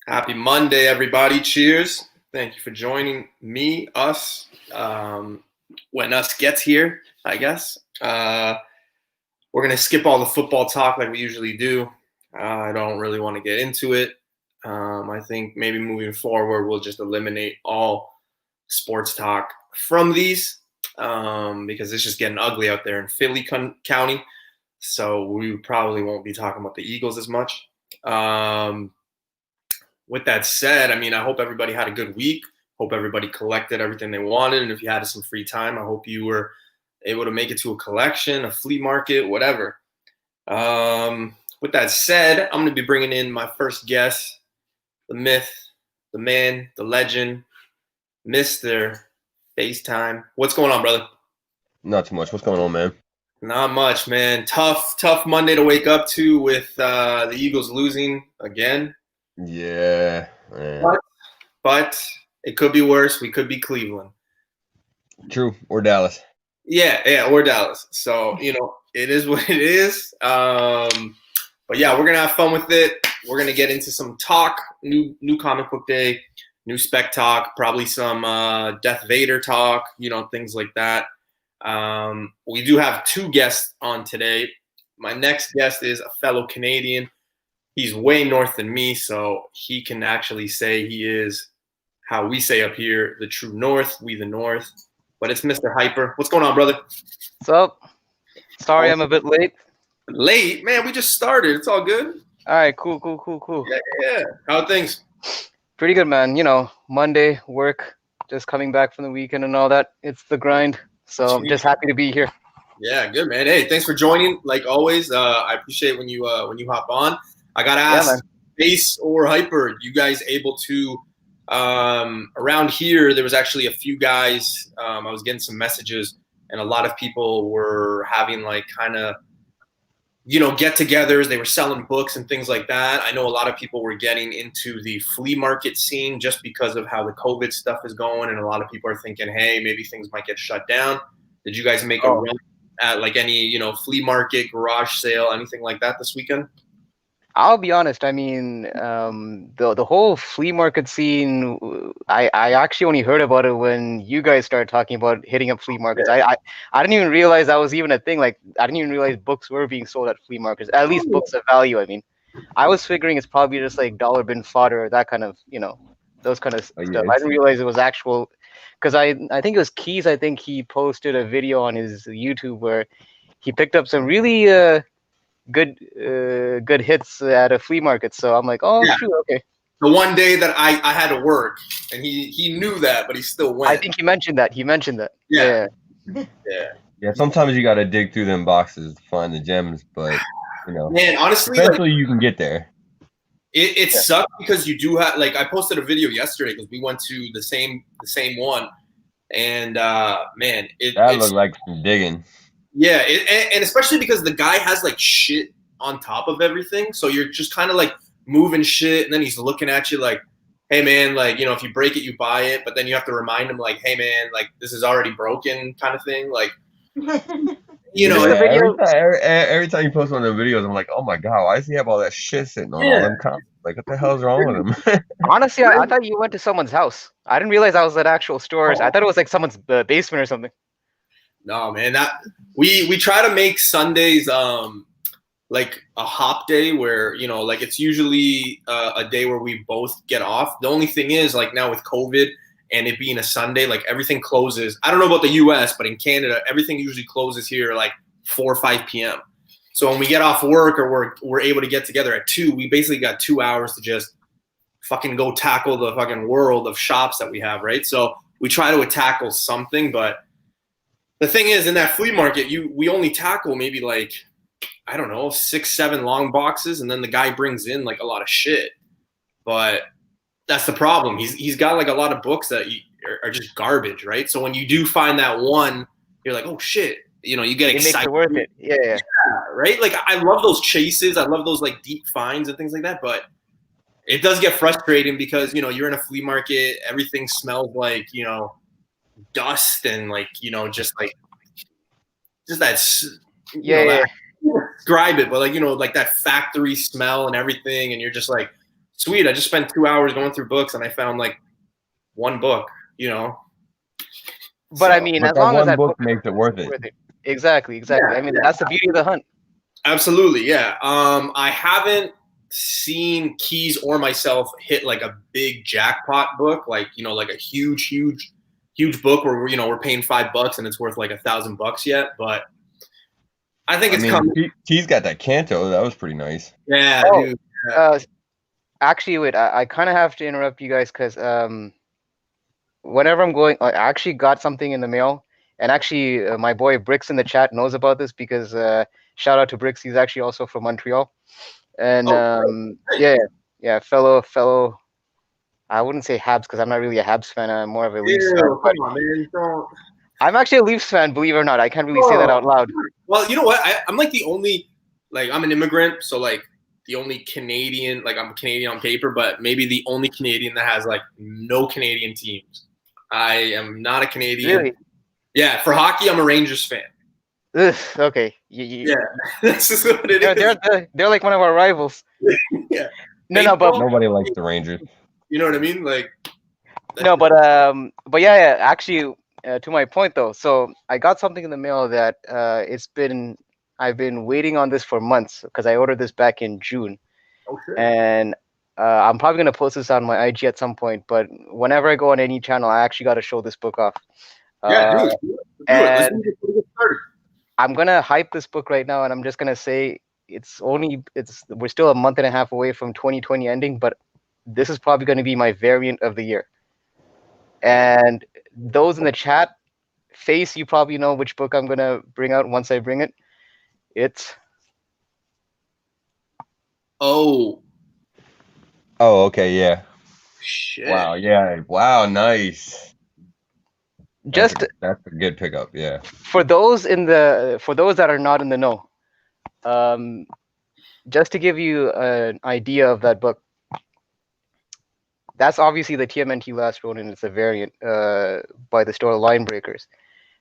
Happy Monday, everybody. Cheers. Thank you for joining us, when us gets here, I guess. We're going to skip all the football talk like we usually do. I don't really want to get into it. I think maybe moving forward, we'll just eliminate all sports talk from these because it's just getting ugly out there in Philly County. So we probably won't be talking about the Eagles as much. With that said, I mean, I hope everybody had a good week. Hope everybody collected everything they wanted. And if you had some free time, I hope you were able to make it to a collection, a flea market, whatever. With that said, I'm going to be bringing in my first guest, the myth, the man, the legend, Mr. FaceTime. What's going on, brother? Not too much. What's going on, man? Not much, man. Tough Monday to wake up to with the Eagles losing again. Yeah. But it could be worse. We could be Cleveland. True. Or Dallas. Yeah, or Dallas. So, it is what it is. But yeah, we're going to have fun with it. We're going to get into some talk, new comic book day, new Spec talk, probably some Darth Vader talk, things like that. We do have two guests on today. My next guest is a fellow Canadian. He's way north than me, so he can actually say he is, how we say up here, the true north, we the north. But it's Mr. Hyper. What's going on, brother? What's up? Sorry I'm a bit late. Late? Man, we just started. It's all good. All right, cool. Yeah. How are things? Pretty good, man. Monday, work, just coming back from the weekend and all that. It's the grind. So I'm just happy to be here. Yeah, good, man. Hey, thanks for joining. Like always, I appreciate when you hop on. I got to ask, Face or Hyper, you guys able to, around here, there was actually a few guys, I was getting some messages, and a lot of people were having kind of, get-togethers. They were selling books and things like that. I know a lot of people were getting into the flea market scene just because of how the COVID stuff is going, and a lot of people are thinking, hey, maybe things might get shut down. Did you guys make a run at any, flea market, garage sale, anything like that this weekend? I'll be honest. I mean, the whole flea market scene, I actually only heard about it when you guys started talking about hitting up flea markets. Yeah. I didn't even realize that was even a thing. Like, I didn't even realize books were being sold at flea markets, at least books of value. I mean, I was figuring it's probably just like dollar bin fodder, that kind of, those kind of stuff. I didn't realize it was actual, because I think it was Keys. I think he posted a video on his YouTube where he picked up some really good hits at a flea market. So I'm like, true, okay. The one day that I had to work, and he knew that, but he still went. I think he mentioned that. Yeah. Sometimes you gotta dig through them boxes to find the gems, but man, honestly, eventually you can get there. It sucks because you do have, I posted a video yesterday because we went to the same one, and man, that looked like some digging. Yeah, and especially because the guy has shit on top of everything, so you're just kind of moving shit, and then he's looking at you like, "Hey man, if you break it, you buy it," but then you have to remind him "Hey man, this is already broken," kind of thing. Every time you post one of the videos, I'm like, "Oh my god, why does he have all that shit sitting on all them comics? What the hell's wrong with him?" Honestly, I thought you went to someone's house. I didn't realize that was at actual stores. I thought it was someone's basement or something. No, man, that we try to make Sundays a hop day where it's usually a day where we both get off. The only thing is now with COVID and it being a Sunday, everything closes. I don't know about the US, but in Canada, everything usually closes here 4 or 5 p.m. So when we get off work or we're able to get together at 2, we basically got 2 hours to just fucking go tackle the fucking world of shops that we have, right? So we try to tackle something, but the thing is, in that flea market, we only tackle maybe 6, 7 long boxes, and then the guy brings in a lot of shit. But that's the problem. He's got a lot of books that are just garbage, right? So when you do find that one, you're like, oh shit, you get excited. It makes it worth it. Yeah, right. I love those chases. I love those deep finds and things like that. But it does get frustrating because you're in a flea market, everything smells like dust and just that describe it, but like, you know, like that factory smell and everything, and you're just like, sweet, I just spent 2 hours going through books and I found like one book, you know. But I mean, but as that long as one that book book makes it worth it. Exactly. I mean, that's the beauty of the hunt. Absolutely, yeah. I haven't seen Keys or myself hit like a big jackpot book, like, you know, like a huge book where we're paying $5 and it's worth like $1,000 yet, but I think it's coming. Keys got that Canto. That was pretty nice. Yeah, dude. Yeah. Actually, wait, I kind of have to interrupt you guys because whenever I'm going, I actually got something in the mail, and actually my boy Bricks in the chat knows about this because shout out to Bricks. He's actually also from Montreal, and yeah, fellow. I wouldn't say Habs because I'm not really a Habs fan. I'm more of a Leafs fan. Come on, man. Don't. I'm actually a Leafs fan, believe it or not. I can't really say that out loud. Well, you know what? I'm like the only, like, I'm an immigrant, so like the only Canadian, like I'm Canadian on paper, but maybe the only Canadian that has like no Canadian teams. I am not a Canadian. Really? Yeah, for hockey, I'm a Rangers fan. Ugh, okay. Yeah, that's just what it is. They're like one of our rivals. Yeah. No, but nobody likes the Rangers. You know what I mean? Like. No, but yeah. Actually, to my point though, so I got something in the mail that I've been waiting on this for months because I ordered this back in June. Oh, sure. And I'm probably gonna post this on my IG at some point. But whenever I go on any channel, I actually got to show this book off. Yeah, do it. And I'm gonna hype this book right now, and I'm just gonna say we're still a month and a half away from 2020 ending, but this is probably going to be my variant of the year. And those in the chat, Face, you probably know which book I'm going to bring out once I bring it. It's... Oh, okay, yeah. Shit. Wow, yeah. Wow, nice. That's a good pickup, yeah. For those that are not in the know, just to give you an idea of that book, that's obviously the TMNT Last Ronin. It's a variant by the store Line Breakers.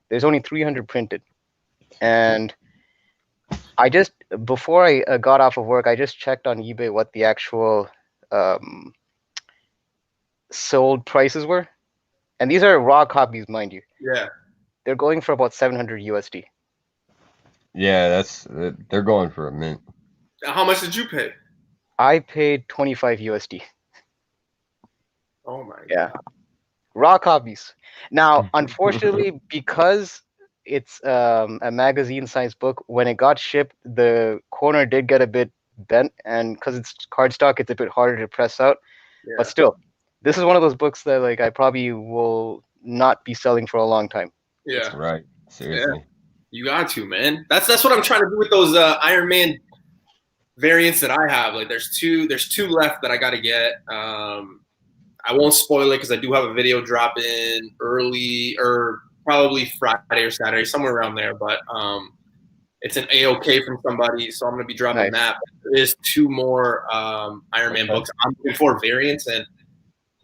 There's only 300 printed. And before I got off of work, I just checked on eBay what the actual sold prices were. And these are raw copies, mind you. Yeah. They're going for about 700 USD. Yeah, they're going for a mint. How much did you pay? I paid 25 USD. Oh my God. Yeah. Raw copies. Now, unfortunately, because it's a magazine size book, when it got shipped, the corner did get a bit bent, and because it's cardstock, it's a bit harder to press out. Yeah. But still, this is one of those books that like I probably will not be selling for a long time. Yeah. That's right. Seriously. Yeah. You got to, man. That's what I'm trying to do with those Iron Man variants that I have. Like there's two left that I got to get. I won't spoil it because I do have a video drop in early or probably Friday or Saturday, somewhere around there. But it's an AOK from somebody, so I'm going to be dropping that. There is 2 more Iron Man books. I'm looking for variants, and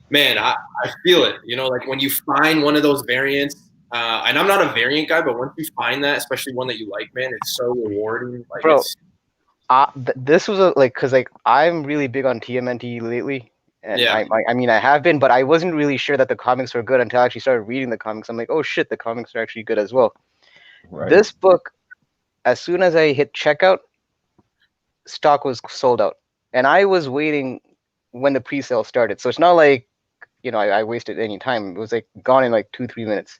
man, I feel it. You know, like when you find one of those variants, and I'm not a variant guy, but once you find that, especially one that you like, man, it's so rewarding. Like, bro, this was because I'm really big on TMNT lately. And yeah. I mean, I have been, but I wasn't really sure that the comics were good until I actually started reading the comics. I'm like, oh shit, the comics are actually good as well. Right. This book, as soon as I hit checkout, stock was sold out. And I was waiting when the pre-sale started. So it's not like, you know, I wasted any time. It was like gone in like 2-3 minutes.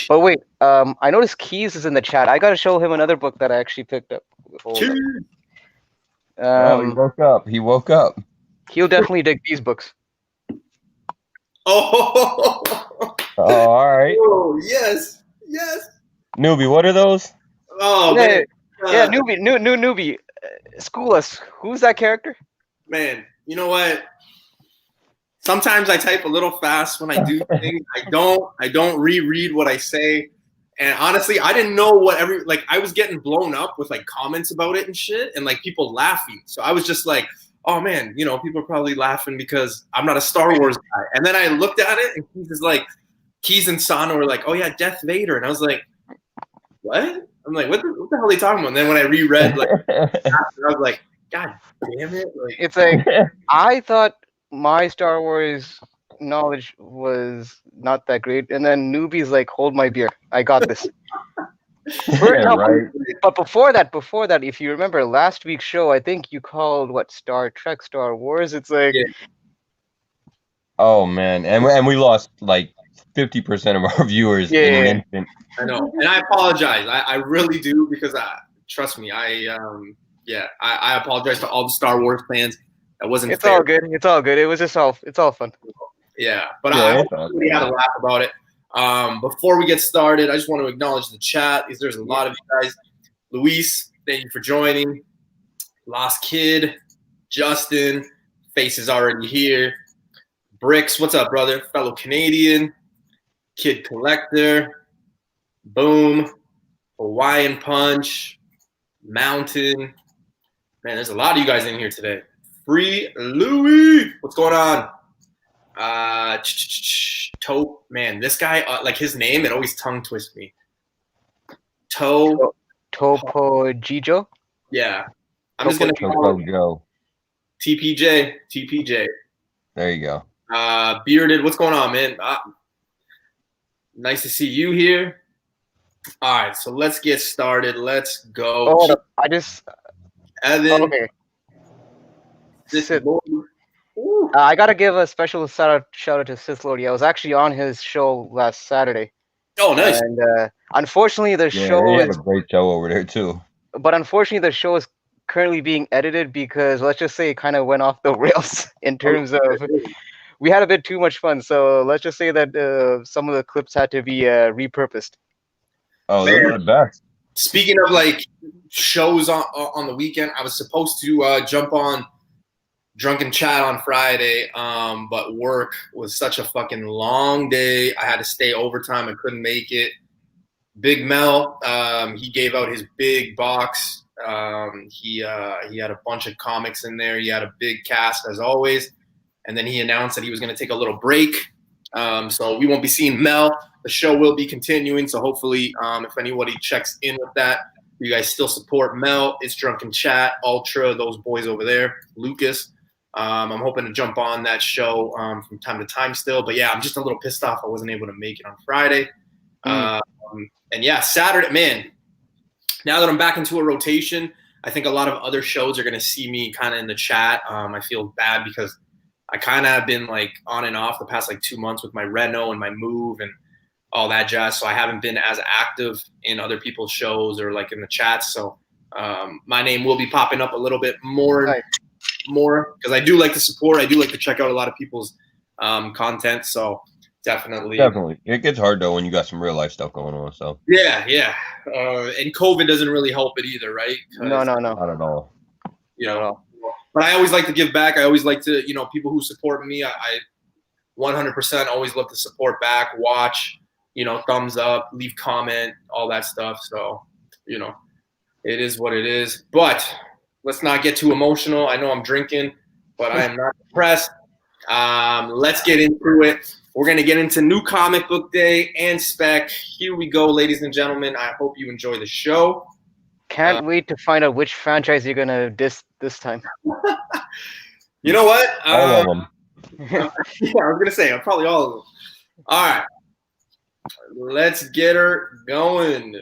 But wait, I noticed Keys is in the chat. I got to show him another book that I actually picked up. He woke up. He'll definitely dig these books. Oh, all right. Oh, yes. Newbie, what are those? Oh, yeah, man. Yeah, newbie. School us. Who's that character? Man, you know what? Sometimes I type a little fast when I do things. I don't reread what I say. And honestly, I didn't know what I was getting blown up with like comments about it and shit and like people laughing. So I was just like, oh man, you know, people are probably laughing because I'm not a Star Wars guy. And then I looked at it and Keys and Sana were like, oh yeah, Darth Vader. And I was like, what? I'm like, what the hell are they talking about? And then when I reread, like, I was like, God damn it! Like, It's like I thought my Star Wars knowledge was not that great, and then newbies like, hold my beer, I got this. Right. But before that, if you remember last week's show, I think you called what Star Trek, Star Wars. It's like, yeah. Oh man, and we lost like 50% of our viewers in an instant. I know, and I apologize. I really do because trust me, I apologize to all the Star Wars fans. That wasn't. It's fair. all good. It's all good. It was just it's all fun. Yeah, but Yeah, I hope we had a laugh about it. Before we get started, I just want to acknowledge the chat because there's a lot of you guys. Luis, thank you for joining. Lost Kid, Justin, Face is already here. Bricks, what's up, brother? Fellow Canadian, Kid Collector, Boom, Hawaiian Punch, Mountain. Man, there's a lot of you guys in here today. Free Louie, what's going on? Toe, man, this guy, like his name, it always tongue twists me. Topo Gijo. Yeah, I'm just gonna call Joe. TPJ. There you go. Bearded, what's going on, man? Nice to see you here. All right, so let's get started. Let's go. Oh, I just. Evan. Okay. I gotta give a special shout out to Sith Lordy. I was actually on his show last Saturday. Oh, nice. And unfortunately, the show they have a great show over there too. But unfortunately, the show is currently being edited because let's just say it kind of went off the rails in terms of we had a bit too much fun. So let's just say that some of the clips had to be repurposed. Oh, those are the best. Speaking of like shows on the weekend, I was supposed to jump on Drunken Chat on Friday, but work was such a fucking long day. I had to stay overtime. I couldn't make it. Big Mel, he gave out his big box. He had a bunch of comics in there. He had a big cast as always. And then he announced that he was going to take a little break. So we won't be seeing Mel. The show will be continuing. So hopefully, if anybody checks in with that, you guys still support Mel. It's Drunken Chat, Ultra, those boys over there, Lucas. I'm hoping to jump on that show from time to time still. But yeah, I'm just a little pissed off I wasn't able to make it on Friday. And yeah, Saturday, man, now that I'm back into a rotation, I think a lot of other shows are going to see me kind of in the chat. I feel bad because I kind of have been like on and off the past like 2 months with my reno and my move and all that jazz. So I haven't been as active in other people's shows or like in the chats. So my name will be popping up a little bit more because I do like to support. I do like to check out a lot of people's content. So definitely. It gets hard though when you got some real life stuff going on. So yeah. And COVID doesn't really help it either, right? No. Not at all. You know, but I always like to give back. I always like to, people who support me. I 100% always love to support back, watch, thumbs up, leave comment, all that stuff. So, it is what it is. But let's not get too emotional. I know I'm drinking, but I am not depressed. Let's get into it. We're going to get into New Comic Book Day and Spec. Here we go, ladies and gentlemen. I hope you enjoy the show. Can't wait to find out which franchise you're going to diss this time. You know what? All of them. Yeah, I was going to say, probably all of them. All right. Let's get her going.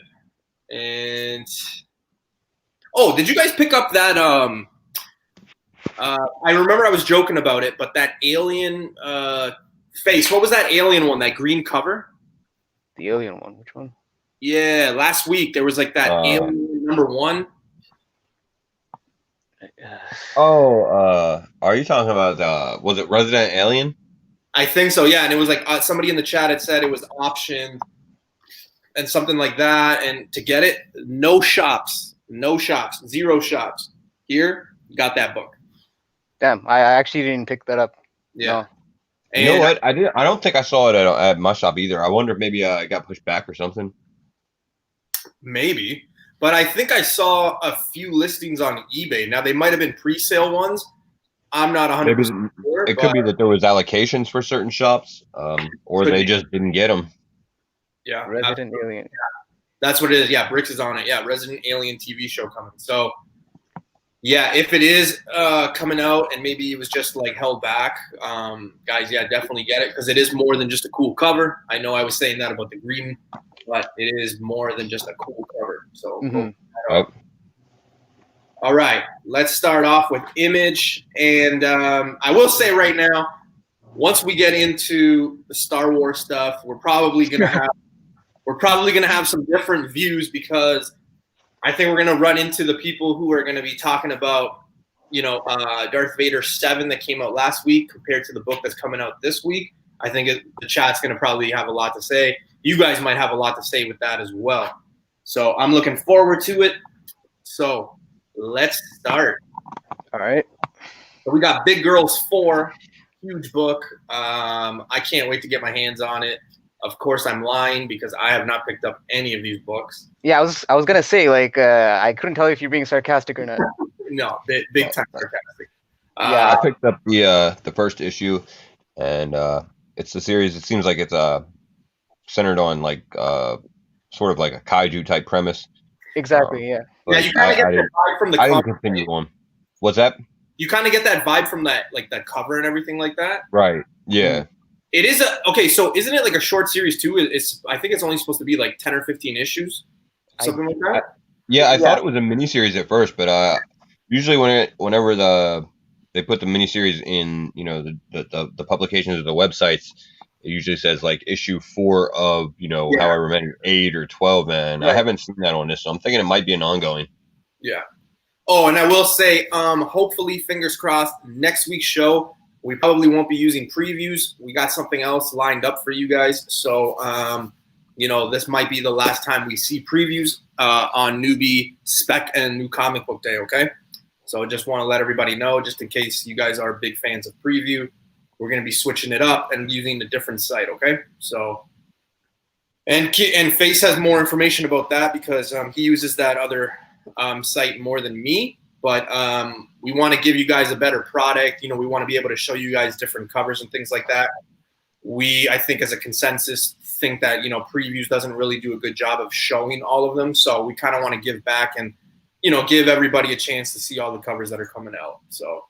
And, did you guys pick up that, I remember I was joking about it, but that alien face, what was that alien one, that green cover? The alien one, which one? Yeah, last week there was like that alien #1. Are you talking about was it Resident Alien? I think so, yeah. And it was like somebody in the chat had said it was optioned and something like that. And to get it, no shops, 0 shops. Here, you got that book. Damn, I actually didn't pick that up. Yeah. No. You know what? I don't think I saw it at my shop either. I wonder if maybe it got pushed back or something. Maybe. But I think I saw a few listings on eBay. Now, they might have been pre-sale ones. I'm not 100% sure. It could be that there was allocations for certain shops, or they just didn't get them. Yeah. Resident Alien. That's what it is. Yeah, Bricks is on it. Yeah, Resident Alien TV show coming. So, yeah, if it is coming out and maybe it was just like held back, guys, yeah, definitely get it because it is more than just a cool cover. I know I was saying that about the green, but it is more than just a cool cover. So, All right, let's start off with Image. And I will say right now, once we get into the Star Wars stuff, we're probably gonna have some different views because I think we're gonna run into the people who are gonna be talking about, Darth Vader 7 that came out last week compared to the book that's coming out this week. I think the chat's gonna probably have a lot to say. You guys might have a lot to say with that as well. So I'm looking forward to it. So let's start. All right. So we got Big Girls 4, huge book. I can't wait to get my hands on it. Of course, I'm lying because I have not picked up any of these books. Yeah, I was gonna say like I couldn't tell if you're being sarcastic or not. No, big time sarcastic. Yeah, I picked up the first issue, and it's the series. It seems like it's centered on like sort of like a kaiju type premise. exactly. Yeah. Yeah, you kind of get that vibe from the I cover. didn't continue on. What's that? You kind of get that vibe from that cover and everything like that. Right. Yeah. It is okay. So isn't it like a short series too? I think it's only supposed to be like 10 or 15 issues, something like that. I thought it was a miniseries at first, but usually whenever they put the miniseries in, the publications of the websites, it usually says like issue 4 of however many 8 or 12, and I haven't seen that on this, so I'm thinking it might be an ongoing. Yeah. Oh, and I will say, hopefully, fingers crossed, next week's show, we probably won't be using previews. We got something else lined up for you guys. So, this might be the last time we see previews on Newbie, Spec, and New Comic Book Day, okay? So just want to let everybody know, just in case you guys are big fans of preview, we're going to be switching it up and using a different site, okay? So, and Face has more information about that because he uses that other site more than me, but we want to give you guys a better product. We want to be able to show you guys different covers and things like that. I think as a consensus, think that, previews doesn't really do a good job of showing all of them. So we kind of want to give back and, give everybody a chance to see all the covers that are coming out. So.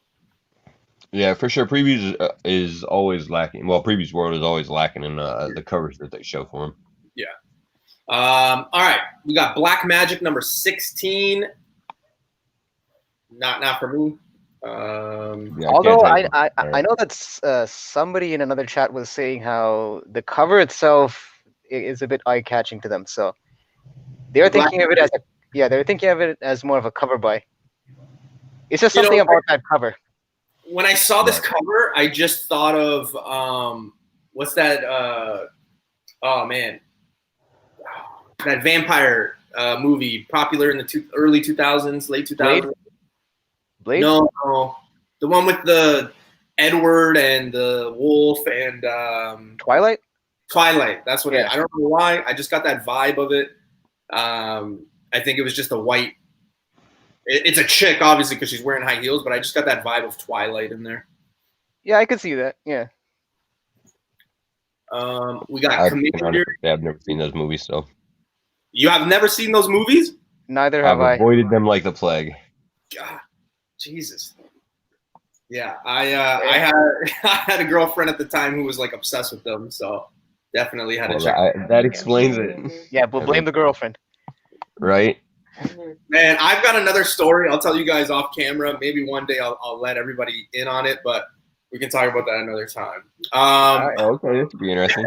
Yeah, for sure. Previews is always lacking. Well, Previews World is always lacking in the covers that they show for them. Yeah. All right, we got Black Magic number 16. Not for me. Although I know that somebody in another chat was saying how the cover itself is a bit eye-catching to them, so they're thinking of it as more of a cover buy. It's just something about that cover. When I saw this cover, I just thought of what's that? Oh man. That vampire movie, popular in the early 2000s, late 2000s. Blade? No, the one with the Edward and the wolf and Twilight. Twilight. That's what I don't know why. I just got that vibe of it. I think it was just a white. It's a chick, obviously, because she's wearing high heels, but I just got that vibe of Twilight in there. Yeah, I could see that. Yeah. We got Commander. I've never seen those movies, so. You have never seen those movies? Neither have I. I've avoided them like the plague. God, Jesus. Yeah, I had a girlfriend at the time who was like obsessed with them, so definitely had to check. That explains it. Yeah, but blame the girlfriend. Right. Man, I've got another story. I'll tell you guys off camera. Maybe one day I'll let everybody in on it, but we can talk about that another time. Okay, this would be interesting.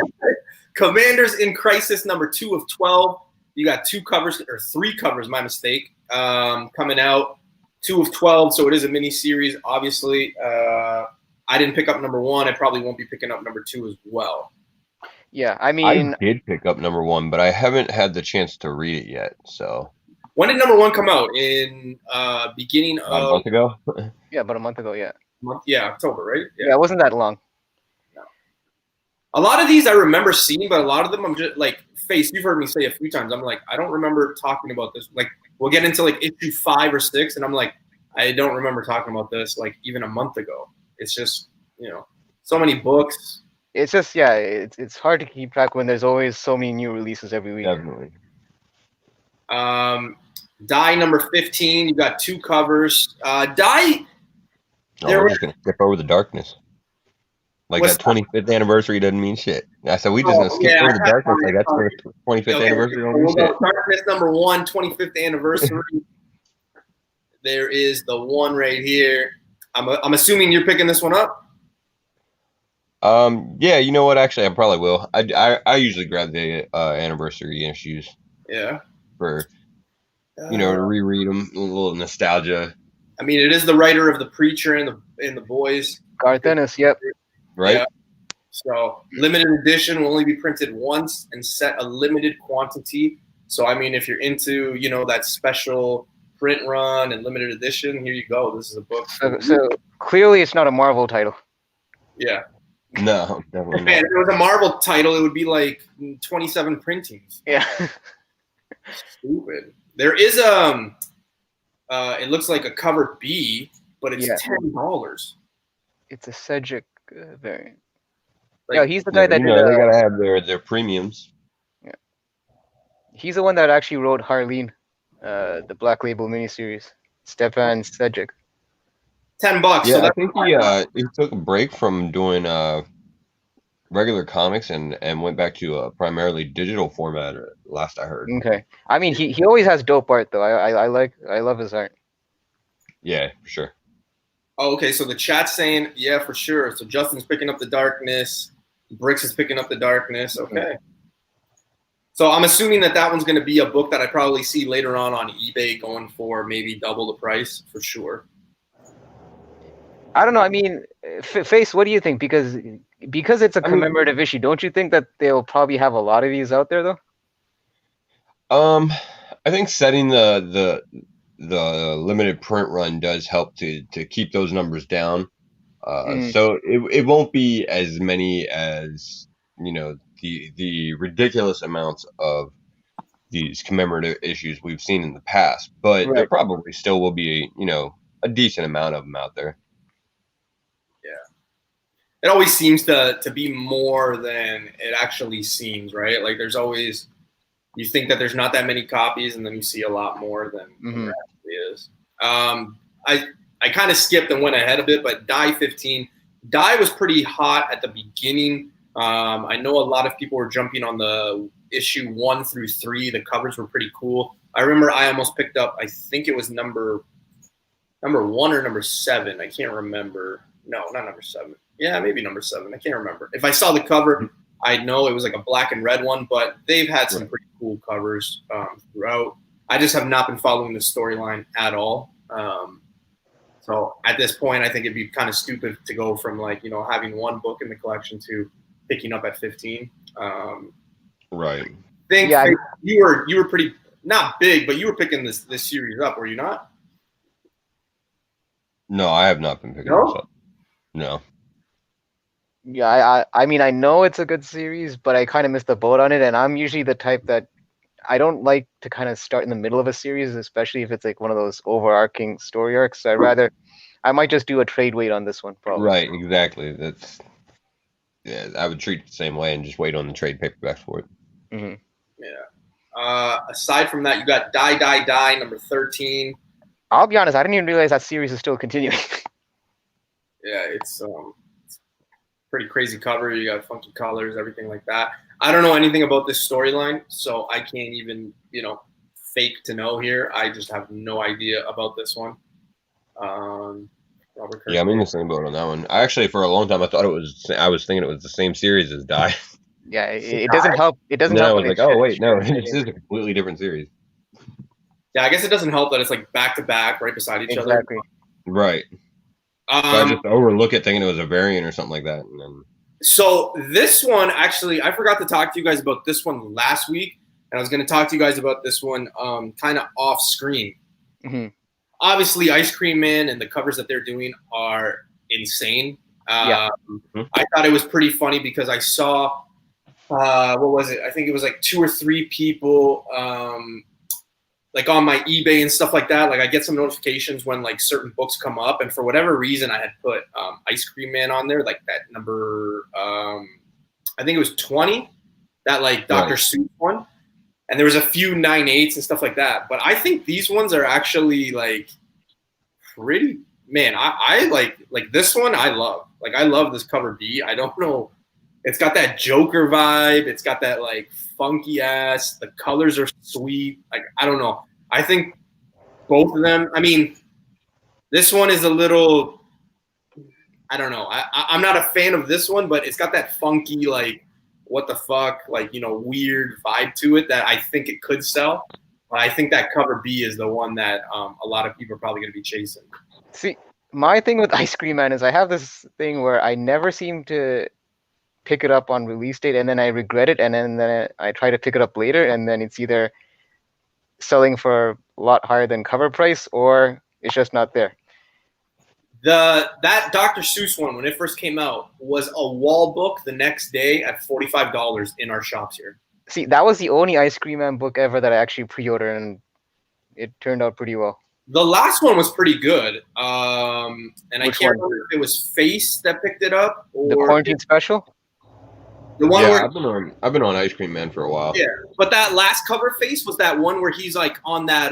Commanders in Crisis number 2 of 12. You got 2 covers, or 3 covers, my mistake, coming out. 2 of 12, so it is a mini series, obviously. I didn't pick up number 1. I probably won't be picking up number 2 as well. Yeah, I mean, I did pick up number 1, but I haven't had the chance to read it yet. So when did number 1 come out? In beginning of a month ago. Yeah, about a month ago. Yeah. Yeah, October, right? Yeah, it wasn't that long. No. A lot of these I remember seeing, but a lot of them I'm just like, Face, you've heard me say a few times. I'm like, I don't remember talking about this. Like, we'll get into like issue 5 or 6, and I'm like, I don't remember talking about this like even a month ago. It's just, so many books. It's just, yeah, it's hard to keep track when there's always so many new releases every week. Definitely. Die number 15. You got 2 covers. Die. We're just gonna skip over the darkness. Like that 25th anniversary doesn't mean shit. I said we just gonna skip over the darkness. Like that's the 25th anniversary don't mean shit. Darkness number 1, 25th anniversary. There is the one right here. I'm assuming you're picking this one up. Yeah, you know what? Actually, I probably will. I usually grab the anniversary issues. Yeah. For to reread them, a little nostalgia. I mean, it is the writer of The Preacher and the Boys. Garth Ennis, yep. Right. Yeah. So limited edition will only be printed once and set a limited quantity. So I mean, if you're into that special print run and limited edition, here you go. This is a book. So clearly, it's not a Marvel title. Yeah. No, definitely Man, not. if it was a Marvel title, it would be like 27 printings. Yeah. Stupid. There is it looks like a cover B, but it's $10. It's a Cedric variant. Like, he's the guy that did. They gotta have their premiums. Yeah. He's the one that actually wrote Harleen, the Black Label miniseries. Stefan Cedric. $10. Yeah, so I think he took a break from doing regular comics and went back to a primarily digital format. Last I heard. Okay, I mean he always has dope art though. I love his art. Yeah, for sure. Oh, okay. So the chat's saying yeah, for sure. So Justin's picking up the darkness. Bricks is picking up the darkness. Okay. So I'm assuming that one's going to be a book that I probably see later on eBay going for maybe double the price for sure. I don't know. I mean, Face, what do you think? Because it's a commemorative issue, don't you think that they'll probably have a lot of these out there though? I think setting the limited print run does help to keep those numbers down. So it won't be as many as the ridiculous amounts of these commemorative issues we've seen in the past, but there probably still will be a decent amount of them out there. It always seems to be more than it actually seems, right? Like there's always, you think that there's not that many copies, and then you see a lot more than there actually is. I kind of skipped and went ahead a bit, but Die 15. Die was pretty hot at the beginning. I know a lot of people were jumping on the issue 1 through 3. The covers were pretty cool. I remember I almost picked up, I think it was number 1 or number 7. I can't remember. No, not number 7. Yeah, maybe number 7. I can't remember. If I saw the cover, I'd know it was like a black and red one, but they've had some pretty cool covers throughout. I just have not been following the storyline at all. So at this point, I think it'd be kind of stupid to go from having one book in the collection to picking up at 15. Right. You were pretty not big, but you were picking this series up, were you not? No, I have not been picking this up. No. Yeah, I mean, I know it's a good series, but I kind of missed the boat on it, and I'm usually the type that I don't like to kind of start in the middle of a series, especially if it's like one of those overarching story arcs. So I might just do a trade wait on this one, probably. Right, exactly. I would treat it the same way and just wait on the trade paperback for it. Mm-hmm. Yeah. Aside from that, you got Die number 13. I'll be honest, I didn't even realize that series is still continuing. Yeah, it's pretty crazy cover. You got funky colors, everything like that. I don't know anything about this storyline, so I can't even, fake to know here. I just have no idea about this one. Robert Kirkman. Yeah, I'm in the same boat on that one. I actually, for a long time, I was thinking it was the same series as Die. Yeah, it doesn't help. It doesn't help. I was like, oh wait, no, this is a completely different series. Yeah, I guess it doesn't help that it's like back to back, right beside each other. Exactly. Right. So I just overlook it thinking it was a variant or something like that. And then... So this one, actually, I forgot to talk to you guys about this one last week. And I was going to talk to you guys about this one kind of off screen. Mm-hmm. Obviously, Ice Cream Man and the covers that they're doing are insane. I thought it was pretty funny because I saw, what was it? I think it was like 2 or 3 people like on my eBay and stuff like that. Like I get some notifications when like certain books come up, and for whatever reason I had put Ice Cream Man on there, like that number I think it was 20, that like Dr. Seuss one. and there was a few 9/8s and stuff like that. But I think these ones are actually like pretty. Man, I like this one. I love this cover B. I don't know. It's got that Joker vibe. It's got that like funky ass. The colors are sweet. Like I don't know. I think both of them. I mean, this one is a little. I don't know. I'm not a fan of this one, but it's got that funky like what the fuck like weird vibe to it that I think it could sell. But I think that cover B is the one that a lot of people are probably going to be chasing. See, my thing with Ice Cream Man is I have this thing where I never seem to pick it up on release date, and then I regret it, and then I try to pick it up later, and then it's either selling for a lot higher than cover price, or it's just not there. That Dr. Seuss one, when it first came out, was a wall book the next day at $45 in our shops here. See, that was the only Ice Cream Man book ever that I actually pre-ordered, and it turned out pretty well. The last one was pretty good. And I can't remember if it was Face that picked it up or the Quarantine Special. The one where I've been on Ice Cream Man for a while. Yeah, but that last cover Face was that one where he's like on that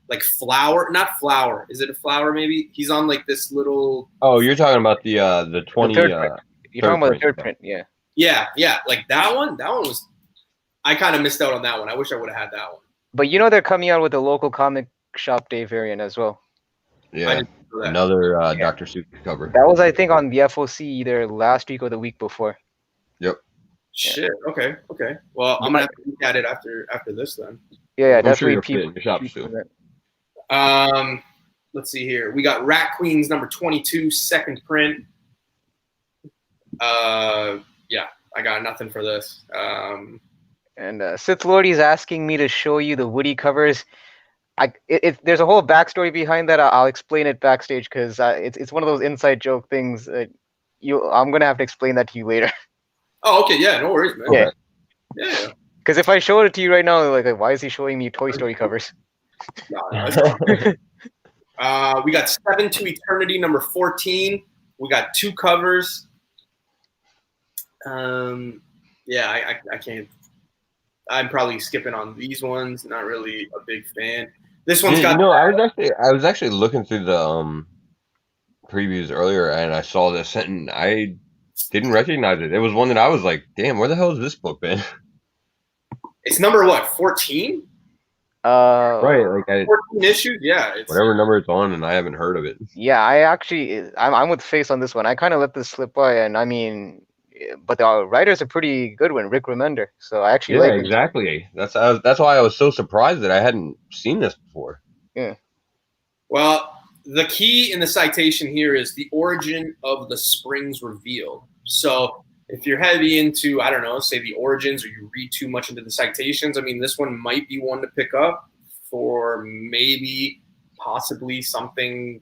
like flower, not flower. Is it a flower? Maybe he's on like this little. Oh, you're talking about the 20. You're talking about the third print, yeah. Yeah, like that one. That one was. I kind of missed out on that one. I wish I would have had that one. But they're coming out with a local comic shop day variant as well. Yeah, another Dr. Seuss cover. That was, I think, on the FOC either last week or the week before. Yep. Shit. Okay. Well, I'm gonna have to look at it after this then. Yeah, I'm definitely. Sure in your shops too. Let's see here. We got Rat Queens number 22, second print. Yeah, I got nothing for this. And Sith Lordy's asking me to show you the Woody covers. There's a whole backstory behind that. I'll explain it backstage because it's one of those inside joke things. I'm gonna have to explain that to you later. Oh, okay. Yeah, no worries, man. Yeah. Because if I show it to you right now, like why is he showing me Toy Story covers? No, we got 7 to Eternity number 14. We got 2 covers. Yeah, I can't. I'm probably skipping on these ones. Not really a big fan. This one's got. I was actually looking through the previews earlier, and I saw this, and I didn't recognize it. It was one that I was like, "Damn, where the hell has this book been?" It's number what? 14. Right, like 14 issues. Yeah, it's whatever number it's on, and I haven't heard of it. Yeah, I'm with Face on this one. I kind of let this slip by, and I mean. But the writer's a pretty good one, Rick Remender. So I actually like it. Exactly. That's why I was so surprised that I hadn't seen this before. Yeah. Well, the key in the citation here is the origin of the Springs reveal. So if you're heavy into, I don't know, say the origins, or you read too much into the citations, I mean, this one might be one to pick up for maybe possibly something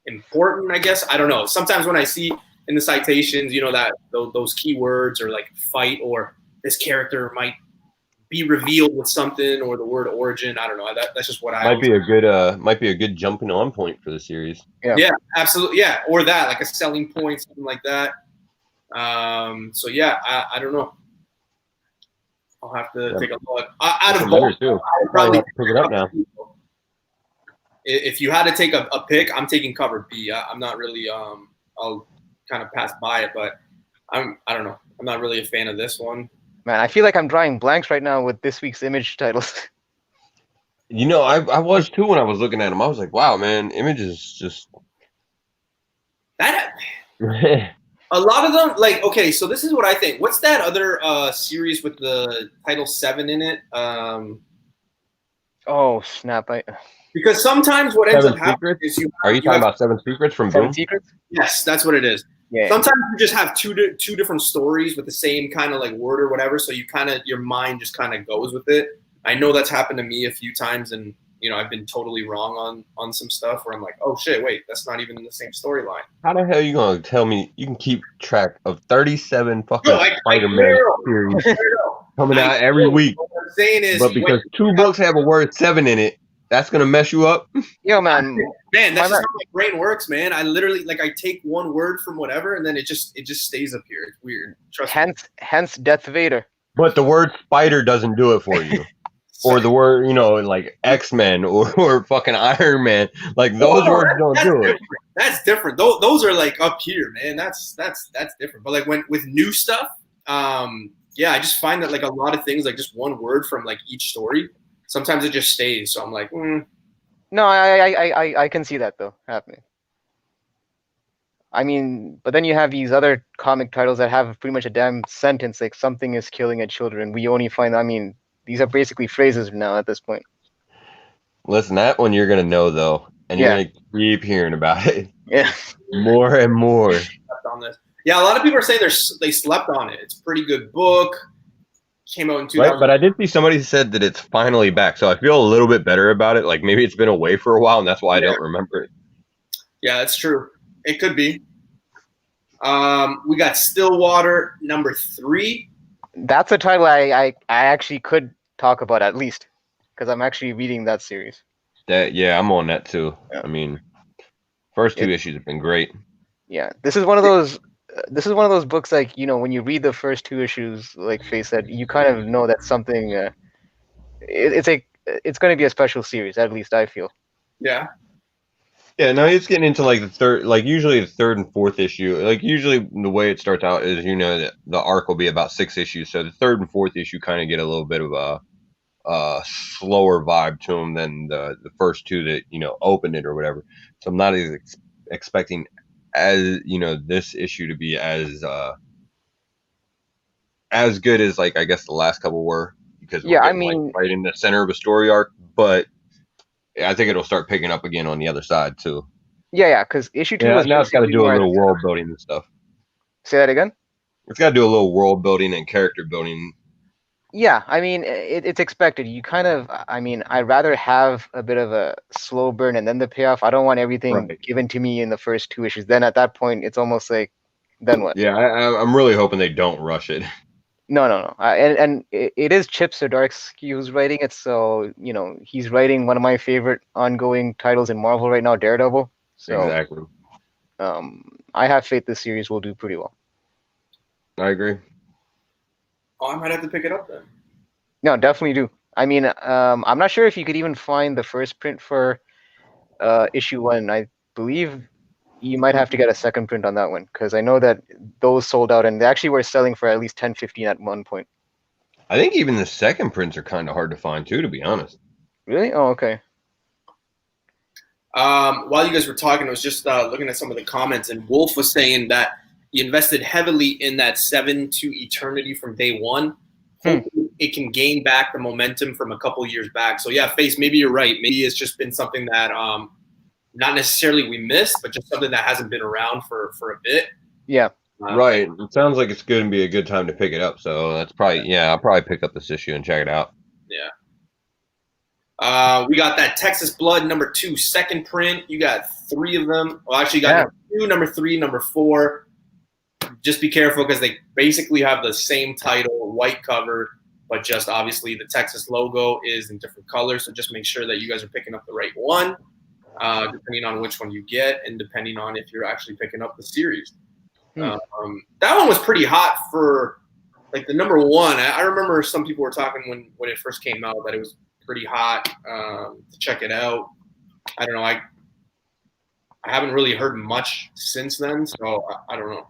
important, I guess. I don't know. Sometimes when I see in the citations, that those keywords or like fight or this character might be revealed with something or the word origin. I don't know. That's just what might be a good jumping on point for the series. Yeah, absolutely. Yeah, or that like a selling point, something like that. So yeah, I don't know. I'll have to take a look. Out of both, I'd probably pick it up now. If you had to take a pick, I'm taking cover B. I'm not really. I'll kind of pass by it, but I don't know. I'm not really a fan of this one. Man, I feel like I'm drawing blanks right now with this week's Image titles. I was too when I was looking at them. I was like, wow, man, Image is just that. A lot of them, like, okay, so this is what I think. What's that other series with the title 7 in it? Oh snap! Because sometimes what ends up happening is Are you talking about 7 Secrets from Boom? Secrets? Yes, that's what it is. Yeah. Sometimes you just have two different stories with the same kind of like word or whatever, so your mind just kind of goes with it. I know that's happened to me a few times, and I've been totally wrong on some stuff where I'm like, oh shit, wait, that's not even in the same storyline. How the hell are you gonna tell me you can keep track of 37 fucking Spider-Man series coming out every week? What I'm saying is, but because 2 books have a word 7 in it, that's gonna mess you up. Yo, man, that's just how my brain works, man. I literally I take one word from whatever, and then it just stays up here. It's weird. Trust me. Hence, Death Vader. But the word spider doesn't do it for you. Or the word, like X-Men or fucking Iron Man. Like, those words don't do it. That's different. Those are like up here, man. That's different. But like with new stuff, yeah, I just find that like a lot of things, like just one word from like each story, sometimes it just stays. So I'm like, No, I can see that though happening. I mean, but then you have these other comic titles that have pretty much a damn sentence, like something is killing a children. We only find, I mean, these are basically phrases now at this point. Listen, that one you're gonna know though, and you're gonna keep hearing about it. Yeah. More and more. On this. Yeah, a lot of people are saying they slept on it. It's a pretty good book. Came out in 2000. Right, but I did see somebody said that it's finally back, so I feel a little bit better about it. Like maybe it's been away for a while, and that's why I don't remember it. Yeah, that's true. It could be. We got Stillwater number 3. That's a title I actually could talk about at least, because I'm actually reading that series. I'm on that too. Yeah. I mean, first 2 issues have been great. Yeah, this is one of those. This is one of those books, like, when you read the first 2 issues, like Faye said, you kind of know that something. It's going to be a special series, at least I feel. Yeah. Yeah, now it's getting into like the third, like usually the 3rd and 4th issue. Like usually the way it starts out is that the arc will be about 6 issues, so the 3rd and 4th issue kind of get a little bit of a slower vibe to them than the first 2 that opened it or whatever. So I'm not expecting as this issue to be as good as like I guess the last couple were, because we're getting, like, right in the center of a story arc, but I think it'll start picking up again on the other side too. Yeah, because issue 2 was now it's got to do a little world building and stuff. Say that again? It's got to do a little world building and character building. Yeah, I mean, it's expected. You kind of, I mean, I'd rather have a bit of a slow burn and then the payoff. I don't want everything given to me in the first 2 issues. Then at that point, it's almost like, then what? Yeah, I'm really hoping they don't rush it. No. And it is Chip Zdarsky who's writing it, so he's writing one of my favorite ongoing titles in Marvel right now, Daredevil. So exactly. I have faith this series will do pretty well. I agree. Oh, I might have to pick it up then. No, definitely do. I mean, I'm not sure if you could even find the first print for issue 1. I believe you might have to get a second print on that one, because I know that those sold out, and they actually were selling for at least $10.15 at one point. I think even the second prints are kind of hard to find too, to be honest. Really? Oh, okay. While you guys were talking, I was just looking at some of the comments, and Wolf was saying that he invested heavily in that 7 to Eternity from day one. Hopefully it can gain back the momentum from a couple years back. So yeah, Face, maybe you're right. Maybe it's just been something that not necessarily we missed, but just something that hasn't been around for a bit. Yeah. Right. It sounds like it's going to be a good time to pick it up. So that's probably, I'll probably pick up this issue and check it out. Yeah. We got that Texas Blood number 2 second print. You got 3 of them. Well, actually, you got number 2, number 3, number 4. Just be careful because they basically have the same title, white cover, but just obviously the Texas logo is in different colors. So just make sure that you guys are picking up the right one, depending on which one you get and depending on if you're actually picking up the series. That one was pretty hot for like the number 1. I remember some people were talking when it first came out that it was pretty hot to check it out. I don't know. I haven't really heard much since then, so I don't know.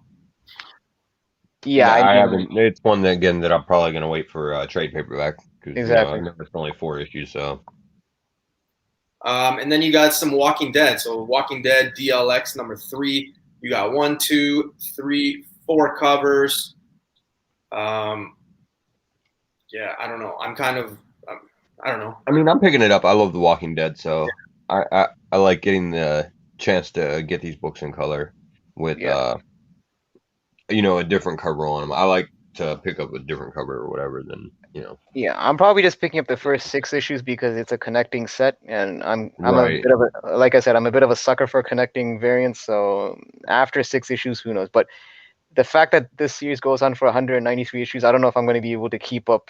Yeah, I haven't. It's one that, again, that I'm probably going to wait for trade paperback. Exactly. It's only 4 issues, so. And then you got some Walking Dead. So Walking Dead DLX number 3. You got 1, 2, 3, 4 covers. Yeah, I don't know. I'm kind of, I don't know. I mean, I'm picking it up. I love The Walking Dead, so I like getting the chance to get these books in color with, a different cover on them. I like to pick up a different cover or whatever than, Yeah, I'm probably just picking up the first 6 issues because it's a connecting set, and I'm a bit of a, like I said, I'm a bit of a sucker for connecting variants. So after 6 issues, who knows? But the fact that this series goes on for 193 issues, I don't know if I'm going to be able to keep up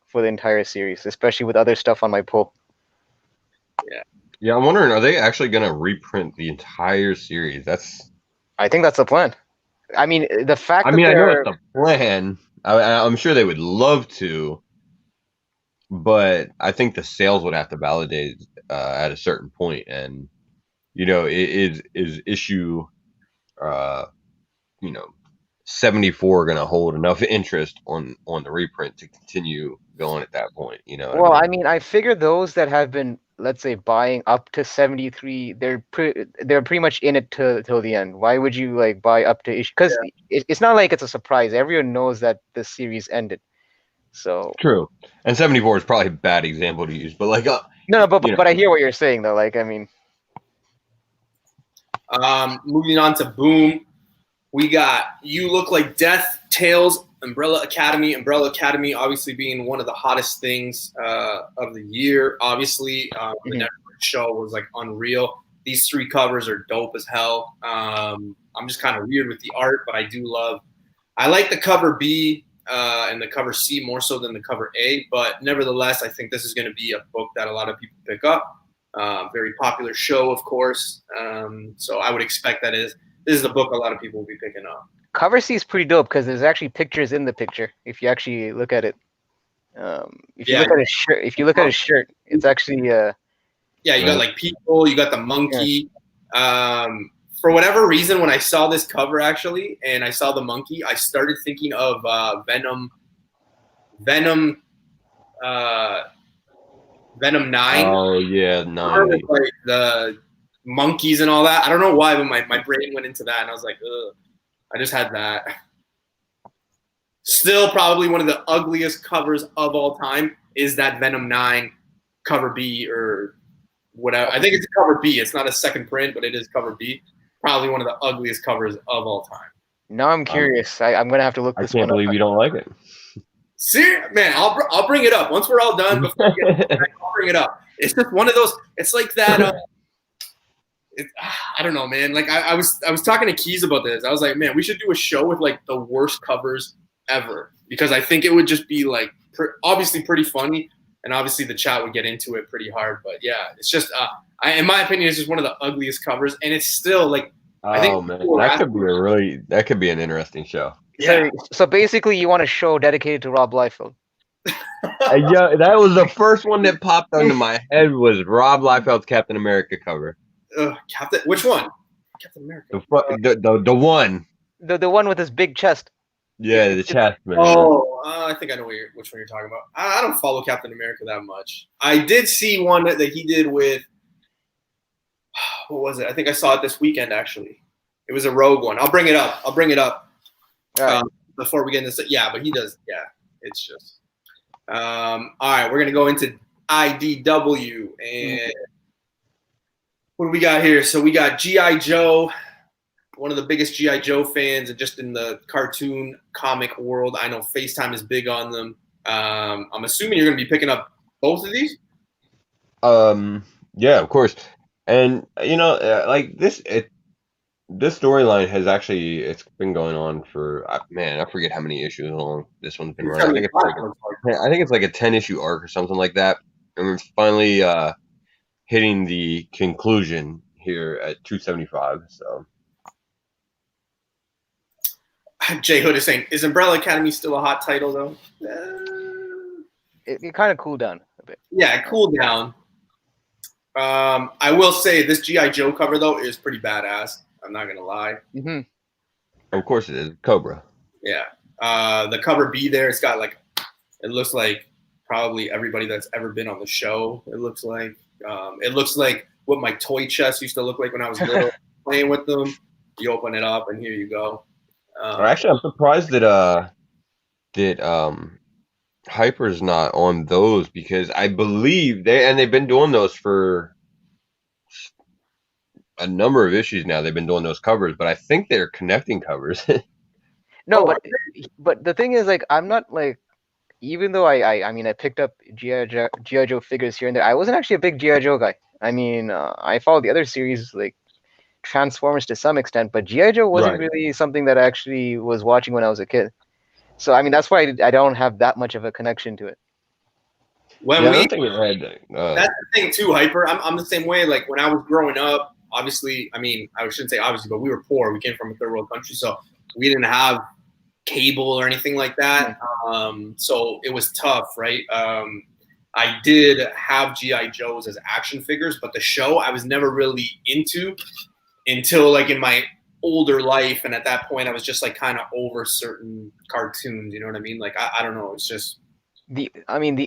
for the entire series, especially with other stuff on my pull. Yeah, I'm wondering, are they actually going to reprint the entire series? I think that's the plan. I mean, the fact. I know it's a plan. I'm sure they would love to, but I think the sales would have to validate at a certain point, and is issue uh, you know 74 going to hold enough interest on the reprint to continue going at that point? You know what Well, I I mean? mean, I figure those that have been, let's say, buying up to 73, they're pretty much in it till the end. Why would you like buy up to issue? Because it's not like it's a surprise. Everyone knows that the series ended. So True, and 74 is probably a bad example to use, but like no, but you know, but I hear what you're saying though. Like, I mean, Moving on to Boom, we got You Look Like Death, Tales, Umbrella Academy. Umbrella Academy obviously being one of the hottest things of the year. Obviously, the Netflix show was like unreal. These 3 covers are dope as hell. I'm just kind of weird with the art, but I like the cover B and the cover C more so than the cover A. But nevertheless, I think this is going to be a book that a lot of people pick up. Very popular show, of course. So I would expect this is the book a lot of people will be picking up. cover C is pretty dope because there's actually pictures in the picture. If you actually look at it, if you look at his shirt, it's actually you got like people, you got the monkey. For whatever reason, when I saw this cover actually, and I saw the monkey, I started thinking of Venom 9. oh yeah, 9. Like the monkeys and all that. I don't know why, but my brain went into that, and I was like, ugh. I just had that. Still, probably one of the ugliest covers of all time is that Venom 9 cover B or whatever. I think it's cover B. It's not a second print, but it is cover B. Probably one of the ugliest covers of all time. Now I'm curious. I'm gonna have to look this one up. I can't believe you don't like it. Seriously, man, I'll bring it up once we're all done. Before we get back, I'll bring it up. It's just one of those. It's like that. I don't know, man. Like I was talking to Keys about this. I was like, man, we should do a show with like the worst covers ever, because I think it would just be like obviously pretty funny, and obviously the chat would get into it pretty hard. But yeah, it's just in my opinion, it's just one of the ugliest covers, and it's still like I think man, that could be an interesting show. Yeah. So basically, you want a show dedicated to Rob Liefeld. Yeah, that was the first one that popped into my head was Rob Liefeld's Captain America cover. Captain, which one? Captain America. The one. The one with his big chest. Yeah, the chest, man. Oh, I think I know which one you're talking about. I don't follow Captain America that much. I did see one that he did with, what was it? I think I saw it this weekend, actually. It was a Rogue one. I'll bring it up. All right. Before we get into this. Yeah, but he does. Yeah, it's just. All right, we're going to go into IDW. And what do we got here? So we got G.I. Joe, one of the biggest G.I. Joe fans, and just in the cartoon comic world. I know FaceTime is big on them. I'm assuming you're going to be picking up both of these? Yeah, of course. And, like this storyline has actually, it's been going on for, man, I forget how many issues long this one's been running. I think it's like a 10-issue arc or something like that. And we're finally hitting the conclusion here at 275. So Jay Hood is saying, is Umbrella Academy still a hot title, though? It kind of cooled down a bit. Yeah, it cooled down. I will say this G.I. Joe cover, though, is pretty badass. I'm not going to lie. Mm-hmm. Of course it is. Cobra. Yeah. The cover B there, it's got like, it looks like probably everybody that's ever been on the show. It looks like what my toy chest used to look like when I was little, playing with them. You open it up, and here you go. Actually, I'm surprised that Hyper's not on those, because I believe they've been doing those for a number of issues now. They've been doing those covers, but I think they're connecting covers. No, but the thing is, like, I'm not like, even though I mean I picked up G.I. Joe figures here and there, I wasn't actually a big G.I. Joe guy. I mean, I followed the other series like Transformers to some extent, but G.I. Joe wasn't really something that I actually was watching when I was a kid. So I mean, that's why I don't have that much of a connection to it. That's the thing too, Hyper. I'm the same way. Like when I was growing up, obviously, I mean, I shouldn't say obviously, but we were poor. We came from a third world country, so we didn't have cable or anything like that. So it was tough, right? I did have G.I. Joes as action figures, but the show I was never really into until like in my older life. And at that point I was just like kind of over certain cartoons, you know what I mean? Like, I don't know. It's just, the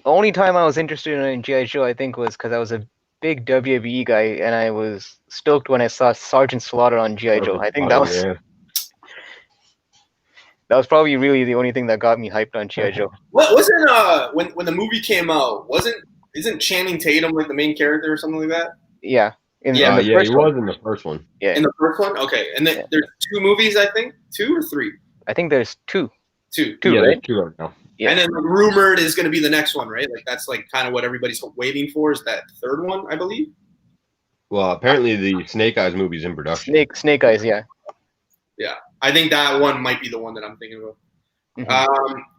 only time I was interested in G.I. Joe, I think, was because I was a big WWE guy, and I was stoked when I saw Sergeant Slaughter on G.I. Joe. I think that was probably really the only thing that got me hyped on G.I. Joe. What wasn't when the movie came out, isn't Channing Tatum like the main character or something like that? Yeah. In the first one. Was in the first one. Yeah. In the first one? Okay. And then there's 2 movies, I think? 2 or 3? I think there's 2. 2. Yeah, right? there's 2 right now. Yeah. And then rumored is going to be the next one, right? Like that's like kind of what everybody's waiting for, is that 3rd one, I believe. Well, apparently the Snake Eyes movie's in production. Snake Eyes, yeah. Yeah. I think that one might be the one that I'm thinking of.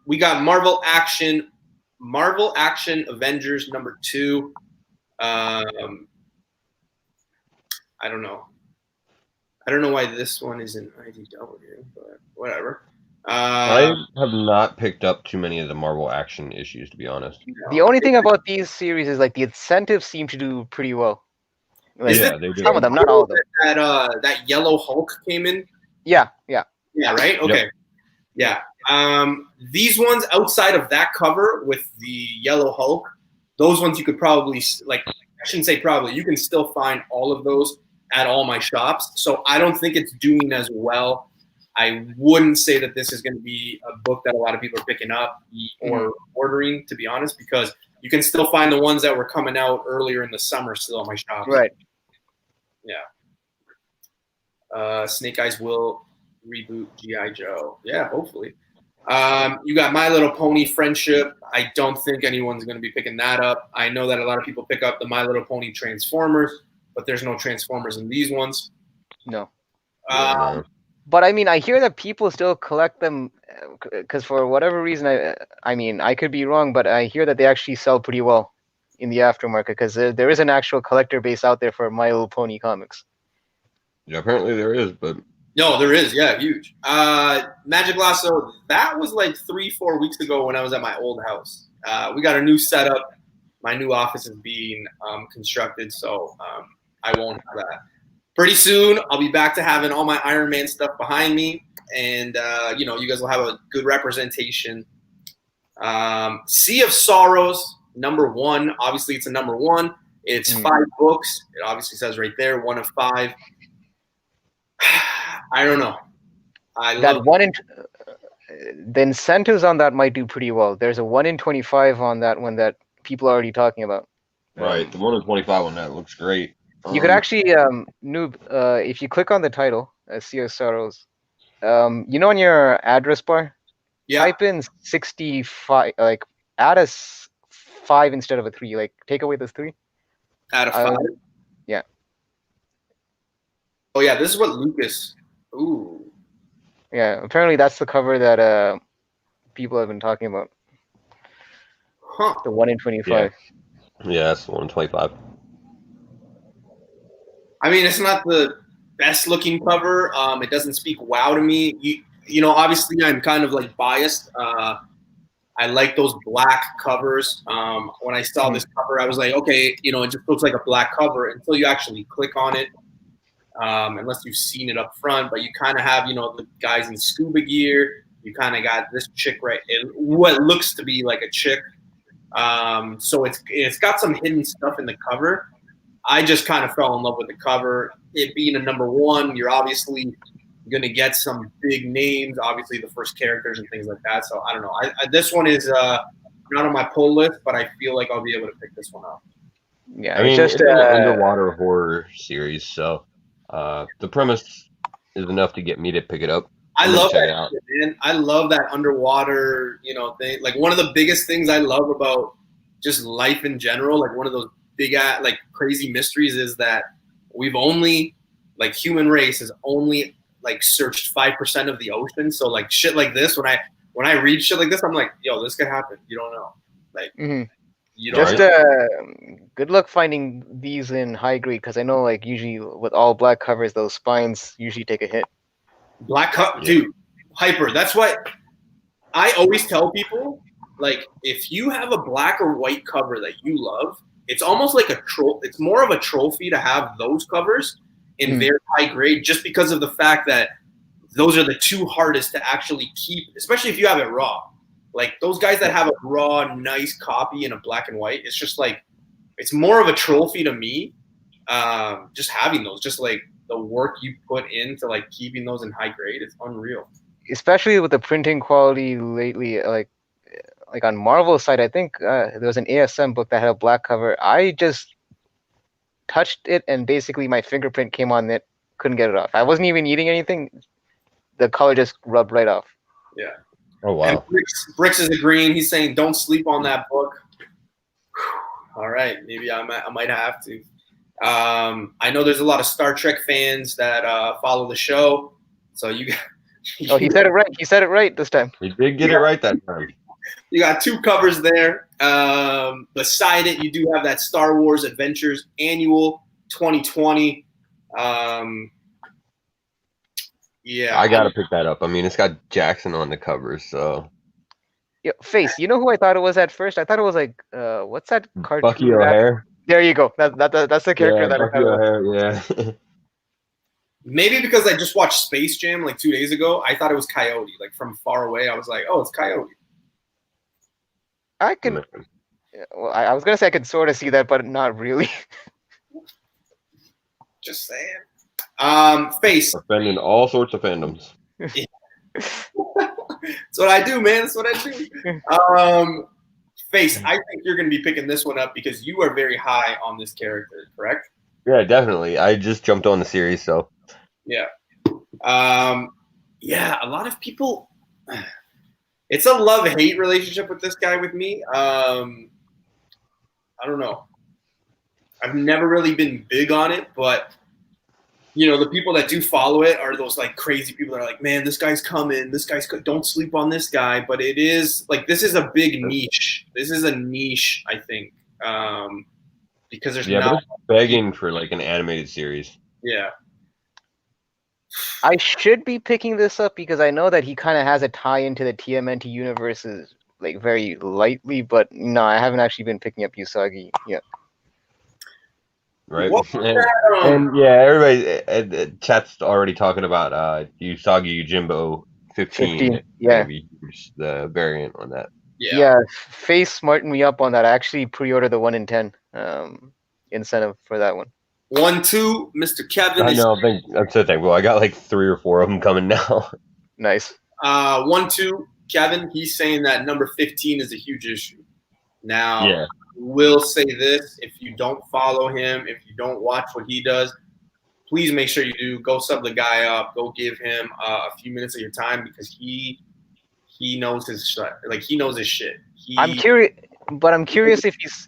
We got Marvel Action Avengers number 2. I don't know. I don't know why this one is in IDW, but whatever. I have not picked up too many of the Marvel Action issues, to be honest. The only thing about these series is like the incentives seem to do pretty well. Like, yeah, they do. Some of them, not all of them. That yellow Hulk came in. Yeah. Yeah. Right. Okay. Yep. Yeah. These ones outside of that cover with the yellow Hulk, those ones you could probably like. I shouldn't say probably. You can still find all of those at all my shops. So I don't think it's doing as well. I wouldn't say that this is going to be a book that a lot of people are picking up or ordering, to be honest, because you can still find the ones that were coming out earlier in the summer still on my shop. Right. Yeah. Snake Eyes will reboot G.I. Joe. Yeah, hopefully. You got My Little Pony Friendship. I don't think anyone's going to be picking that up. I know that a lot of people pick up the My Little Pony Transformers, but there's no Transformers in these ones. No. But I mean, I hear that people still collect them because for whatever reason, I mean, I could be wrong, but I hear that they actually sell pretty well in the aftermarket because there is an actual collector base out there for My Little Pony comics. Yeah, apparently there is, but no, there is. Yeah, huge. Magic Lasso. That was like 3-4 weeks ago when I was at my old house. We got a new setup. My new office is being constructed, so I won't have that. Pretty soon, I'll be back to having all my Iron Man stuff behind me, and you guys will have a good representation. Sea of Sorrows, number 1. Obviously, it's a number 1. It's 5 books. It obviously says right there, 1 of 5. I don't know. The incentives on that might do pretty well. There's a 1 in 25 on that one that people are already talking about. Right, the 1 in 25 on that looks great. You could actually, if you click on the title, Sea of Sorrows, on your address bar, type in 65, like add a 5 instead of a 3, like take away this 3. Add a 5? Yeah. Oh yeah, this is what Lucas, ooh. Yeah, apparently that's the cover that people have been talking about. Huh. The 1 in 25. Yeah, that's the 1 in 25. I mean, it's not the best looking cover. It doesn't speak wow to me. Obviously I'm kind of like biased. I like those black covers. When I saw this cover, I was like, okay, it just looks like a black cover until you actually click on it. Unless you've seen it up front, but you kind of have, the guys in scuba gear. You kind of got this chick what looks to be like a chick. So it's got some hidden stuff in the cover. I just kind of fell in love with the cover. It being a number 1, you're obviously going to get some big names, obviously the first characters and things like that. So I don't know. This one is not on my pull list, but I feel like I'll be able to pick this one up. Yeah, I mean, it's an underwater horror series, so the premise is enough to get me to pick it up. I love that, man. I love that underwater, thing. Like one of the biggest things I love about just life in general, like one of those big, like crazy mysteries is that we've only, like human race has only like searched 5% of the ocean. So like shit like this, when I read shit like this, I'm like, yo, this could happen. You don't know. Like, you don't know. Good luck finding these in high grade because I know like usually with all black covers, those spines usually take a hit. Black dude, hyper. That's what I always tell people, like, if you have a black or white cover that you love, it's almost like a troll. It's more of a trophy to have those covers in very high grade, just because of the fact that those are the two hardest to actually keep, especially if you have it raw. Like those guys that have a raw, nice copy in a black and white, it's just like, it's more of a trophy to me. Just having those, just like the work you put into like keeping those in high grade, it's unreal. Especially with the printing quality lately, like on Marvel's side, I think there was an ASM book that had a black cover. I just touched it and basically my fingerprint came on it. Couldn't get it off. I wasn't even eating anything. The color just rubbed right off. Yeah. Oh wow. And Bricks is agreeing. He's saying don't sleep on that book. All right, maybe I might have to. I know there's a lot of Star Trek fans that follow the show, so you got. Oh, he said it right. He said it right this time. He did get it right that time. You got two covers there. Beside it, you do have that Star Wars Adventures Annual 2020. Yeah, I gotta pick that up. I mean, it's got Jackson on the cover, so. Yo, Face, you know who I thought it was at first? I thought it was like, what's that cartoon? Bucky O'Hare. There you go. That's the character that Bucky I thought. O'Hare, yeah. maybe because I just watched Space Jam like 2 days ago, I thought it was Coyote. Like from far away, I was like, oh, it's Coyote. I can. Well, I was gonna say I could sort of see that, but not really. Just saying. Face. Offending all sorts of fandoms. That's what I do, man. That's what I do. Face, I think you're going to be picking this one up because you are very high on this character, correct? Yeah, definitely. I just jumped on the series, so. Yeah. Yeah, a lot of people. It's a love-hate relationship with this guy with me. I don't know. I've never really been big on it, but you know, the people that do follow it are those like crazy people that are like, man, this guy's coming. This guy's don't sleep on this guy. But it is like, this is a big niche. This is a niche, I think, because there's but it's begging for like an animated series. Yeah. I should be picking this up because I know that he kind of has a tie into the TMNT universes like very lightly, but no, I haven't actually been picking up Usagi yet. Right. That, and yeah, everybody chat's already talking about Usagi Yojimbo 15. Yeah. Maybe the variant on that. Yeah. Face smartened me up on that. I actually pre-ordered the 1 in 10 incentive for that one. 1-2, Mr. Kevin. I know. That's the thing. Well, I got like 3 or 4 of them coming now. Nice. 1-2, Kevin. He's saying that number 15 is a huge issue. Now, yeah. Will say this: if you don't follow him, if you don't watch what he does, please make sure you do. Go sub the guy up. Go give him a few minutes of your time because he knows his shit. Like he knows his shit. I'm curious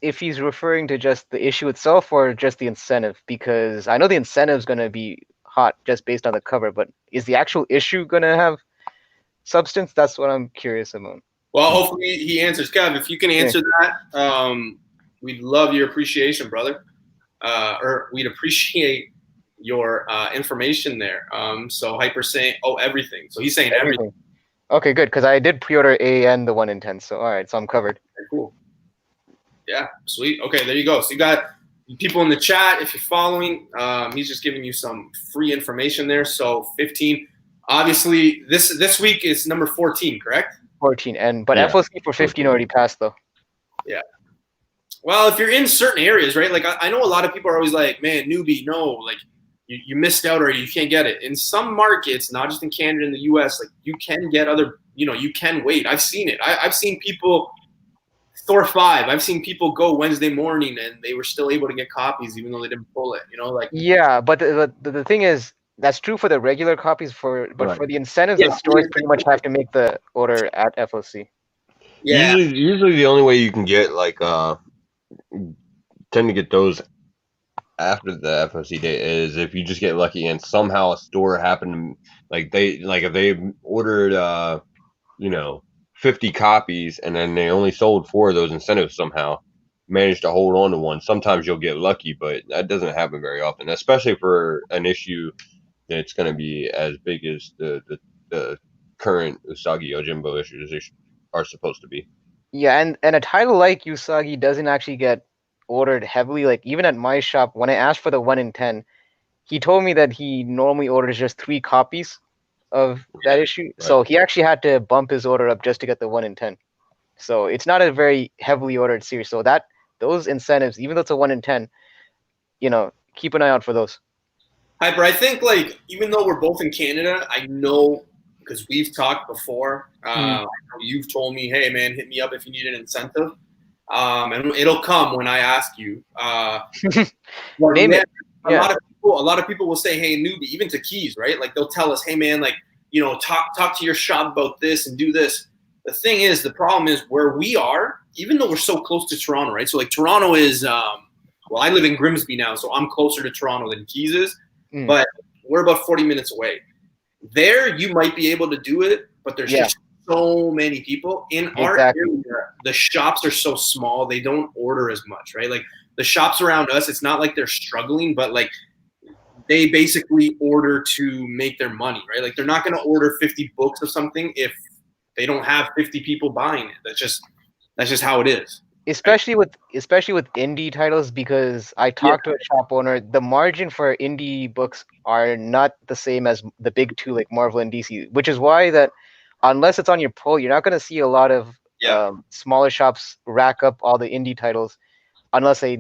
if he's referring to just the issue itself or just the incentive, because I know the incentive is gonna be hot just based on the cover, but is the actual issue gonna have substance? That's what I'm curious about. Well, hopefully he answers. Kev, if you can answer that, we'd love your appreciation, brother. Or we'd appreciate your information there. So Hyper's saying, oh, everything. So he's saying everything. Okay, good, because I did pre-order A and the 1 in 10. So all right, so I'm covered. Okay, cool. Yeah, sweet. Okay, there you go. So you got people in the chat. If you're following, he's just giving you some free information there. So 15. Obviously, this week is number 14, correct? 14, but FOC for 15 already passed though. Yeah. Well, if you're in certain areas, right? Like I know a lot of people are always like, man, newbie, no, like you missed out already. You can't get it. In some markets, not just in Canada and the US, like you can get other, you can wait. I've seen it. I've seen people, Thor 5, I've seen people go Wednesday morning and they were still able to get copies even though they didn't pull it, like. Yeah, but the thing is, that's true for the regular copies, for the incentives, the stores pretty much have to make the order at FOC. Yeah. Usually the only way you can get tend to get those after the FOC date is if you just get lucky and somehow a store happened if they ordered 50 copies and then they only sold 4 of those incentives somehow, managed to hold on to one. Sometimes you'll get lucky, but that doesn't happen very often, especially for an issue that's going to be as big as the current Usagi Yojimbo issues are supposed to be. Yeah, and a title like Usagi doesn't actually get ordered heavily. Like even at my shop, when I asked for the 1 in 10, he told me that he normally orders just 3 copies of that issue. Right. So he actually had to bump his order up just to get the 1 in 10. So it's not a very heavily ordered series. So that those incentives, even though it's a 1 in 10, keep an eye out for those. Hyper, I think like even though we're both in Canada, I know because we've talked before. I know you've told me, hey man, hit me up if you need an incentive, and it'll come when I ask you. Name it. A lot of people will say, hey newbie, even to Keys, right? Like they'll tell us, hey man, like talk to your shop about this and do this. The thing is, the problem is where we are, even though we're so close to Toronto, right? So like Toronto is, well, I live in Grimsby now, so I'm closer to Toronto than Keys is, but we're about 40 minutes away. There, you might be able to do it, but there's just so many people. In our area, the shops are so small, they don't order as much, right? Like the shops around us, it's not like they're struggling, but like they basically order to make their money, right? Like they're not going to order 50 books of something if they don't have 50 people buying it. That's just how it is. Especially with indie titles, because I talked to a shop owner, the margin for indie books are not the same as the big two like Marvel and DC, which is why that unless it's on your pull, you're not going to see a lot of smaller shops rack up all the indie titles unless they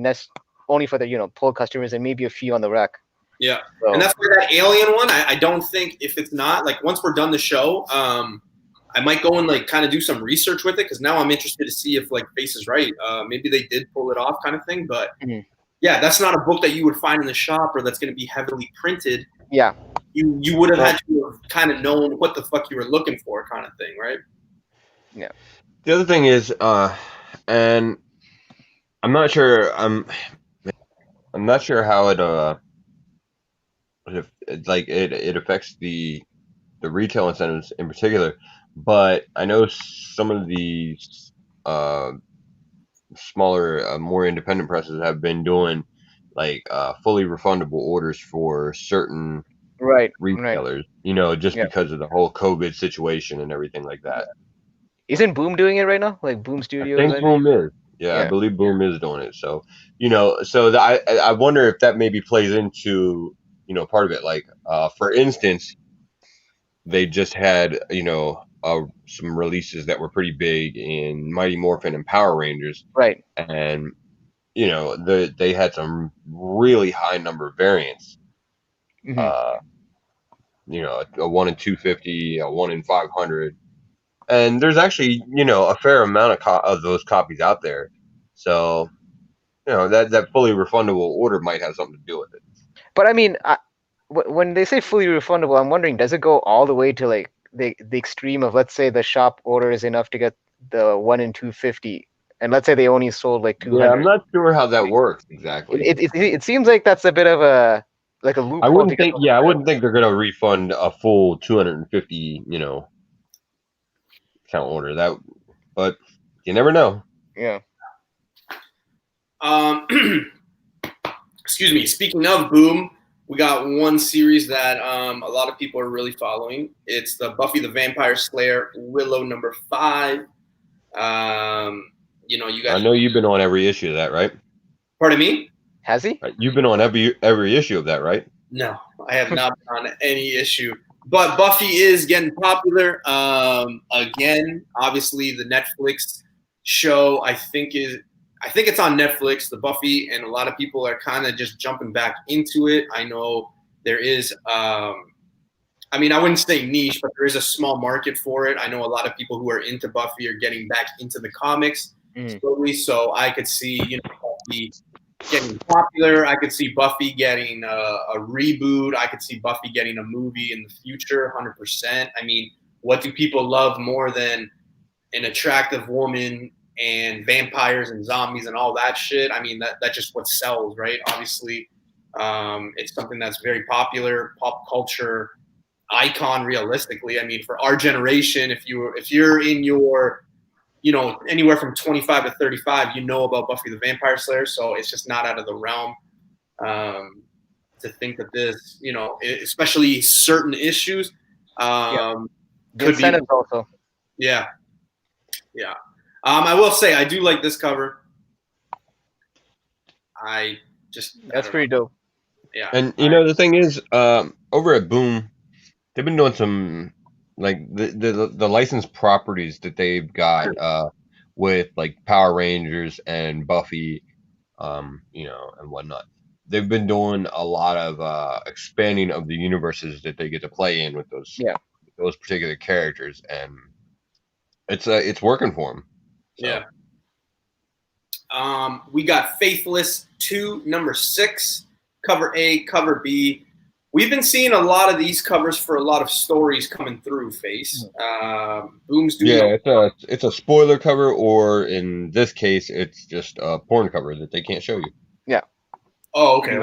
only for the pull customers and maybe a few on the rack. Yeah, so. And that's why that Alien one, I don't think if it's not like once we're done the show, I might go and like kind of do some research with it because now I'm interested to see if like Face is right. Maybe they did pull it off kind of thing. But yeah, that's not a book that you would find in the shop or that's going to be heavily printed. Yeah. You would have had to have kind of known what the fuck you were looking for kind of thing, right? Yeah. The other thing is, and I'm not sure, I'm not sure how it affects the retail incentives in particular. But I know some of the smaller, more independent presses have been doing like fully refundable orders for certain retailers, just because of the whole COVID situation and everything like that. Isn't Boom doing it right now? Like Boom Studios? I think Boom is. Yeah, I believe Boom is doing it. So, I wonder if that maybe plays into, part of it. Like, for instance, they just had, some releases that were pretty big in Mighty Morphin and Power Rangers. Right. And, they had some really high number of variants. Mm-hmm. A 1 in 250, a 1 in 500. And there's actually, a fair amount of those copies out there. So, that fully refundable order might have something to do with it. But I mean, when they say fully refundable, I'm wondering, does it go all the way to like the extreme of, let's say the shop orders enough to get the 1 in 250, and let's say they only sold like 200? Yeah, I'm not sure how that works exactly. It seems like that's a bit of a loophole. I wouldn't think they're gonna refund a full 250, count order but you never know. Yeah. Excuse me. Speaking of Boom, we got one series that a lot of people are really following. It's the Buffy the Vampire Slayer Willow #5. You guys. I know you've been on every issue of that, right? Pardon me? Has he? You've been on every issue of that, right? No, I have not been on any issue. But Buffy is getting popular. Again, obviously the Netflix show, I think it's on Netflix, the Buffy, and a lot of people are kind of just jumping back into it. I know there is, I wouldn't say niche, but there is a small market for it. I know a lot of people who are into Buffy are getting back into the comics slowly. So I could see, Buffy getting popular. I could see Buffy getting a reboot. I could see Buffy getting a movie in the future, 100%. I mean, what do people love more than an attractive woman and vampires and zombies and all that shit? I mean, that's just what sells, right? Obviously, it's something that's very popular, pop culture icon. Realistically, I mean, for our generation, if you're in your anywhere from 25 to 35, about Buffy the Vampire Slayer. So it's just not out of the realm to think that this, especially certain issues, The incentives also. Yeah. I will say I do like this cover. That's pretty dope. Yeah. And the thing is, over at Boom, they've been doing some like the licensed properties that they've got with like Power Rangers and Buffy, and whatnot. They've been doing a lot of expanding of the universes that they get to play in with those particular characters, and it's working for them. So. Yeah. We got Faithless 2, number 6, cover A, cover B. We've been seeing a lot of these covers for a lot of stories coming through, Face. Boom's doing it's a spoiler cover, or in this case, it's just a porn cover that they can't show you. Yeah. Oh, okay.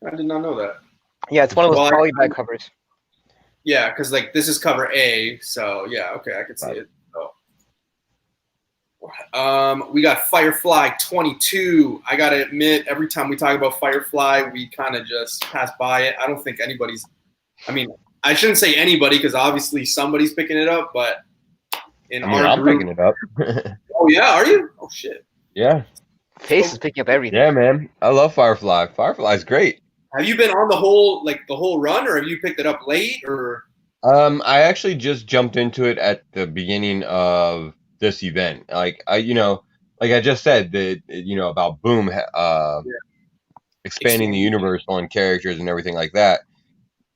I did not know that. Yeah, it's one of those polybag covers. Yeah, because like this is cover A, so yeah, okay, I can see it. We got Firefly 22. I gotta admit, every time we talk about Firefly, we kind of just pass by it. I don't think anybody's. I mean, I shouldn't say anybody because obviously somebody's picking it up, but I'm picking it up. Oh yeah, are you? Oh shit. Yeah. Face is picking up everything. Yeah, man. I love Firefly. Firefly's great. Have you been on the whole run, or have you picked it up late, or? I actually just jumped into it at the beginning of this event. Like I just said that about Boom expanding the universe on characters and everything like that.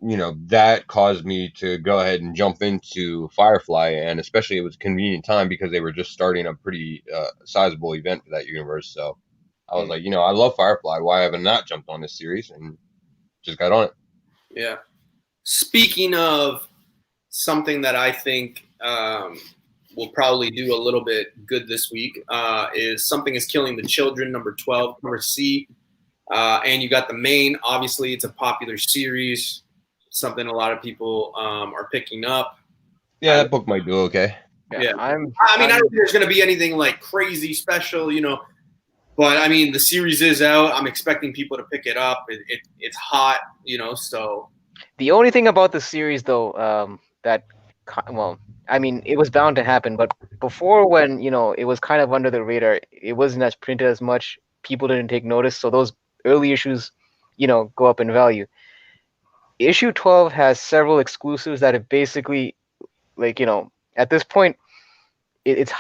That caused me to go ahead and jump into Firefly, and especially it was a convenient time because they were just starting a pretty sizable event for that universe. So I was like, I love Firefly. Why have I not jumped on this series and just got on it? Yeah. Speaking of something that I think will probably do a little bit good this week is Something is Killing the Children, number 12, number C. And you got the main. Obviously, it's a popular series, something a lot of people are picking up. Yeah, that book might do okay. Yeah. I don't think there's going to be anything like crazy special, but I mean, the series is out. I'm expecting people to pick it up. It's hot, so. The only thing about the series, though, it was bound to happen, but before when, it was kind of under the radar, it wasn't as printed as much, people didn't take notice, so those early issues, go up in value. Issue 12 has several exclusives that have basically, at this point, it's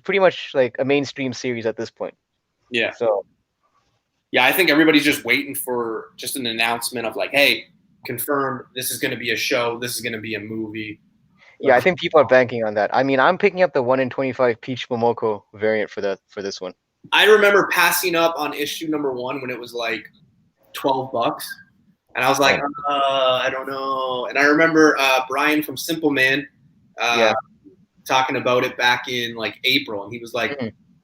pretty much like a mainstream series at this point. Yeah. So. Yeah, I think everybody's just waiting for just an announcement of like, hey, confirmed, this is going to be a show, this is going to be a movie. Yeah, I think people are banking on that. I mean, I'm picking up the 1 in 25 Peach Momoko variant for this one. I remember passing up on issue number 1 when it was like $12, and I was like, I don't know. And I remember Brian from Simple Man talking about it back in like April, and he was like,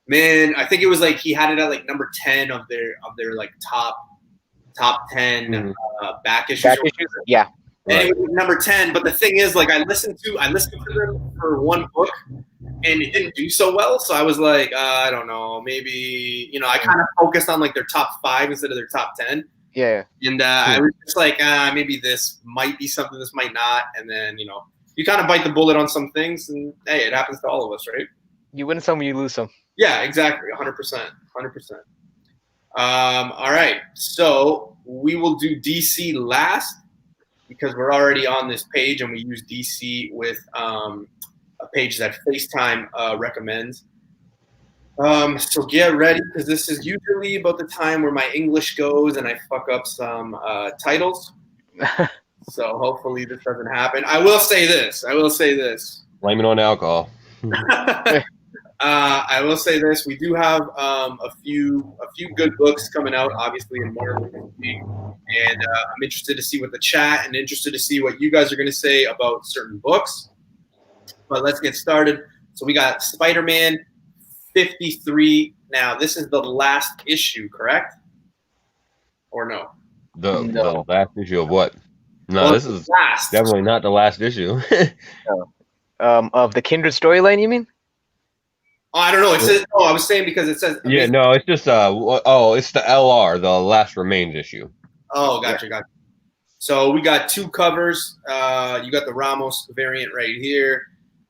man, I think it was like he had it at like number 10 of their like top 10 back issues. Back issues? Yeah. And it was number 10, but the thing is, like, I listened to them for one book, and it didn't do so well. So I was like, I don't know, maybe I kind of focused on like their top 5 instead of their top 10. Yeah. And I was just like, maybe this might be something, this might not. And then you kind of bite the bullet on some things, and hey, it happens to all of us, right? You win some, you lose some. Yeah, exactly, 100%. All right, so we will do DC last, because we're already on this page and we use DC with a page that FaceTime recommends. So get ready, because this is usually about the time where my English goes and I fuck up some titles. So hopefully this doesn't happen. I will say this. Blame it on alcohol. I will say this. We do have a few good books coming out, obviously, in Marvel this week. And I'm interested to see what the chat and interested to see what you guys are going to say about certain books. But let's get started. So we got Spider-Man 53. Now, this is the last issue, correct? Or no? The last issue of what? No, this is definitely not the last issue. Of the Kindred storyline, you mean? Oh, I don't know. It says. Oh, I was saying because it says. Yeah, no, it's just. It's the LR, the Last Remains issue. Oh, gotcha. So we got 2 covers. You got the Ramos variant right here.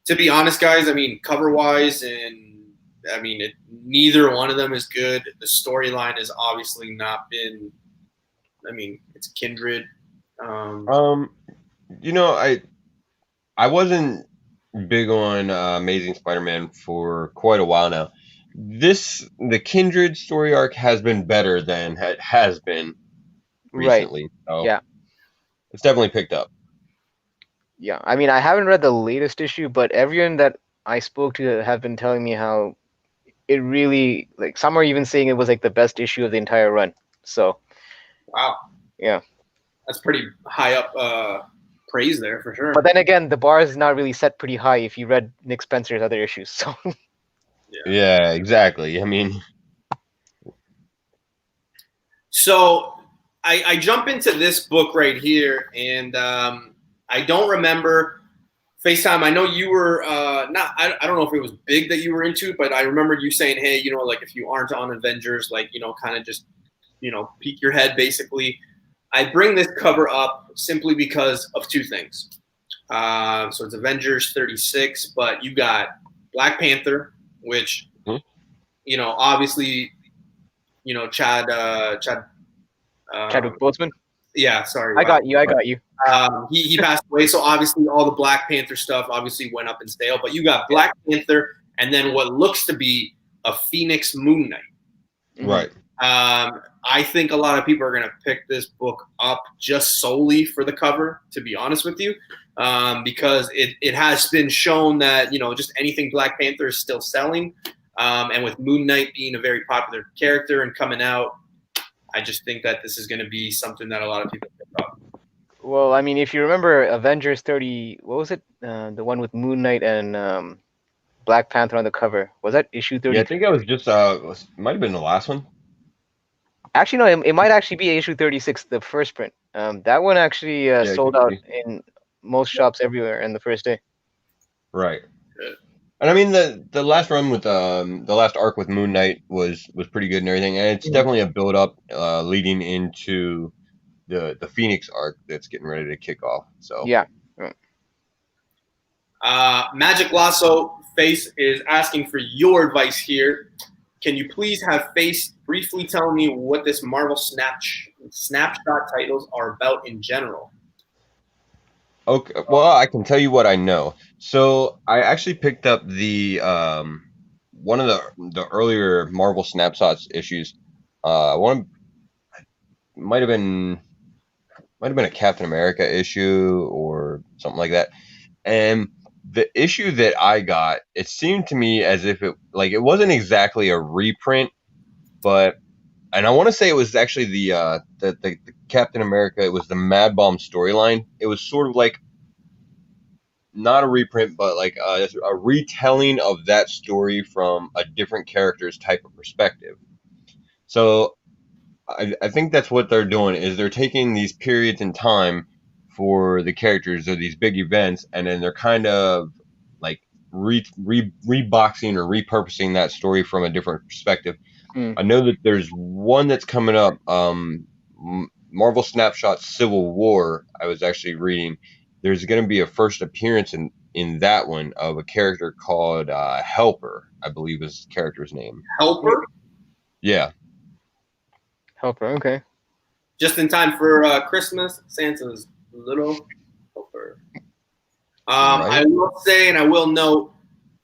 To be honest, guys, I mean, cover-wise, and I mean, neither one of them is good. The storyline has obviously not been. I mean, it's kindred. You know, I wasn't big on Amazing Spider-Man for quite a while now. The Kindred story arc has been better than it has been recently. Right. So Yeah. it's definitely picked up. Yeah. I mean, I haven't read the latest issue, but everyone that I spoke to have been telling me how it really, like, some are even saying it was like the best issue of the entire run. So, Wow. yeah. That's pretty high up praise there for sure. But then again, the bar is not really set pretty high if you read Nick Spencer's other issues. So. Yeah, exactly. I mean, so I jump into this book right here, and I don't remember FaceTime. I know you were not. I don't know if it was big that you were into, but I remember you saying, "Hey, you know, like if you aren't on Avengers, like kind of just peek your head." Basically, I bring this cover up simply because of 2 things. So it's Avengers 36, but you got Black Panther, which obviously Chadwick Boseman. Yeah, sorry. I got you. He passed away, so obviously all the Black Panther stuff obviously went up in stale. But you got Black Panther, and then what looks to be a Phoenix Moon Knight. right. I think a lot of people are going to pick this book up just solely for the cover, to be honest with you, because it has been shown that just anything Black Panther is still selling, and with Moon Knight being a very popular character and coming out, I just think that this is going to be something that a lot of people pick up. Well, I mean, if you remember Avengers 30, what was it? The one with Moon Knight and Black Panther on the cover. Was that issue 30? Yeah, I think that was just might have been the last one. Actually, no, it might actually be issue 36, the first print. That one actually sold out in most shops everywhere in the first day. Right. And I mean the last run with the last arc with Moon Knight was pretty good and everything, and it's definitely a build up leading into the Phoenix arc that's getting ready to kick off. So yeah. Magic Lasso Face is asking for your advice here. Can you please have Face briefly tell me what this Marvel snapshot titles are about in general? Okay, well, I can tell you what I know. So I actually picked up the one of the earlier Marvel Snapshots issues. One might have been a Captain America issue or something like that. And the issue that I got, it seemed to me as if it wasn't exactly a reprint, and I want to say it was actually the Captain America. It was the Mad Bomb storyline. It was sort of like not a reprint, but like a retelling of that story from a different character's type of perspective. So I think that's what they're doing, is they're taking these periods in time for the characters or these big events, and then they're kind of like reboxing or repurposing that story from a different perspective. I know that there's one that's coming up, Marvel Snapshot Civil War. I was actually reading. There's going to be a first appearance in that one of a character called Helper, I believe is the character's name. Helper? Yeah. Helper, okay. Just in time for Christmas, Santa's little helper. Right. I will say, and I will note,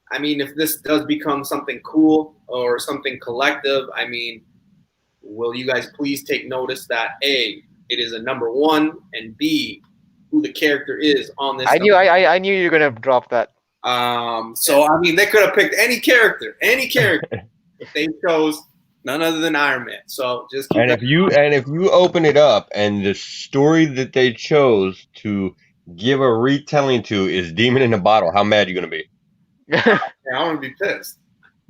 I mean, if this does become something cool or something collective, I mean, will you guys please take notice that A, it is a number 1, and B, who the character is on this. I knew you were gonna drop that. So I mean, they could have picked any character, if they chose none other than Iron Man. So just keep if you open it up and the story that they chose to give a retelling to is Demon in a Bottle, how mad are you gonna be? Yeah, I'm gonna be pissed.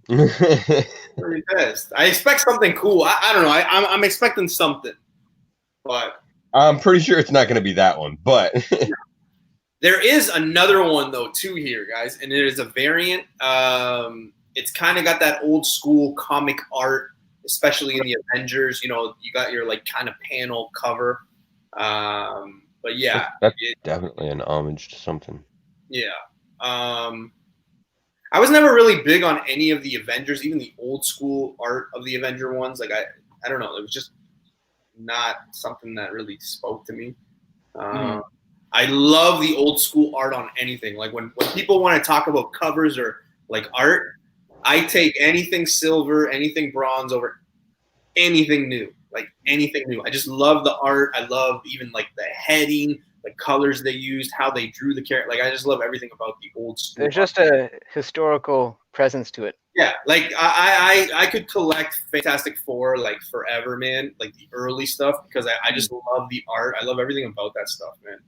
I'm gonna be pissed. I expect something cool. I don't know. I'm expecting something, but I'm pretty sure it's not gonna be that one. But there is another one though too here, guys, and it is a variant. It's kind of got that old school comic art, especially in the Avengers. You know, you got your like kind of panel cover. But yeah, That's definitely an homage to something. yeah. I was never really big on any of the Avengers, even the old school art of the Avenger ones. Like I don't know, it was just not something that really spoke to me. I love the old school art on anything. Like when people want to talk about covers or like art, I take anything silver, anything bronze over anything new. Like anything new. I just love the art. I love even like the heading, the colors they used, how they drew the character. Like I just love everything about the old school. There's just a historical presence to it. Yeah, like I could collect Fantastic Four like forever, man. Like the early stuff because I just love the art. I love everything about that stuff, man.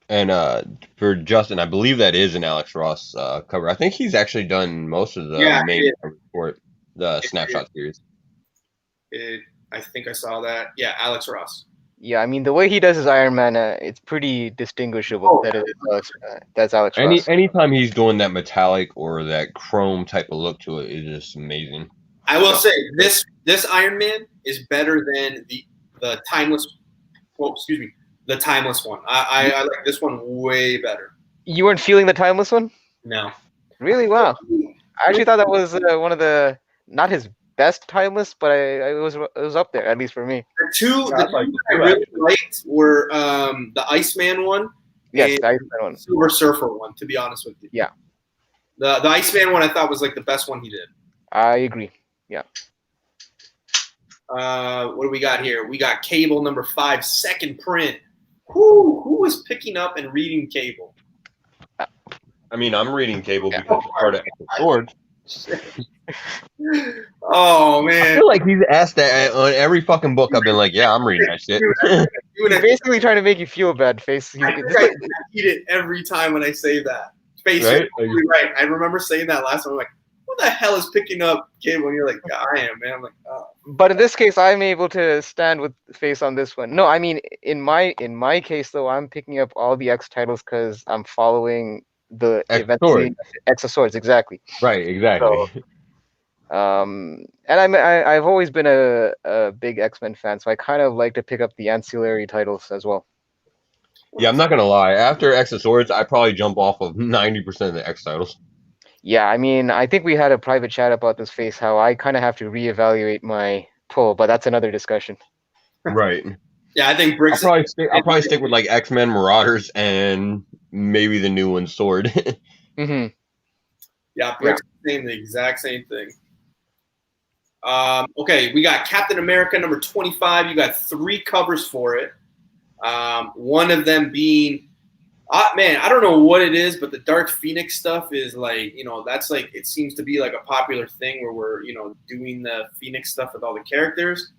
And for Justin, I believe that is an Alex Ross cover. I think he's actually done most of the main cover for the Snapshot series. I think I saw that. Yeah, Alex Ross. Yeah, I mean the way he does his Iron Man, it's pretty distinguishable. That's Alex Ross. Anytime he's doing that metallic or that chrome type of look to it is just amazing. I will say this Iron Man is better than the timeless. Well, excuse me, the timeless one. I like this one way better. You weren't feeling the timeless one? No. Really? Wow. I actually thought that was one of the not his best timeless, but it was up there, at least for me. The two I really liked were the Iceman one. Yes, the Iceman one. Silver Surfer one, to be honest with you. Yeah. The Iceman one I thought was like the best one he did. I agree. Yeah. What do we got here? We got Cable number 5, second print. Who was picking up and reading Cable? I mean, I'm reading Cable because it's part of Swords. Oh man! I feel like he's asked that on every fucking book. I've been like, yeah, I'm reading that shit. He's basically trying to make you feel bad, Face. I eat it every time when I say that. Face, right? Right. I remember saying that last time. I'm like, what the hell is picking up Cable? And you're like, yeah, I am, man. I'm like, oh. But in this case, I'm able to stand with Face on this one. No, I mean, in my case though, I'm picking up all the X titles because I'm following the events. X of Swords, exactly. Right, exactly. So, and I've always been a big X-Men fan, so I kind of like to pick up the ancillary titles as well. Yeah, I'm not gonna lie. After X of Swords, I probably jump off of 90% of the X titles. Yeah, I mean, I think we had a private chat about this, Face, how I kind of have to reevaluate my pull, but that's another discussion. Right. Yeah, I think I'll probably stick with like X-Men, Marauders, and maybe the new one, Sword. Mm-hmm. Yeah, Brick's saying the exact same thing. Okay, we got Captain America number 25. You got 3 covers for it. One of them being, man, I don't know what it is, but the Dark Phoenix stuff is like, that's like, it seems to be like a popular thing where we're, doing the Phoenix stuff with all the characters.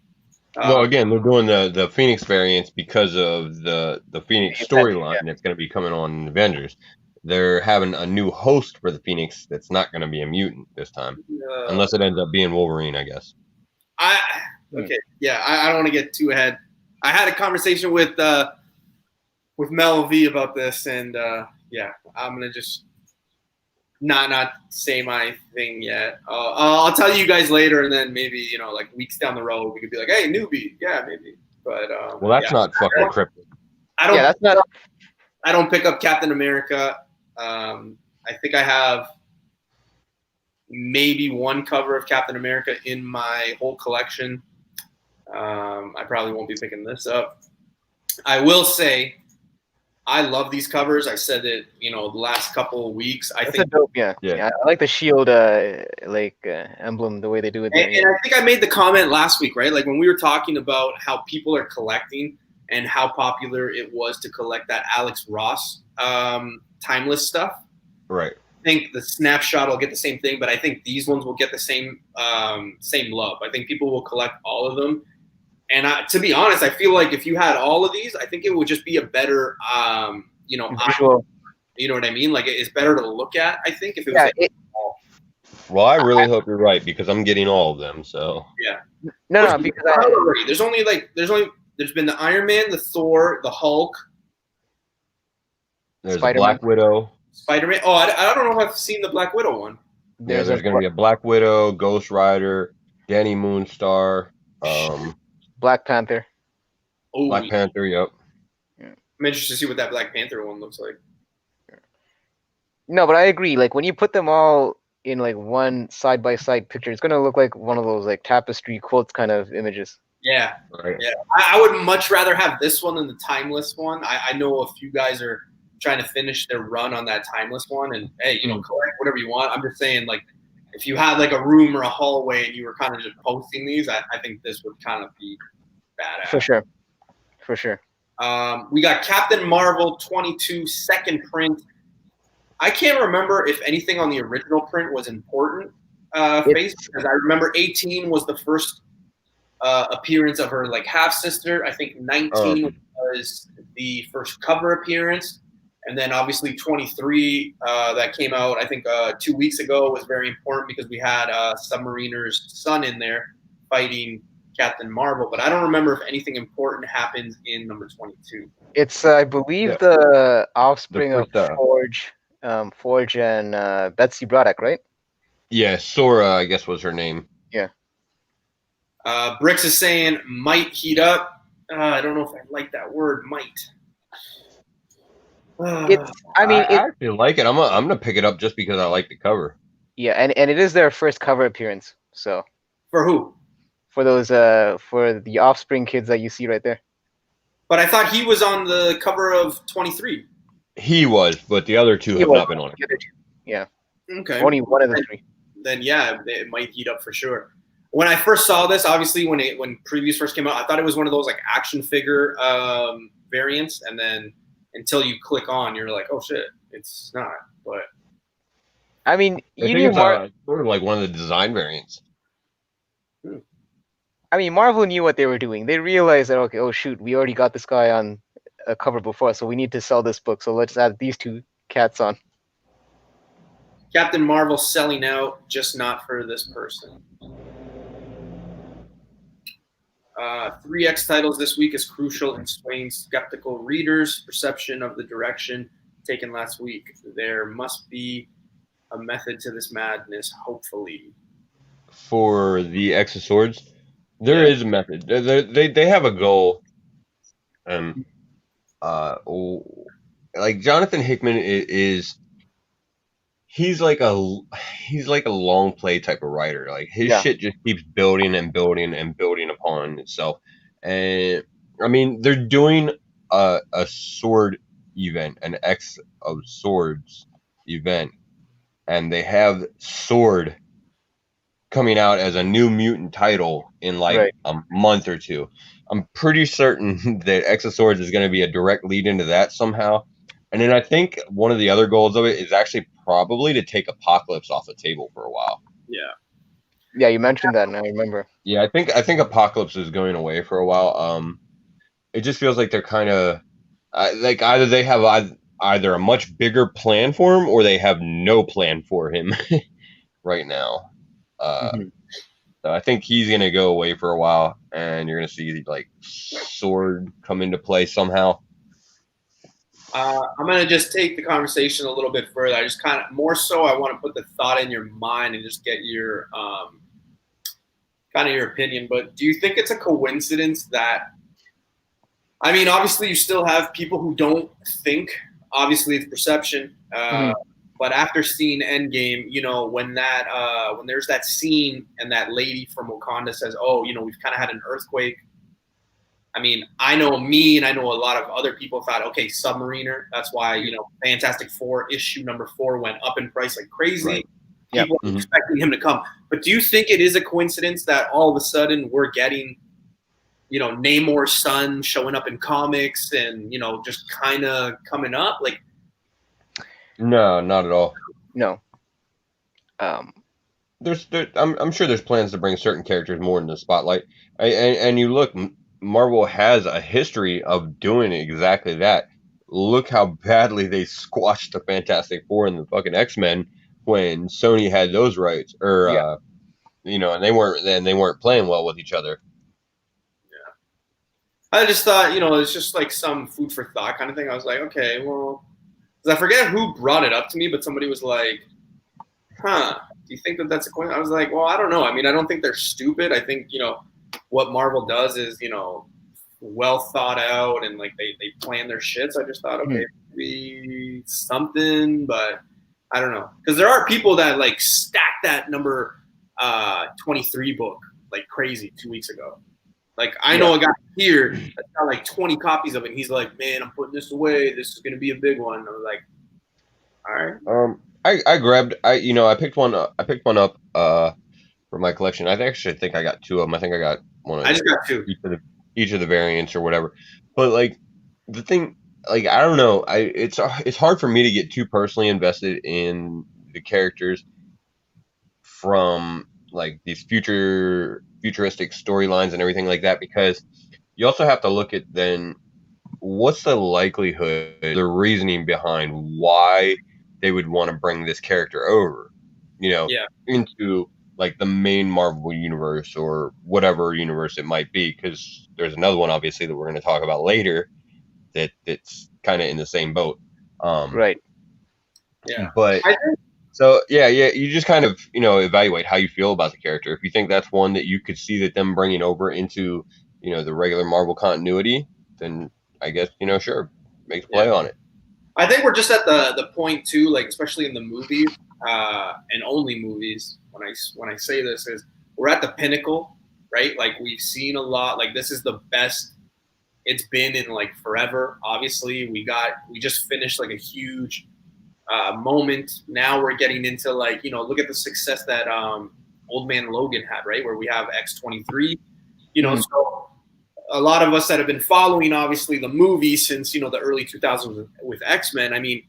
Well, again, they're doing the Phoenix variants because of the Phoenix storyline that's going to be coming on Avengers. They're having a new host for the Phoenix that's not going to be a mutant this time, unless it ends up being Wolverine, I guess. Okay, yeah, I don't want to get too ahead. I had a conversation with Mel V about this, and I'm gonna just not say my thing yet. I'll tell you guys later, and then maybe like weeks down the road, we could be like, hey, newbie, yeah, maybe. But well, that's not fucking cryptic. I don't pick up Captain America. I think I have maybe 1 cover of Captain America in my whole collection. I probably won't be picking this up. I will say, I love these covers. I said it, the last couple of weeks. I think dope, yeah. I like the shield, emblem, the way they do it. And I think I made the comment last week, right? Like when we were talking about how people are collecting and how popular it was to collect that Alex Ross timeless stuff. Right. I think the Snapshot will get the same thing, but I think these ones will get the same love. I think people will collect all of them. And to be honest, I feel like if you had all of these, I think it would just be a better, visual. You know what I mean? Like it's better to look at. I think if it was. Well, I really hope you're right because I'm getting all of them. So yeah. No, because there's been the Iron Man, the Thor, the Hulk. There's a Black Widow. Spider-Man. Oh, I don't know if I've seen the Black Widow one. There's going to be a Black Widow, Ghost Rider, Danny Moonstar, Black Panther. Black Panther, yep. Yeah. I'm interested to see what that Black Panther one looks like. No, but I agree. Like when you put them all in like one side by side picture, it's gonna look like one of those like tapestry quotes kind of images. Yeah, Right. yeah. I would much rather have this one than the Timeless one. I know a few guys are trying to finish their run on that Timeless one, and hey, collect whatever you want. I'm just saying, like, if you had like a room or a hallway and you were kind of just posting these, I think this would kind of be badass. For sure. We got Captain Marvel 22 second print. I can't remember if anything on the original print was important, face, because I remember 18 was the first appearance of her like half sister. I think 19 was the first cover appearance, and then obviously 23 that came out I think 2 weeks ago was very important because we had Submariner's son in there fighting Captain Marvel. But I don't remember if anything important happens in number 22. It's I believe the offspring of Forge and Betsy Braddock, right? Yeah, Sora, I guess was her name. Yeah. Bricks is saying might heat up. I don't know if I like that word, might. I actually like it. I'm gonna pick it up just because I like the cover. Yeah, and it is their first cover appearance. So for who? For those for the offspring kids that you see right there. But I thought he was on the cover of 23. He was, but the other two have not been on it. Yeah. Okay. Only one of the three. Then yeah, it might heat up for sure. When I first saw this, obviously when previews first came out, I thought it was one of those like action figure variants, and then until you click on, you're like, oh shit, it's not. But I mean, I think it's sort of like one of the design variants. I mean, Marvel knew what they were doing. They realized that okay, oh shoot, we already got this guy on a cover before, so we need to sell this book. So let's add these two cats on. Captain Marvel selling out, just not for this person. 3X titles this week is crucial in swaying skeptical readers' perception of the direction taken last week. There must be a method to this madness, hopefully. For the X of Swords, there is a method. They have a goal. Like Jonathan Hickman is he's like a long play type of writer. Like his shit just keeps building and building and building upon itself. And I mean, they're doing a sword event, an X of Swords event, and they have Sword coming out as a New Mutant title in like a month or two. I'm pretty certain that X of Swords is going to be a direct lead into that somehow. And then I think one of the other goals of it is actually probably to take Apocalypse off the table for a while. Yeah. Yeah, you mentioned that, and I remember. Yeah, I think Apocalypse is going away for a while. It just feels like they're kind of like either they have either a much bigger plan for him or they have no plan for him right now. So I think he's gonna go away for a while, and you're gonna see like Sword come into play somehow. I'm gonna just take the conversation a little bit further. I just kind of more so I want to put the thought in your mind and just get your kind of your opinion. But do you think it's a coincidence that? I mean, obviously, you still have people who don't think. Obviously, it's perception. But after seeing Endgame, you know, when there's that scene and that lady from Wakanda says, "Oh, you know, we've kind of had an earthquake." I mean, I know me and I know a lot of other people thought, okay, Submariner. That's why, you know, Fantastic Four issue number 4 went up in price like crazy. Right. People are expecting him to come. But do you think it is a coincidence that all of a sudden we're getting, you know, Namor's son showing up in comics and, you know, just kind of coming up? Like, no, not at all. No. I'm sure there's plans to bring certain characters more into the spotlight. And you look, Marvel has a history of doing exactly that. Look how badly they squashed the Fantastic Four and the fucking X-Men when Sony had those rights, or you know, and they weren't playing well with each other. Yeah, I just thought, you know, it's just like some food for thought kind of thing. I was like, okay, well, because I forget who brought it up to me, but somebody was like, "Huh? Do you think that that's a coincidence?" I was like, "Well, I don't know. I mean, I don't think they're stupid. I think, you know, what Marvel does is, you know, well thought out and like they plan their shit. So I just thought, okay, maybe something, but I don't know, because there are people that like stack that number 23 book like crazy 2 weeks ago. Like I know a guy here that's got like 20 copies of it. And he's like, man, I'm putting this away. This is gonna be a big one. I was like, all right. I picked one up for my collection. I actually think I got two of them. I think I got one of I just got two. Each of the variants or whatever. But like the thing, like I don't know, it's hard for me to get too personally invested in the characters from like these futuristic storylines and everything like that, because you also have to look at then what's the likelihood, the reasoning behind why they would want to bring this character over, into like the main Marvel universe or whatever universe it might be, because there's another one obviously that we're going to talk about later that's kind of in the same boat. Right. Yeah. But so you just kind of evaluate how you feel about the character. If you think that's one that you could see that them bringing over into the regular Marvel continuity, then I guess sure, make a play on it. I think we're just at the point too, like especially in the movies and only movies. When I say this, is we're at the pinnacle, right? Like we've seen a lot. Like this is the best it's been in like forever. Obviously, we just finished like a huge moment. Now we're getting into like look at the success that Old Man Logan had, right? Where we have X-23. So a lot of us that have been following obviously the movie since the early 2000s with X-Men. I mean,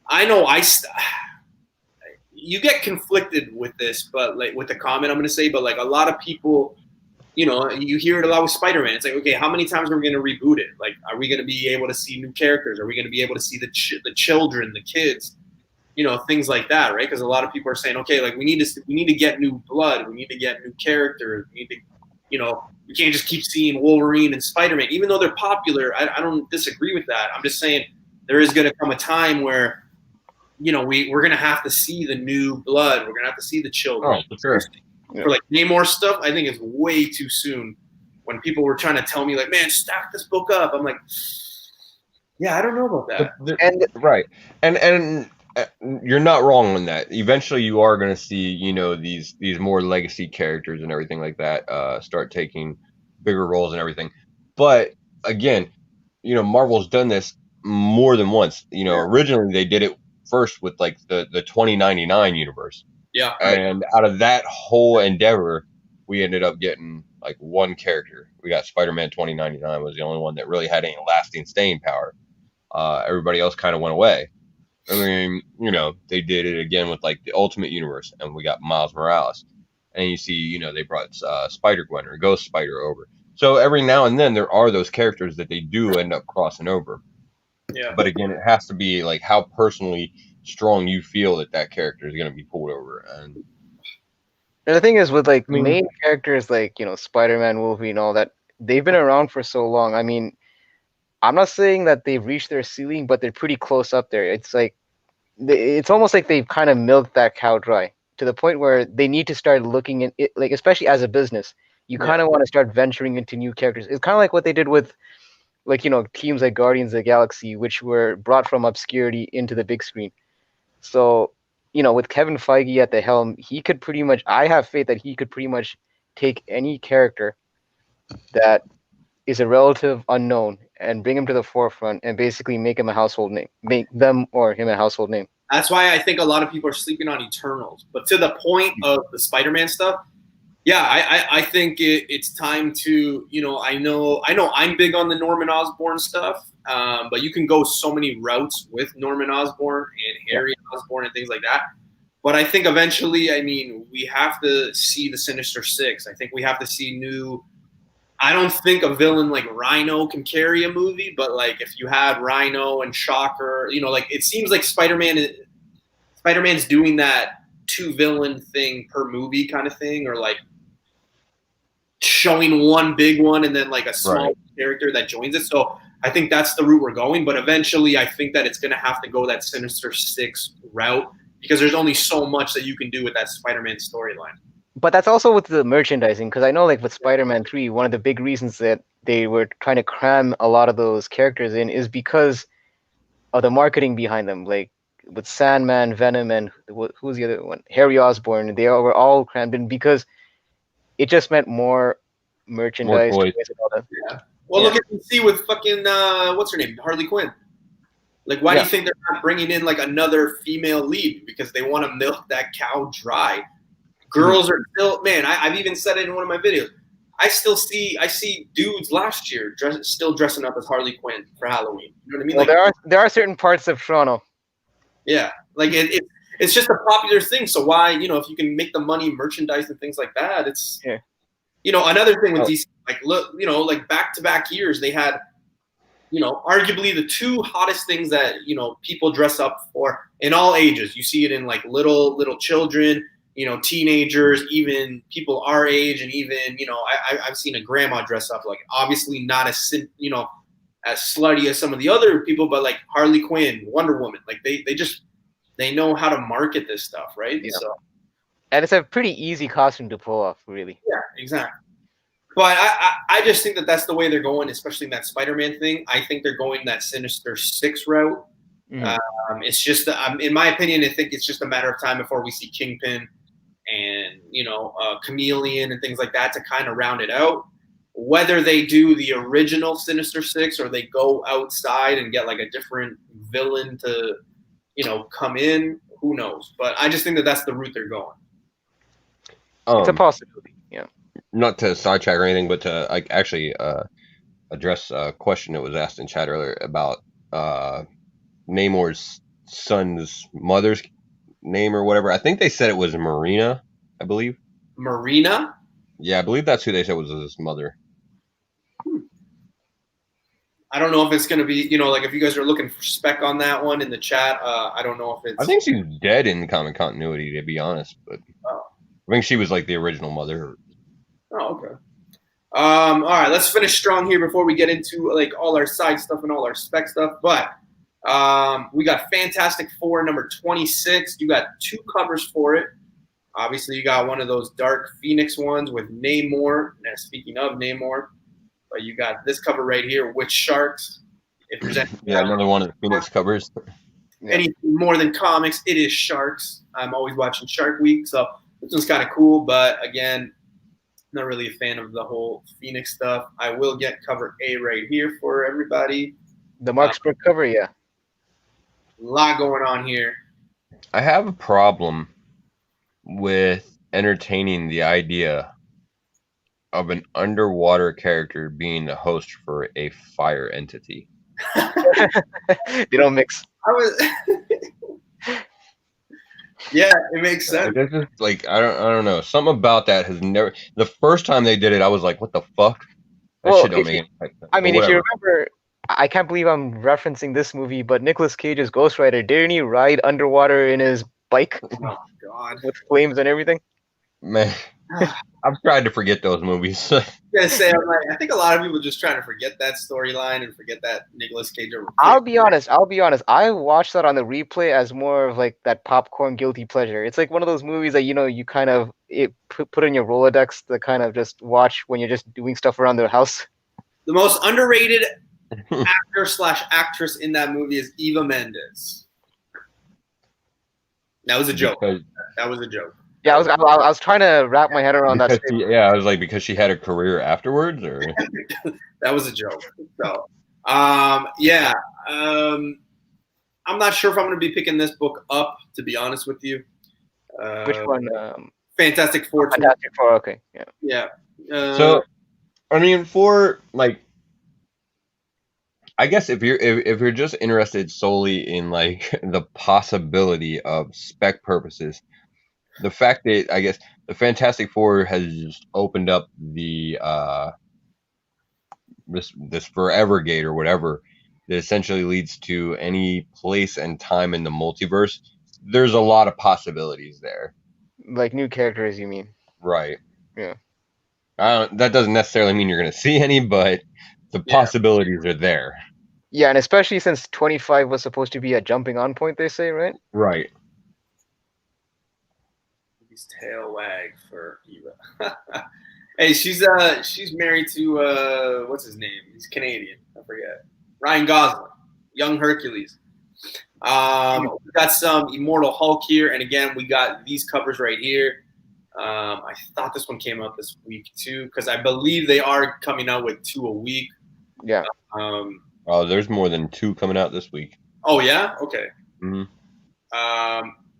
I know you get conflicted with this, but like with the comment I'm going to say, but like a lot of people, you hear it a lot with Spider-Man. It's like, okay, how many times are we going to reboot it? Like, are we going to be able to see new characters? Are we going to be able to see the children, the kids, things like that, right? Because a lot of people are saying, okay, like we need to get new blood, we need to get new characters, we need to, we can't just keep seeing Wolverine and Spider-Man, even though they're popular. I don't disagree with that. I'm just saying there is going to come a time where we're going to have to see the new blood. We're going to have to see the children. Oh, for sure. For like Namor stuff, I think it's way too soon. When people were trying to tell me like, man, stack this book up, I'm like, yeah, I don't know about that. Right. And you're not wrong on that. Eventually you are going to see, these more legacy characters and everything like that start taking bigger roles and everything. But again, Marvel's done this more than once. Originally they did it first with like the 2099 universe. Yeah. And out of that whole endeavor, we ended up getting like one character. We got Spider-Man 2099 was the only one that really had any lasting staying power. Everybody else kind of went away. I mean, they did it again with like the Ultimate Universe, and we got Miles Morales. And you see, they brought Spider-Gwen or Ghost Spider over. So every now and then there are those characters that they do end up crossing over. Yeah. But again, it has to be like how personally strong you feel that character is going to be pulled over. And the thing is with like main characters like Spider-Man, Wolverine, all that, they've been around for so long. I mean, I'm not saying that they've reached their ceiling, but they're pretty close up there. It's like it's almost like they've kind of milked that cow dry to the point where they need to start looking at it, like especially as a business, you kind of want to start venturing into new characters. It's kind of like what they did with like teams like Guardians of the Galaxy, which were brought from obscurity into the big screen. So, with Kevin Feige at the helm, I have faith that he could pretty much take any character that is a relative unknown and bring him to the forefront and basically make him a household name, make them or him a household name. That's why I think a lot of people are sleeping on Eternals. But to the point of the Spider-Man stuff, yeah, I think it's time to, I know I'm big on the Norman Osborn stuff, but you can go so many routes with Norman Osborn and Harry Osborn and things like that. But I think eventually, I mean, we have to see the Sinister Six. I think we have to see I don't think a villain like Rhino can carry a movie, but like if you had Rhino and Shocker, like it seems like Spider-Man's doing that 2-villain thing per movie kind of thing, or like showing one big one and then like a small character that joins it. So I think that's the route we're going. But eventually I think that it's going to have to go that Sinister Six route because there's only so much that you can do with that Spider-Man storyline. But that's also with the merchandising, because I know, like with Spider-Man 3, one of the big reasons that they were trying to cram a lot of those characters in is because of the marketing behind them. Like with Sandman, Venom, and who's the other one? Harry Osborn. They were all crammed in because it just meant more More merchandise, toys. toys, and all that. Yeah. Well, Yeah. look at DC with fucking what's her name, Harley Quinn. Like, why do Yeah. you think they're not bringing in like another female lead? Because they want to milk that cow dry. Girls are still, man. I've even said it in one of my videos. I see dudes last year still dressing up as Harley Quinn for Halloween. You know what I mean? Well, Like, there are certain parts of Toronto. yeah, like it's just a popular thing. So why, if you can make the money merchandise and things like that, it's Yeah. Another thing with DC, like look, like back-to-back years they had, arguably the two hottest things that people dress up for in all ages. You see it in like little children, teenagers, even people our age, and even I've seen a grandma dress up, like obviously not as as slutty as some of the other people, but like Harley Quinn, Wonder Woman, like they know how to market this stuff, right? Yeah. So And it's a pretty easy costume to pull off, really. yeah, exactly. But I just think that that's the way they're going, especially in that Spider-Man thing. I think they're going that Sinister Six route. It's just, in my opinion, I think it's just a matter of time before we see Kingpin and Chameleon and things like that to kind of round it out. Whether they do the original Sinister Six or they go outside and get like a different villain to come in, who knows? But I just think that that's the route they're going. It's a possibility. Yeah. Not to sidetrack or anything, but to actually address a question that was asked in chat earlier about Namor's son's mother's name or whatever. I think they said it was Marina, I believe. Marina? Yeah, I believe that's who they said was his mother. I don't know if it's going to be, like if you guys are looking for Spec on that one in the chat, I don't know if it's... I think she's dead in comic continuity, to be honest, but I think she was like the original mother. Oh, okay. All right, let's finish strong here before we get into like all our side stuff and all our Spec stuff. But we got Fantastic Four number 26. You got two covers for it. Obviously, you got one of those Dark Phoenix ones with Namor. Now, speaking of Namor, but you got this cover right here with Sharks. If there's another one of the Phoenix covers. Anything more than comics, it is Sharks. I'm always watching Shark Week, so this one's kind of cool. But again, not really a fan of the whole Phoenix stuff. I will get cover A right here for everybody. The Mark Spec cover, yeah. A lot going on here. I have a problem with entertaining the idea of an underwater character being the host for a fire entity. They don't mix. Yeah, it makes sense. This is like I don't know. Something about that has never. The first time they did it, I was like, "What the fuck?" That shit don't make any sense. I mean, if you remember, I can't believe I'm referencing this movie, but Nicolas Cage's Ghost Rider, didn't he ride underwater in his bike? Oh God, with flames and everything. Man, I've tried to forget those movies. I think a lot of people just trying to forget that storyline and forget that Nicolas Cage. I'll be honest. I watched that on the replay as more of like that popcorn guilty pleasure. It's like one of those movies that you kind of put in your Rolodex to kind of just watch when you're just doing stuff around the house. The most underrated actor/actress in that movie is Eva Mendes. That was a joke. That was a joke. Yeah, I was trying to wrap my head around that. I was like, because she had a career afterwards, or that was a joke. So, I'm not sure if I'm going to be picking this book up, to be honest with you. Which one? Fantastic Four. Fantastic Four. Okay. Yeah. Yeah. So, I mean, for like, I guess if you're just interested solely in like the possibility of spec purposes. The fact that I guess the Fantastic Four has just opened up the this Forever Gate or whatever that essentially leads to any place and time in the multiverse. There's a lot of possibilities there. Like new characters, you mean? Right. Yeah. That doesn't necessarily mean you're going to see any, but the possibilities are there. Yeah, and especially since 25 was supposed to be a jumping on point, they say, right? Right. Please tail wag for Eva. Hey, she's married to what's his name? He's Canadian. I forget. Ryan Gosling, young Hercules. We got some Immortal Hulk here, and again, we got these covers right here. I thought this one came out this week too, because I believe they are coming out with 2 a week. Yeah. Oh, there's more than 2 coming out this week. Oh yeah. Okay. Mm-hmm.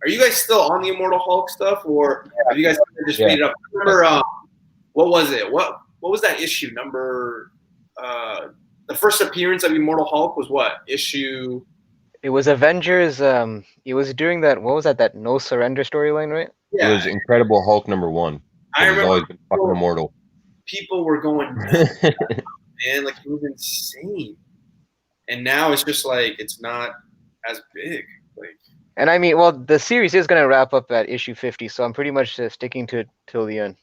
Are you guys still on the Immortal Hulk stuff, or have you guys just made it up? I remember, what was it? What was that issue number? The first appearance of Immortal Hulk was what issue? It was Avengers. It was during that. What was that? That No Surrender storyline, right? Yeah. It was Incredible Hulk #1. I remember. He's always been fucking immortal. People were going, man, like it was insane. And now it's just like it's not as big. Like, and I mean, well, the series is gonna wrap up at issue 50, so I'm pretty much sticking to it till the end.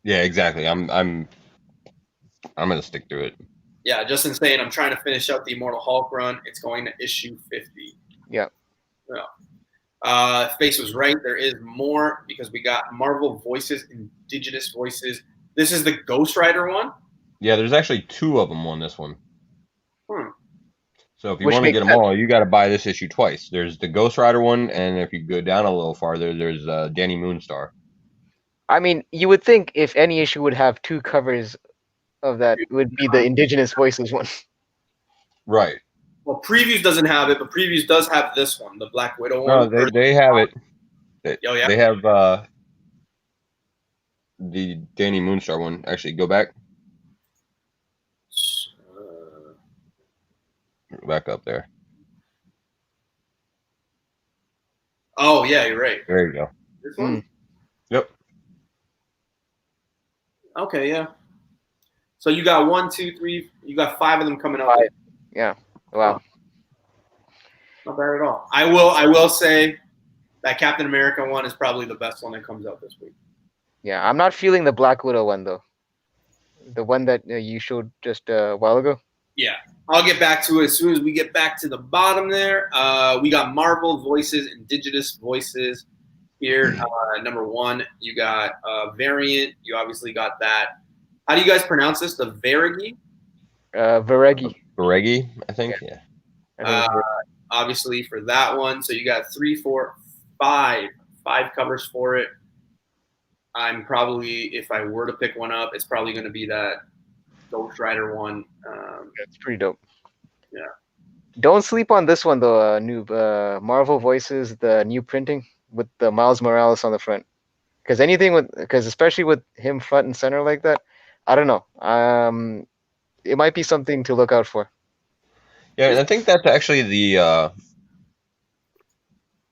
Yeah, exactly. I'm gonna stick to it. Yeah, Justin saying I'm trying to finish out the Immortal Hulk run. It's going to issue 50. Yeah. Face was right. There is more because we got Marvel Voices, Indigenous Voices. This is the Ghost Rider one. Yeah, there's actually 2 of them on this one. So if you Which want to get them makes all, you got to buy this issue twice. There's the Ghost Rider one, and if you go down a little farther, there's Danny Moonstar. I mean, you would think if any issue would have 2 covers of that, it would be the Indigenous Voices one. Right. Well, Previews doesn't have it, but Previews does have this one, the Black Widow one. No, they have it. Oh, yeah. They have the Danny Moonstar one. Actually, go back. Back up there. Oh, yeah, you're right. There you go. This one? Yep. Okay, yeah. So you got 1, 2, 3. You got 5 of them coming up. 5. Yeah. Wow. Not bad at all. I will say that Captain America one is probably the best one that comes out this week. Yeah, I'm not feeling the Black Widow one though. The one that you showed just a while ago. Yeah, I'll get back to it as soon as we get back to the bottom there. We got Marvel Voices, Indigenous Voices here. #1, you got Variant. You obviously got that. How do you guys pronounce this? The Verigi? Veregi. Veregi, I think. Yeah. Obviously for that one. So you got 3, 4, 5 covers for it. I'm probably, if I were to pick one up, it's probably going to be that Ghost Rider one. It's pretty dope. Yeah. Don't sleep on this one though, noob. Marvel Voices, the new printing with the Miles Morales on the front. Because especially with him front and center like that, I don't know. It might be something to look out for. Yeah, and I think that's actually the.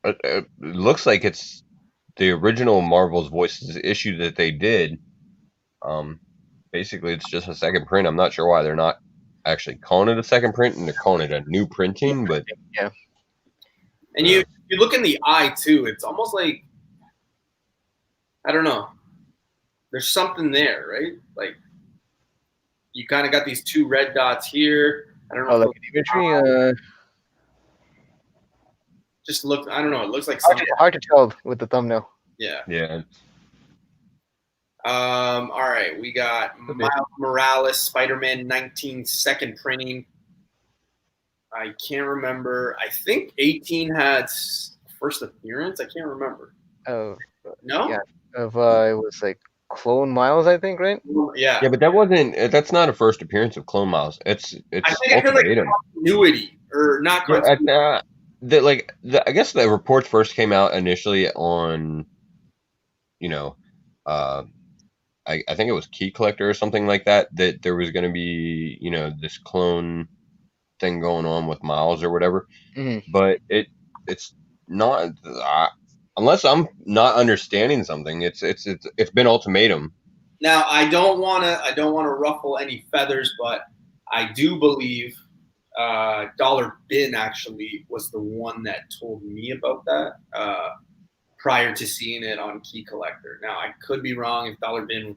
It looks like it's the original Marvel's Voices issue that they did. Basically, it's just a second print. I'm not sure why they're not actually calling it a second print and they're calling it a new printing, but yeah. And you look in the eye too. It's almost like, I don't know. There's something there, right? Like you kind of got these 2 red dots here. I don't know. Like imagery. Just look. I don't know. It looks like hard to tell with the thumbnail. Yeah. Yeah. All right. We got Miles Morales, Spider-Man 19 second printing. I can't remember. I think 18 had first appearance. I can't remember. Oh. No. Yeah. It was like Clone Miles, I think, right? Yeah. Yeah, but that's not a first appearance of Clone Miles. It's I think like continuity or not continuity. I guess the reports first came out initially on, I think it was Key Collector or something like that there was going to be, this clone thing going on with Miles or whatever. Mm-hmm. But it's not. Unless I'm not understanding something, it's been ultimatum. Now I don't want to ruffle any feathers, but I do believe Dollar Bin actually was the one that told me about that prior to seeing it on Key Collector. Now I could be wrong if Dollar Bin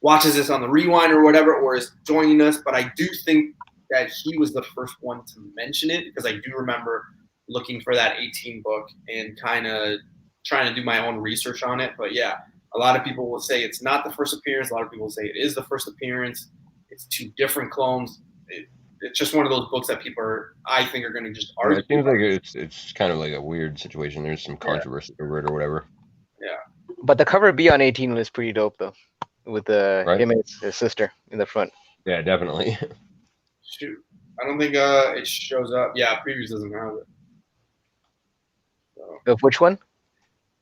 watches this on the rewind or whatever, or is joining us, but I do think that he was the first one to mention it because I do remember looking for that 18 book and kind of trying to do my own research on it. But yeah, a lot of people will say it's not the first appearance. A lot of people will say it is the first appearance. It's two different clones. It's just one of those books that I think are going to just argue. It seems like it's kind of like a weird situation. There's some controversy over it or whatever. Yeah. But the cover B on 18 was pretty dope though, with him and his sister in the front. Yeah, definitely. Shoot, I don't think it shows up. Yeah, previews doesn't have it. So. Of which one?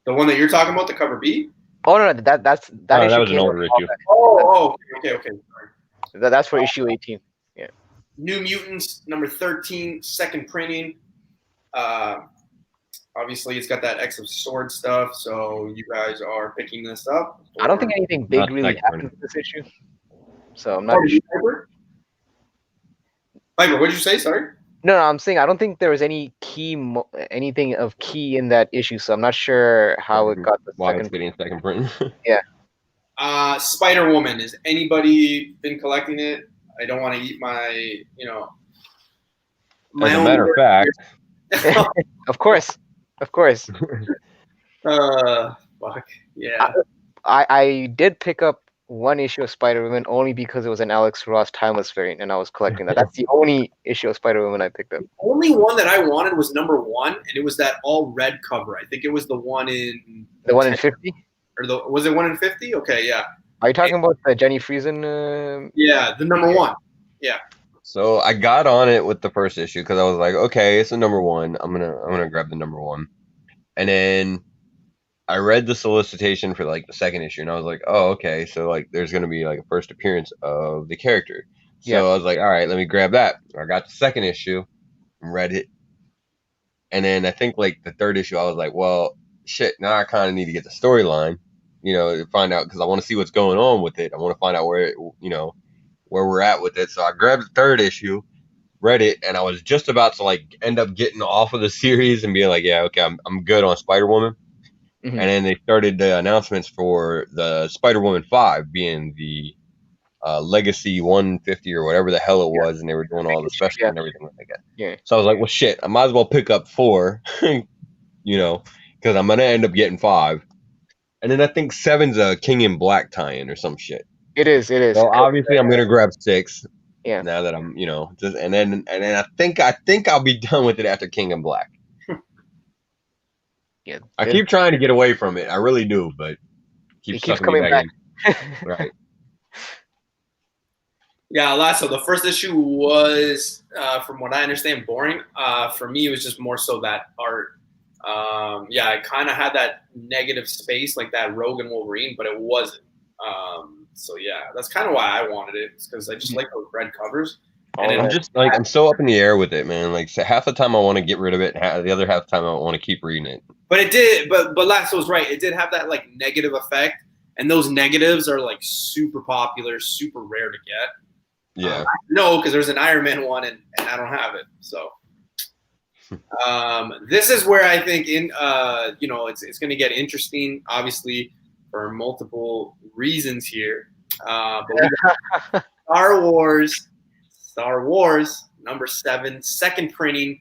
The one that you're talking about, the cover B. Oh no, that that was an older issue. Oh, okay. Sorry. That's for issue 18. Yeah. New Mutants number 13, second printing. Obviously, it's got that X of Swords stuff, so you guys are picking this up. I don't think anything big really happened with this issue, so I'm not sure. Viper, what did you say? Sorry. No, I'm saying I don't think there was any anything of key in that issue, so I'm not sure how it got the second print. Yeah. Spider Woman. Has anybody been collecting it? I don't want to eat my, my own. As a matter of fact. Of course. Fuck yeah. I did pick up one issue of Spider-Woman only because it was an Alex Ross Timeless variant, and I was collecting that. That's the only issue of Spider-Woman I picked up. The only one that I wanted was number 1, and it was that all red cover. I think it was the one in 50, or was it 1 in 50? Okay, yeah. Are you talking about the Jenny Friesen? Yeah, the number 1. Yeah. So I got on it with the first issue because I was like, okay, it's a number 1. I'm gonna grab the number 1, and then I read the solicitation for like the second issue, and I was like, oh, okay, so like there's gonna be like a first appearance of the character. So I was like, all right, let me grab that. I got the second issue, and read it, and then I think like the third issue, I was like, well, shit, now I kind of need to get the storyline, to find out because I want to see what's going on with it. I want to find out where we're at with it. So I grabbed the third issue, read it, and I was just about to like end up getting off of the series and being like, yeah, okay, I'm good on Spider-Woman. Mm-hmm. And then they started the announcements for the Spider-Woman 5 being the Legacy 150 or whatever the hell it was, and they were doing all the specials and everything like that. Yeah. So I was like, well, shit, I might as well pick up 4, because I'm going to end up getting 5. And then I think 7's a King in Black tie-in or some shit. It is. So obviously I'm gonna grab 6. Yeah. Now that I'm, and then I think I'll be done with it after King in Black. Yeah. I keep trying to get away from it. I really do, but it keeps coming back. Right. Yeah, so the first issue was, from what I understand, boring. For me, it was just more so that art. I kind of had that negative space like that Rogue and Wolverine, but it wasn't. So yeah, that's kind of why I wanted it, because I just like those red covers. And I'm just like, I'm so up in the air with it, man. Like, so half the time I want to get rid of it, the other half the time I want to keep reading it. But it did, but Lasso was right. It did have that like negative effect, and those negatives are like super popular, super rare to get. Yeah. No, because there's an Iron Man one, and I don't have it. So this is where I think it's going to get interesting. Obviously, for multiple reasons here. But we got Star Wars number 7, second printing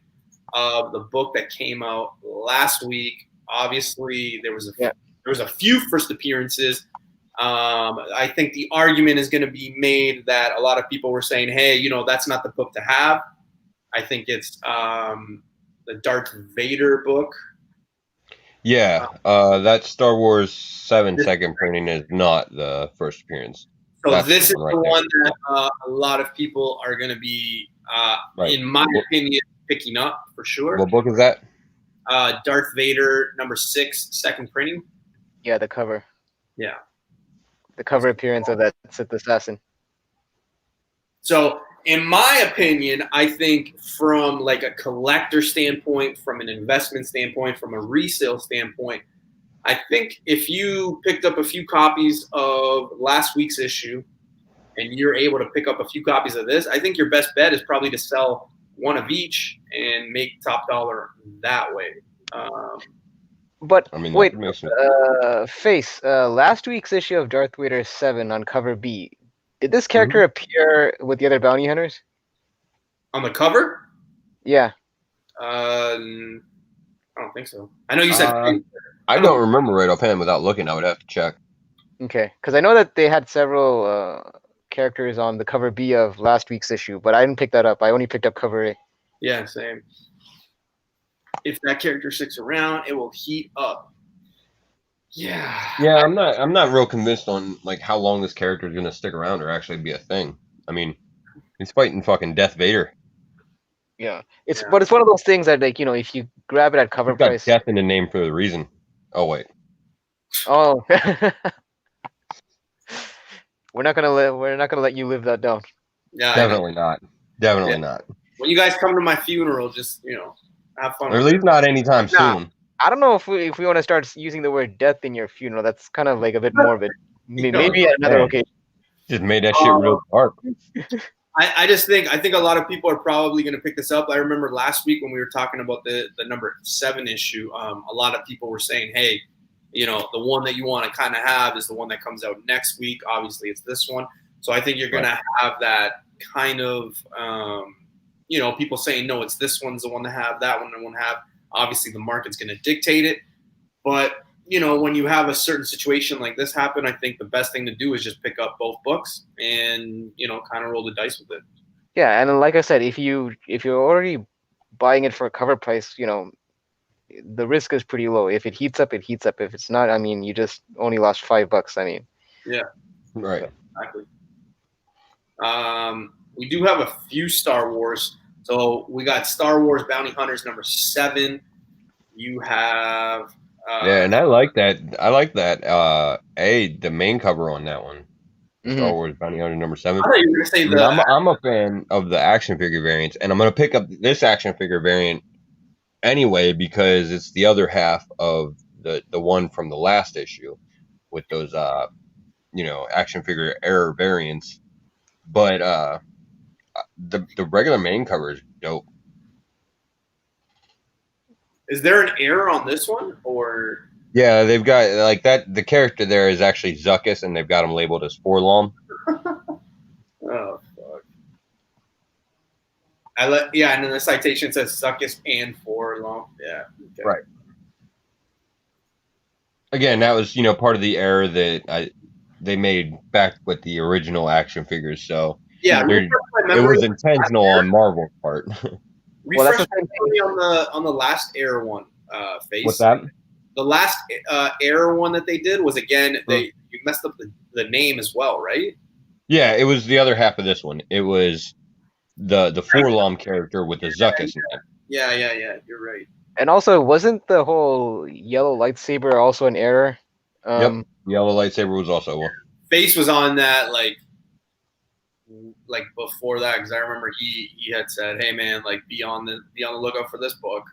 of the book that came out last week. Obviously, there was a few first appearances. I think the argument is going to be made that a lot of people were saying, hey, that's not the book to have. I think it's the Darth Vader book. Yeah, that Star Wars 7 second printing is not the first appearance. So this is the one that a lot of people are going to be, in my opinion, picking up for sure. What book is that? Darth Vader number 6, second printing. Yeah, the cover. Yeah. The cover appearance of that Sith assassin. So, in my opinion, I think from like a collector standpoint, from an investment standpoint, from a resale standpoint, I think if you picked up a few copies of last week's issue and you're able to pick up a few copies of this, I think your best bet is probably to sell one of each and make top dollar that way. But I mean, wait, Face, last week's issue of Darth Vader 7 on cover B, did this character appear with the other bounty hunters? On the cover? Yeah. I don't think so. I know you said I don't remember right offhand without looking. I would have to check. Okay, because I know that they had several characters on the cover B of last week's issue, but I didn't pick that up. I only picked up cover A. Yeah, same. If that character sticks around, it will heat up. Yeah. Yeah, I'm not real convinced on like how long this character is gonna stick around or actually be a thing. I mean, he's fighting fucking Death Vader. Yeah, but it's one of those things that like if you grab it at cover He's got price. death in the name for a reason. Oh wait. Oh. We're not gonna let you live that down. Yeah, Definitely not. Definitely not. When you guys come to my funeral, just have fun. Or at least not anytime soon. I don't know if we want to start using the word death in your funeral. That's kind of like a bit morbid. Maybe at another occasion. Just made that shit real dark. I think a lot of people are probably going to pick this up. I remember last week when we were talking about the number 7 issue, a lot of people were saying, hey, the one that you want to kind of have is the one that comes out next week. Obviously, it's this one. So I think you're going to have that kind of, people saying, no, it's this one's the one to have, that one I want to have. Obviously, the market's going to dictate it. But, when you have a certain situation like this happen, I think the best thing to do is just pick up both books and, kind of roll the dice with it. Yeah, and like I said, if you're already buying it for a cover price, the risk is pretty low. If it heats up, it heats up. If it's not, I mean, you just only lost $5. I mean. Yeah. Right. Exactly. We do have a few Star Wars. So we got Star Wars Bounty Hunters number 7. You have. Yeah, and I like that. I like that. The main cover on that one. Star Wars Bounty Hunter number 7. I thought you were going to say I'm a fan of the action figure variants, and I'm going to pick up this action figure variant anyway because it's the other half of the one from the last issue with those action figure error variants. But the regular main cover is dope. Is there an error on this one, or? Yeah, they've got like that. The character there is actually Zuckuss, and they've got him labeled as Forlom. Oh fuck! And then the citation says Zuckuss and Forlom. Yeah. Okay. Right. Again, that was part of the error that they made back with the original action figures. So yeah, it was intentional on Marvel's part. Refresh me on the last error one. Face. What's that? The last error one that they did was you messed up the name as well, right? Yeah, it was the other half of this one. It was the Forlom character with the Zuckuss name. Yeah. You're right. And also, wasn't the whole yellow lightsaber also an error? Yep, yellow lightsaber was also one. Face was on that like before that because I remember he had said, "Hey man, be on the lookout for this book."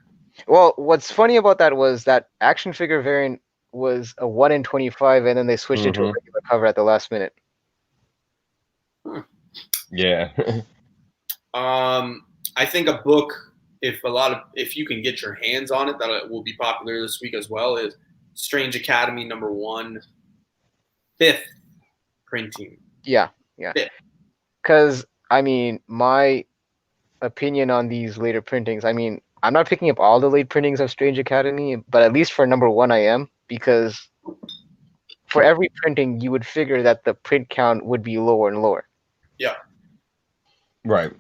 Well, what's funny about that was that action figure variant was a 1 in 25, and then they switched it to a regular cover at the last minute. Yeah. I think a book, if you can get your hands on it, that will be popular this week as well, is Strange Academy number 1, 5th printing. Yeah. Because I mean, my opinion on these later printings, I mean, I'm not picking up all the late printings of Strange Academy, but at least for number 1 I am, because for every printing you would figure that the print count would be lower and lower. Yeah. Right.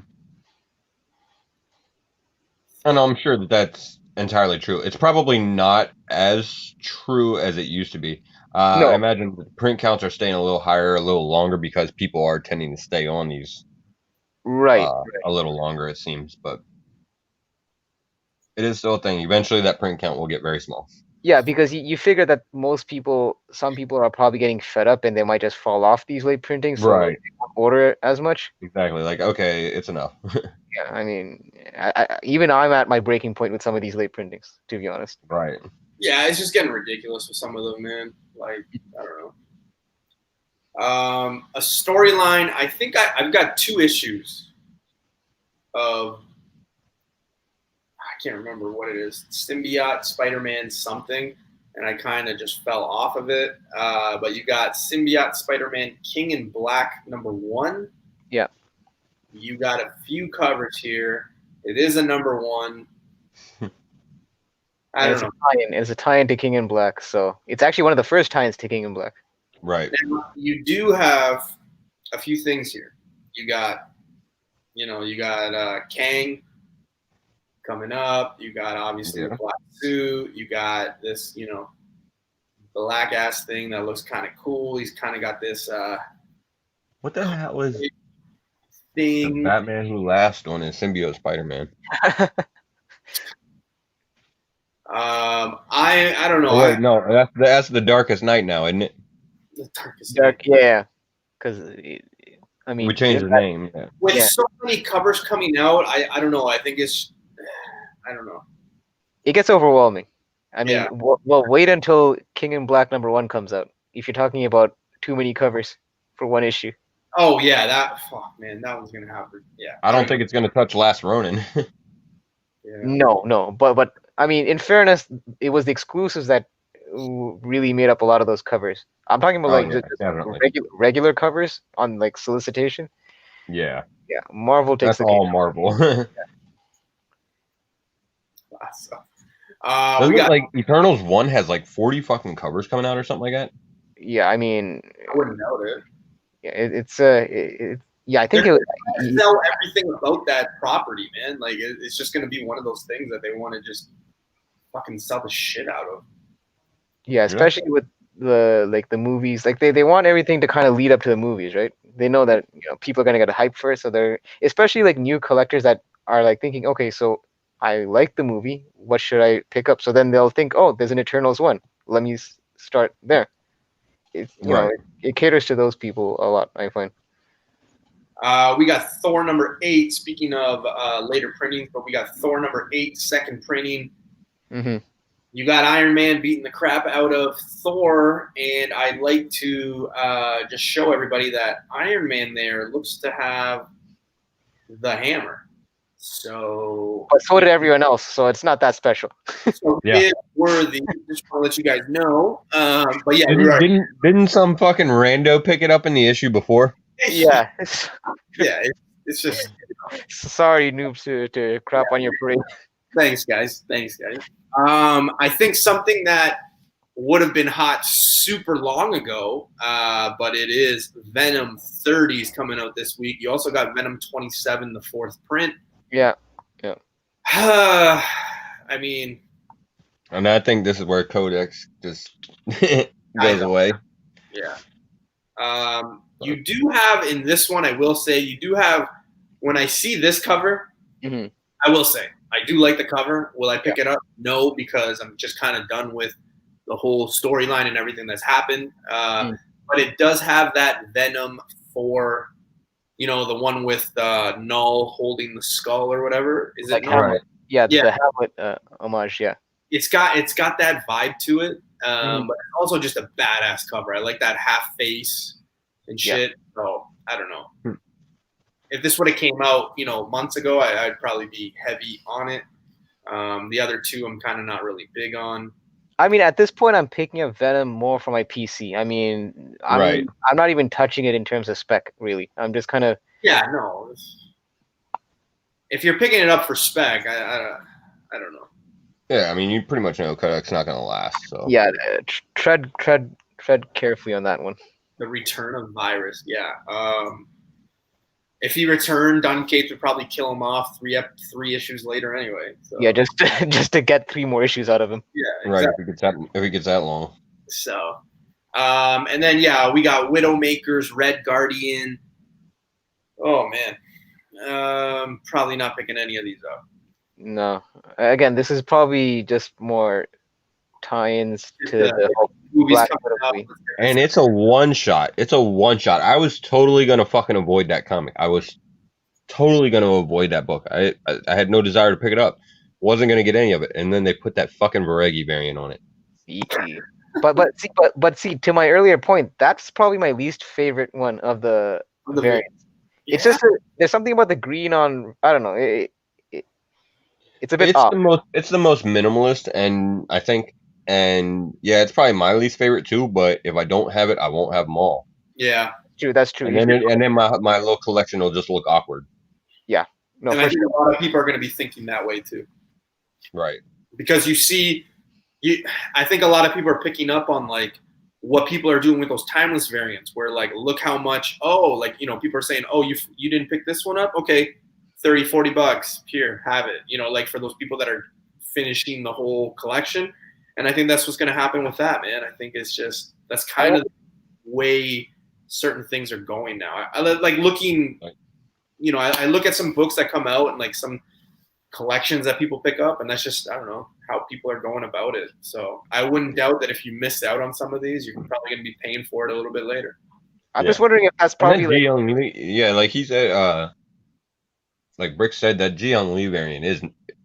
And I'm sure that that's entirely true. It's probably not as true as it used to be. No. I imagine the print counts are staying a little higher, a little longer because people are tending to stay on these right. A little longer, it seems, but it is still a thing. Eventually that print count will get very small. Yeah, because you figure that some people are probably getting fed up and they might just fall off these late printings, so Right. they won't order it as much. Exactly. Like, okay, it's enough. Yeah, I mean, even I'm at my breaking point with some of these late printings, to be honest. Right. Yeah, it's just getting ridiculous with some of them, man. I don't know. A storyline. I think I've got 2 issues of. I can't remember what it is. Symbiote, Spider-Man, something, and I kind of just fell off of it. But you got Symbiote, Spider-Man, King in Black number 1. Yeah. You got a few covers here. It is a number 1. I don't know. It's a tie-in to King in Black, so it's actually one of the first tie-ins to King in Black. Right. Now, you do have a few things here. You got Kang coming up. You got obviously the black suit. You got this, black ass thing that looks kind of cool. He's kind of got this. What the hell was thing? The Batman Who Laughs on his symbiote Spider-Man? I don't know. Oh, wait, no, that's the Darkest Night now, isn't it? The Darkest Night. Yeah, because I mean, we changed the name. Yeah. With so many covers coming out, I don't know. I think I don't know. It gets overwhelming. I mean, well, wait until King in Black #1 comes out. If you're talking about too many covers for one issue. Oh yeah, that one's gonna happen. Yeah. I don't think it's gonna touch Last Ronin. No, but I mean, in fairness, it was the exclusives that really made up a lot of those covers. I'm talking about just regular covers on like solicitation. Yeah. Yeah, Marvel takes That's all Marvel. We got like Eternals 1 has like 40 fucking covers coming out or something like that. Yeah, I mean, I wouldn't know it. Yeah, I think know everything about that property, man. Like it's just gonna be one of those things that they want to just fucking sell the shit out of. Yeah, especially with the movies. Like they want everything to kind of lead up to the movies, right? They know that people are gonna get hyped first, so they're especially like new collectors that are like thinking, okay, so I like the movie, what should I pick up? So then they'll think, oh, there's an Eternals 1. Let me start there. It caters to those people a lot, I find. We got Thor #8. Speaking of later printings, but we got Thor #8 second printing. Mm-hmm. You got Iron Man beating the crap out of Thor, and I'd like to just show everybody that Iron Man there looks to have the hammer. But so did everyone else, so it's not that special. So it's worthy. Just want to let you guys know. But yeah, didn't some fucking rando pick it up in the issue before? Yeah. It's just. Sorry, noobs, to crap on your parade. Thanks, guys. I think something that would have been hot super long ago, but it is Venom 30s coming out this week. You also got Venom 27, the 4th print. Yeah. I mean, and I think this is where Codex just goes away. Yeah. You do have in this one, I will say, you do have. When I see this cover, I will say I do like the cover. Will I pick it up? No, because I'm just kind of done with the whole storyline and everything that's happened. But it does have that Venom 4. The one with Null holding the skull or whatever. Is it Hamlet? Yeah, the Hamlet homage. Yeah, it's got that vibe to it, but it's also just a badass cover. I like that half face and shit. Yeah. So I don't know. If this would have came out, months ago, I'd probably be heavy on it. The other two, I'm kind of not really big on. I mean, at this point, I'm picking up Venom more for my PC. I mean, I'm not even touching it in terms of spec, really. I'm just kind of... Yeah, no. If you're picking it up for spec, I don't know. Yeah, I mean, you pretty much know Kodak's not going to last, so... Yeah, tread carefully on that one. The Return of Virus, yeah. If he returned, Don Cates would probably kill him off 3 issues later anyway. So. Yeah, just to get 3 more issues out of him. Yeah, exactly. Right. If he gets that long. So, and then we got Widowmaker's Red Guardian. Oh man, probably not picking any of these up. No, again, this is probably just more tie-ins to the whole Black movie. And it's a one-shot. I was totally going to fucking avoid that comic. I was totally going to avoid that book. I had no desire to pick it up. Wasn't going to get any of it. And then they put that fucking Varegi variant on it. But see, to my earlier point, that's probably my least favorite one of the variants. Yeah. It's just there's something about the green on, I don't know. It's a bit off. It's the most minimalist, and I think... And yeah, it's probably my least favorite too. But if I don't have it, I won't have them all. Yeah, that's true. And then my little collection will just look awkward. Yeah, no. And I think a lot of people are going to be thinking that way too. Right. because I think a lot of people are picking up on like what people are doing with those timeless variants, where like, look how much, like, people are saying, oh, you didn't pick this one up? Okay, $30-$40, here, have it. Like for those people that are finishing the whole collection. And I think that's what's going to happen with that, man. I think it's just, that's kind of the way certain things are going now. I like looking, I look at some books that come out and like some collections that people pick up, and that's just, I don't know how people are going about it. So I wouldn't doubt that if you miss out on some of these, you're probably going to be paying for it a little bit later. I'm just wondering if that's probably like, like he said, like Brick said, that Jiyoung Lee variant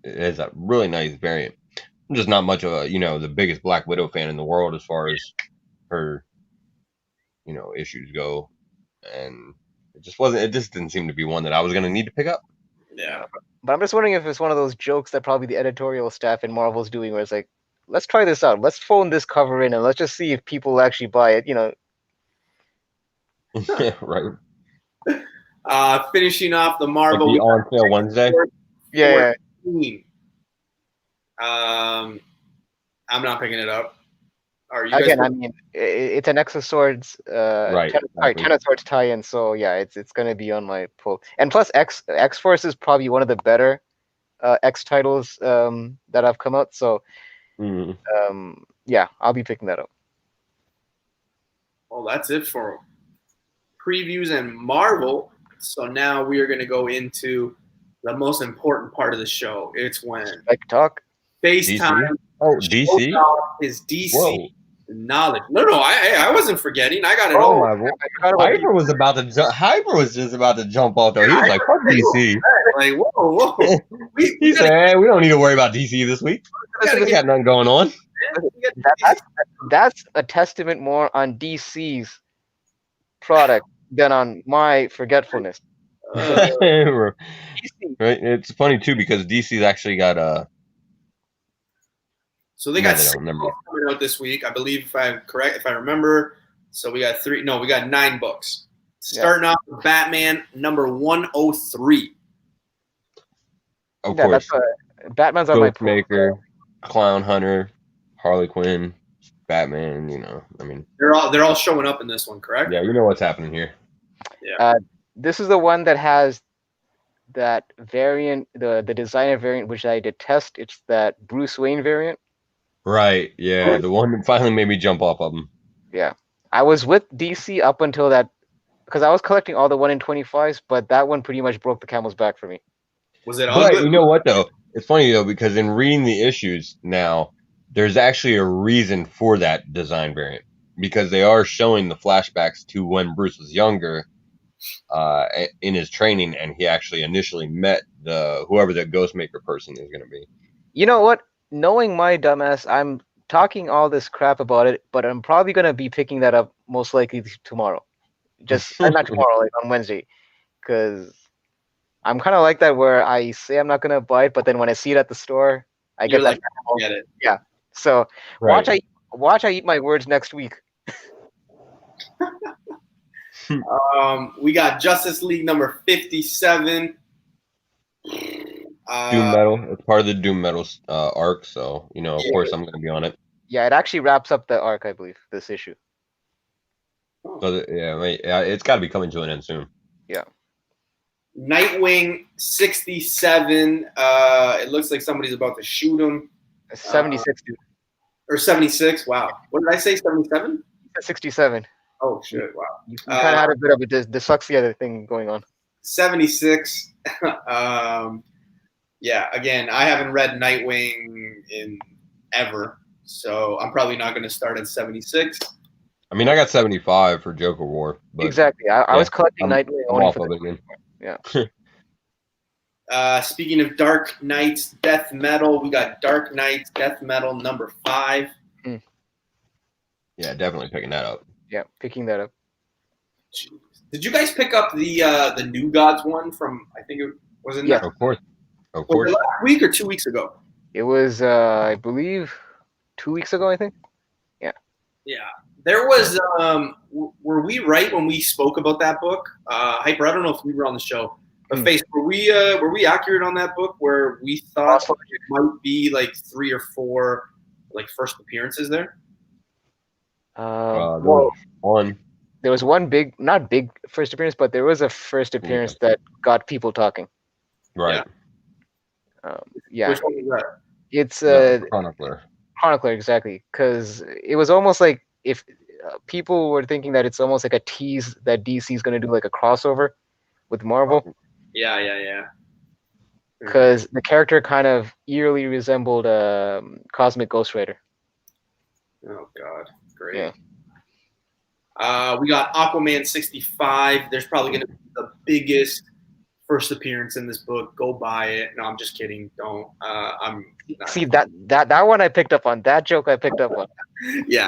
is a really nice variant. I'm just not much of a the biggest Black Widow fan in the world as far as her issues go, and it just didn't seem to be one that I was going to need to pick up. Yeah. But I'm just wondering if it's one of those jokes that probably the editorial staff in Marvel's doing, where it's like, let's try this out. Let's phone this cover in and let's just see if people actually buy it, Right. Finishing off the Marvel. Like the on sale Wednesday. Yeah. I'm not picking it up. Are you Again, guys? I mean, it's an X of Swords, right? Ten of Swords tie-in, so yeah, it's gonna be on my pull. And plus, X Force is probably one of the better X titles that have come out. So, yeah, I'll be picking that up. Well, that's it for previews and Marvel. So now we are going to go into the most important part of the show. It's when Spec talk. FaceTime. Oh, DC. His DC knowledge. No, I wasn't forgetting. I got it all. Hyper was just about to jump off though. He was like, "Fuck DC." Like, whoa. He said, "Hey, we don't need to worry about DC this week. We got nothing going on." That's a testament more on DC's product than on my forgetfulness. Right. It's funny too because DC's actually got So they got 6 books coming out this week, I believe, if I'm correct, if I remember. So we got 9 books. Starting off with Batman number 103. Of course. Batman's on my Ghostmaker, Clown Hunter, Harley Quinn, Batman, I mean. They're all showing up in this one, correct? Yeah, you know what's happening here. Yeah. This is the one that has that variant, the designer variant, which I detest. It's that Bruce Wayne variant. Right, yeah, the one that finally made me jump off of them. Yeah, I was with DC up until that, because I was collecting all the 1 in 25s, but that one pretty much broke the camel's back for me. Was it all good? But you know what, though? It's funny, though, because in reading the issues now, there's actually a reason for that design variant, because they are showing the flashbacks to when Bruce was younger in his training, and he actually initially met whoever the Ghostmaker person is going to be. You know what? Knowing my dumbass, I'm talking all this crap about it, but I'm probably going to be picking that up most likely tomorrow. Just not tomorrow, like on Wednesday. Because I'm kind of like that where I say I'm not going to buy it, but then when I see it at the store, I get that. Get it. Yeah. So watch I eat my words next week. We got Justice League number 57. Doom Metal. It's part of the Doom Metal arc, so of course I'm going to be on it. Yeah, it actually wraps up the arc, I believe, this issue. So it's got to be coming to an end soon. Yeah. Nightwing 67. It looks like somebody's about to shoot him. 76, dude. Or 76. Wow. What did I say? 77? 67. Oh shit! Wow. You kind of had a bit of a dyslexia thing going on. 76. Yeah. Again, I haven't read Nightwing in ever, so I'm probably not going to start at 76. I mean, I got 75 for Joker War. But exactly. I was collecting Nightwing only for speaking of Dark Knights Death Metal, we got Dark Knights Death Metal number 5. Yeah, definitely picking that up. Yeah, picking that up. Jeez. Did you guys pick up the New Gods one from? I think it was in. Yeah, of course. Of course. Last week or 2 weeks ago? It was, I believe, 2 weeks ago. I think. Yeah. Yeah. There was. Were we right when we spoke about that book? Hyper. I don't know if we were on the show. But Face, were we accurate on that book where we thought it might be like 3 or 4 like first appearances there? Well, one. There was one big, not big first appearance, but there was a first appearance that got people talking. Right. Yeah. Which one was that? It's Chronicler. Chronicler, exactly, because it was almost like if people were thinking that it's almost like a tease that DC is going to do like a crossover with Marvel. Yeah. Because the character kind of eerily resembled Cosmic Ghost Rider. Oh God, great. Yeah. We got Aquaman 65. There's probably going to be the biggest first appearance in this book. Go buy it. No, I'm just kidding. Don't. I'm not. See that one I picked up on. That joke I picked up on. Yeah.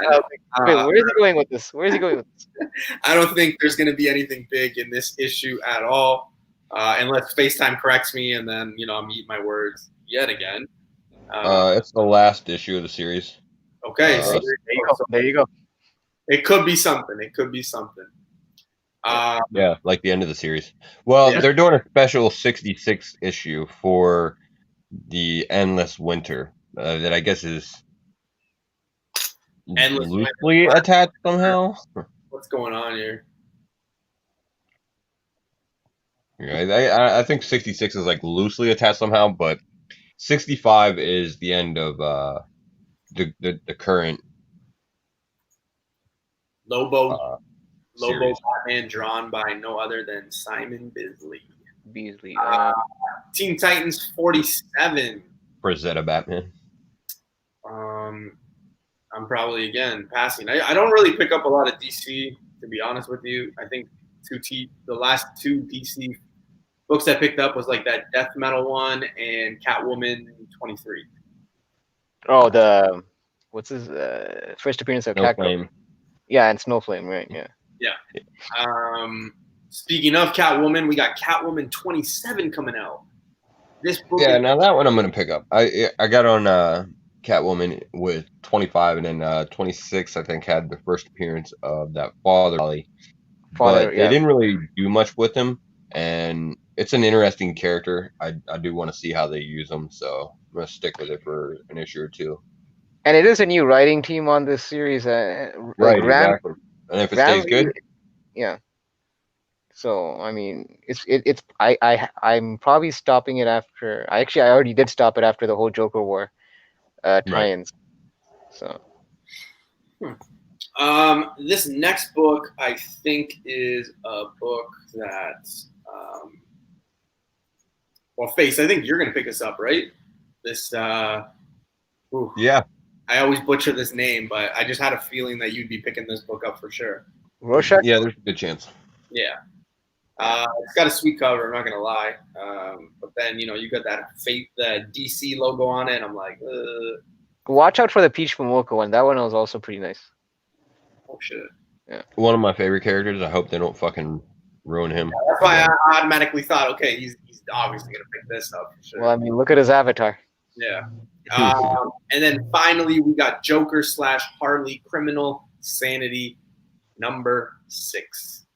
Wait, where is he going with this? Where is he going with this? I don't think there's going to be anything big in this issue at all, unless FaceTime corrects me, and then I'm eating my words yet again. It's the last issue of the series. Okay, so there you go. It could be something. Yeah, like the end of the series. Well, they're doing a special 66 issue for the Endless Winter that I guess is loosely attached somehow. What's going on here? Yeah, I think 66 is like loosely attached somehow, but 65 is the end of the current Lobo Batman, drawn by no other than Simon Beasley. Teen Titans 47. Frazetta Batman. I'm probably again passing. I don't really pick up a lot of DC, to be honest with you. I think the last 2 DC books I picked up was like that Death Metal one and Catwoman 23. Oh, what's his first appearance of Snowflame. Yeah, and Snowflame, right? Yeah. Speaking of Catwoman, we got Catwoman 27 coming out. This book. Yeah, now that one I'm gonna pick up. I got on Catwoman with 25, and then 26 I think had the first appearance of that Father, but they didn't really do much with him, and it's an interesting character. I do want to see how they use him, so I'm gonna stick with it for an issue or 2. And it is a new writing team on this series. Right, exactly. And if it stays good, yeah. So I mean, I'm probably stopping it after. I already did stop it after the whole Joker War tie-ins. So. This next book I think is a book that Face, I think you're gonna pick this up, right? This yeah. I always butcher this name, but I just had a feeling that you'd be picking this book up for sure. Rorschach? Yeah, there's a good chance. Yeah. It's got a sweet cover, I'm not gonna lie. But then you got the DC logo on it, and I'm like, Watch out for the Peach Momoko one. That one was also pretty nice. Oh shit. Yeah. One of my favorite characters. I hope they don't fucking ruin him. Yeah, that's why I automatically thought, okay, he's obviously gonna pick this up for sure. Well, I mean, look at his avatar. Yeah. And then finally we got Joker / Harley Criminal Sanity number 6.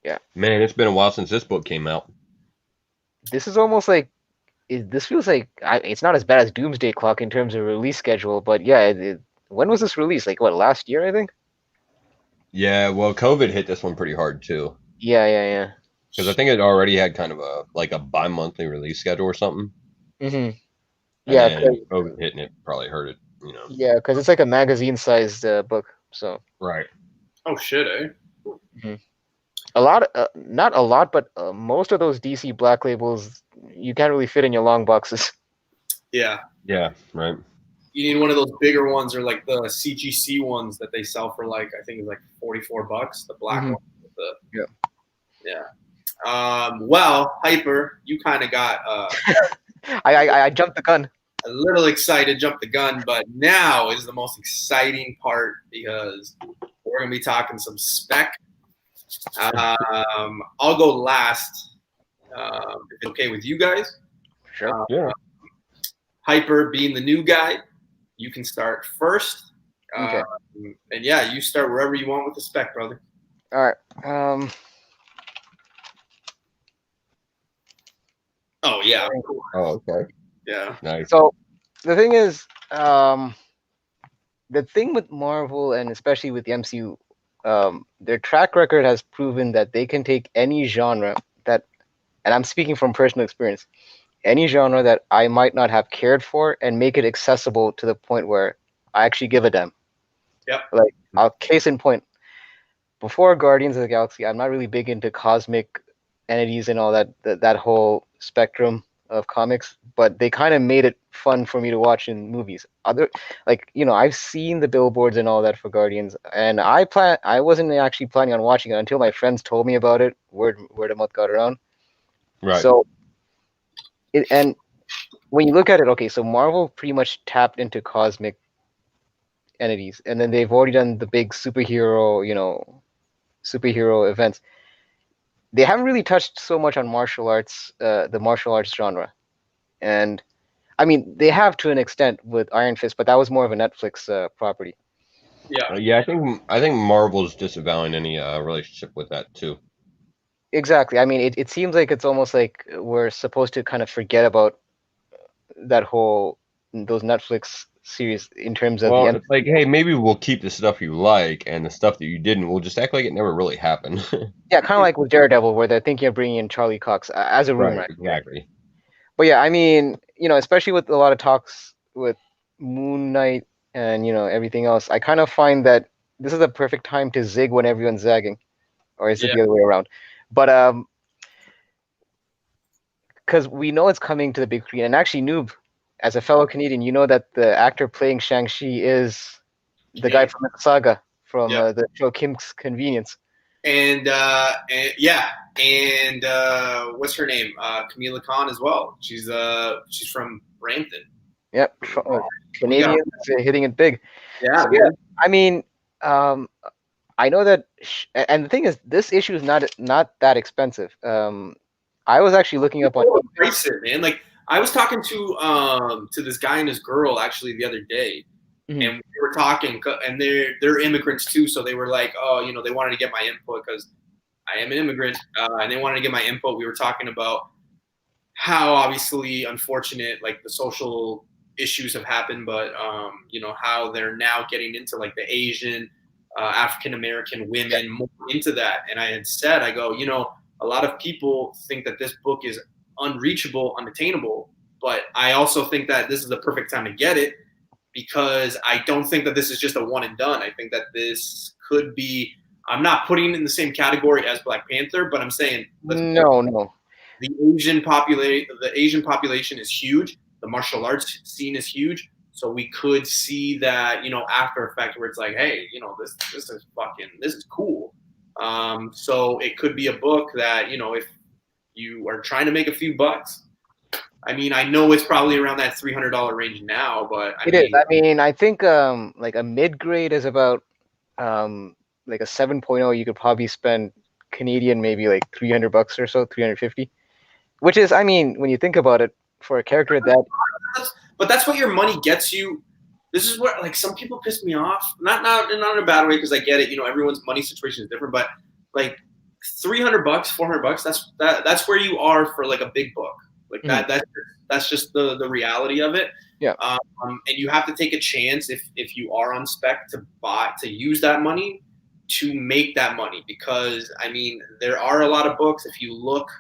Yeah. Man, it's been a while since this book came out. This is almost like this feels like it's not as bad as Doomsday Clock in terms of release schedule, but yeah, when was this released? Like what, last year I think? Yeah, well, COVID hit this one pretty hard too. Yeah. Because I think it already had kind of a bi-monthly release schedule or something. Mm-hmm. Yeah, and COVID hitting it probably hurt it, Yeah, because it's like a magazine-sized book, so. Right. Oh shit, eh? Mm-hmm. A lot, not a lot, but most of those DC Black Labels you can't really fit in your long boxes. Yeah. Yeah. Right. You need one of those bigger ones, or like the CGC ones that they sell for like I think it's like $44. The black one. Yeah. Well, Hyper, you kind of got. I jumped the gun. A little excited, jumped the gun, but now is the most exciting part because we're gonna be talking some Spec. I'll go last, if it's okay with you guys. Sure. Yeah. Hyper, being the new guy, you can start first. Okay. And yeah, you start wherever you want with the Spec, brother. All right. Oh yeah. Oh, okay. Yeah. Nice. So the thing is, the thing with Marvel and especially with the MCU, their track record has proven that they can take any genre that, and I'm speaking from personal experience, any genre that I might not have cared for and make it accessible to the point where I actually give a damn. Yep. Like, case in point, before Guardians of the Galaxy, I'm not really big into cosmic entities and all that whole spectrum of comics, but they kind of made it fun for me to watch in movies. I've seen the billboards and all that for Guardians, and I wasn't actually planning on watching it until my friends told me about it. Word of mouth got around. Right. So, and when you look at it, okay, so Marvel pretty much tapped into cosmic entities, and then they've already done the big superhero events. They haven't really touched so much on martial arts, the martial arts genre, and I mean they have to an extent with Iron Fist, but that was more of a Netflix property. Yeah. Yeah, I think Marvel's disavowing any relationship with that too. Exactly. I mean, it seems like it's almost like we're supposed to kind of forget about those Netflix series in terms of Well, the it's like, hey, maybe we'll keep the stuff you like, and the stuff that you didn't, we'll just act like it never really happened. yeah, kind of like with Daredevil, where they're thinking of bringing in Charlie Cox as a room Right, writer. exactly. But yeah, I mean, especially with a lot of talks with Moon Knight and everything else, I kind of find that this is the perfect time to zig when everyone's zagging, or is it Yeah. the other way around? But because we know it's coming to the big screen, and actually, Noob, as a fellow Canadian, you know that the actor playing Shang-Chi is the guy from Saga from Yeah. the show Kim's Convenience. And yeah, and what's her name? Camila Khan as well. She's from Brampton. Yep, Canadians hitting it big. Yeah, So, yeah, I mean, I know that, and the thing is, this issue is not that expensive. I was actually looking up on price it, man. Like I was talking to this guy and his girl actually the other day, Mhm. and we were talking, and they're immigrants too, so they were like, oh, they wanted to get my input because I am an immigrant, and they wanted to get my input. We were talking about how obviously unfortunate like the social issues have happened, but how they're now getting into like the Asian, African American women more into that. And I had said, I go, a lot of people think that this book is unreachable, unattainable, but I also think that this is the perfect time to get it because I don't think that this is just a one and done. I think that this could be. I'm not putting it in the same category as Black Panther, but I'm saying no. The Asian population is huge. The martial arts scene is huge. So we could see that, after effect where it's like, hey, this is cool. So it could be a book that, if you are trying to make a few bucks, I mean, I know it's probably around that $300 range now, but It is. I mean, I think like a mid grade is about like a 7.0. You could probably spend Canadian maybe like $300 or so, 350, which is, I mean, when you think about it, for a character that. But that's what your money gets you. This is what like some people piss me off. Not in a bad way because I get it. Everyone's money situation is different, but like $300, $400. That's where you are for like a big book. Like that's just the reality of it. Yeah. And you have to take a chance if you are on spec to use that money to make that money because I mean there are a lot of books if you look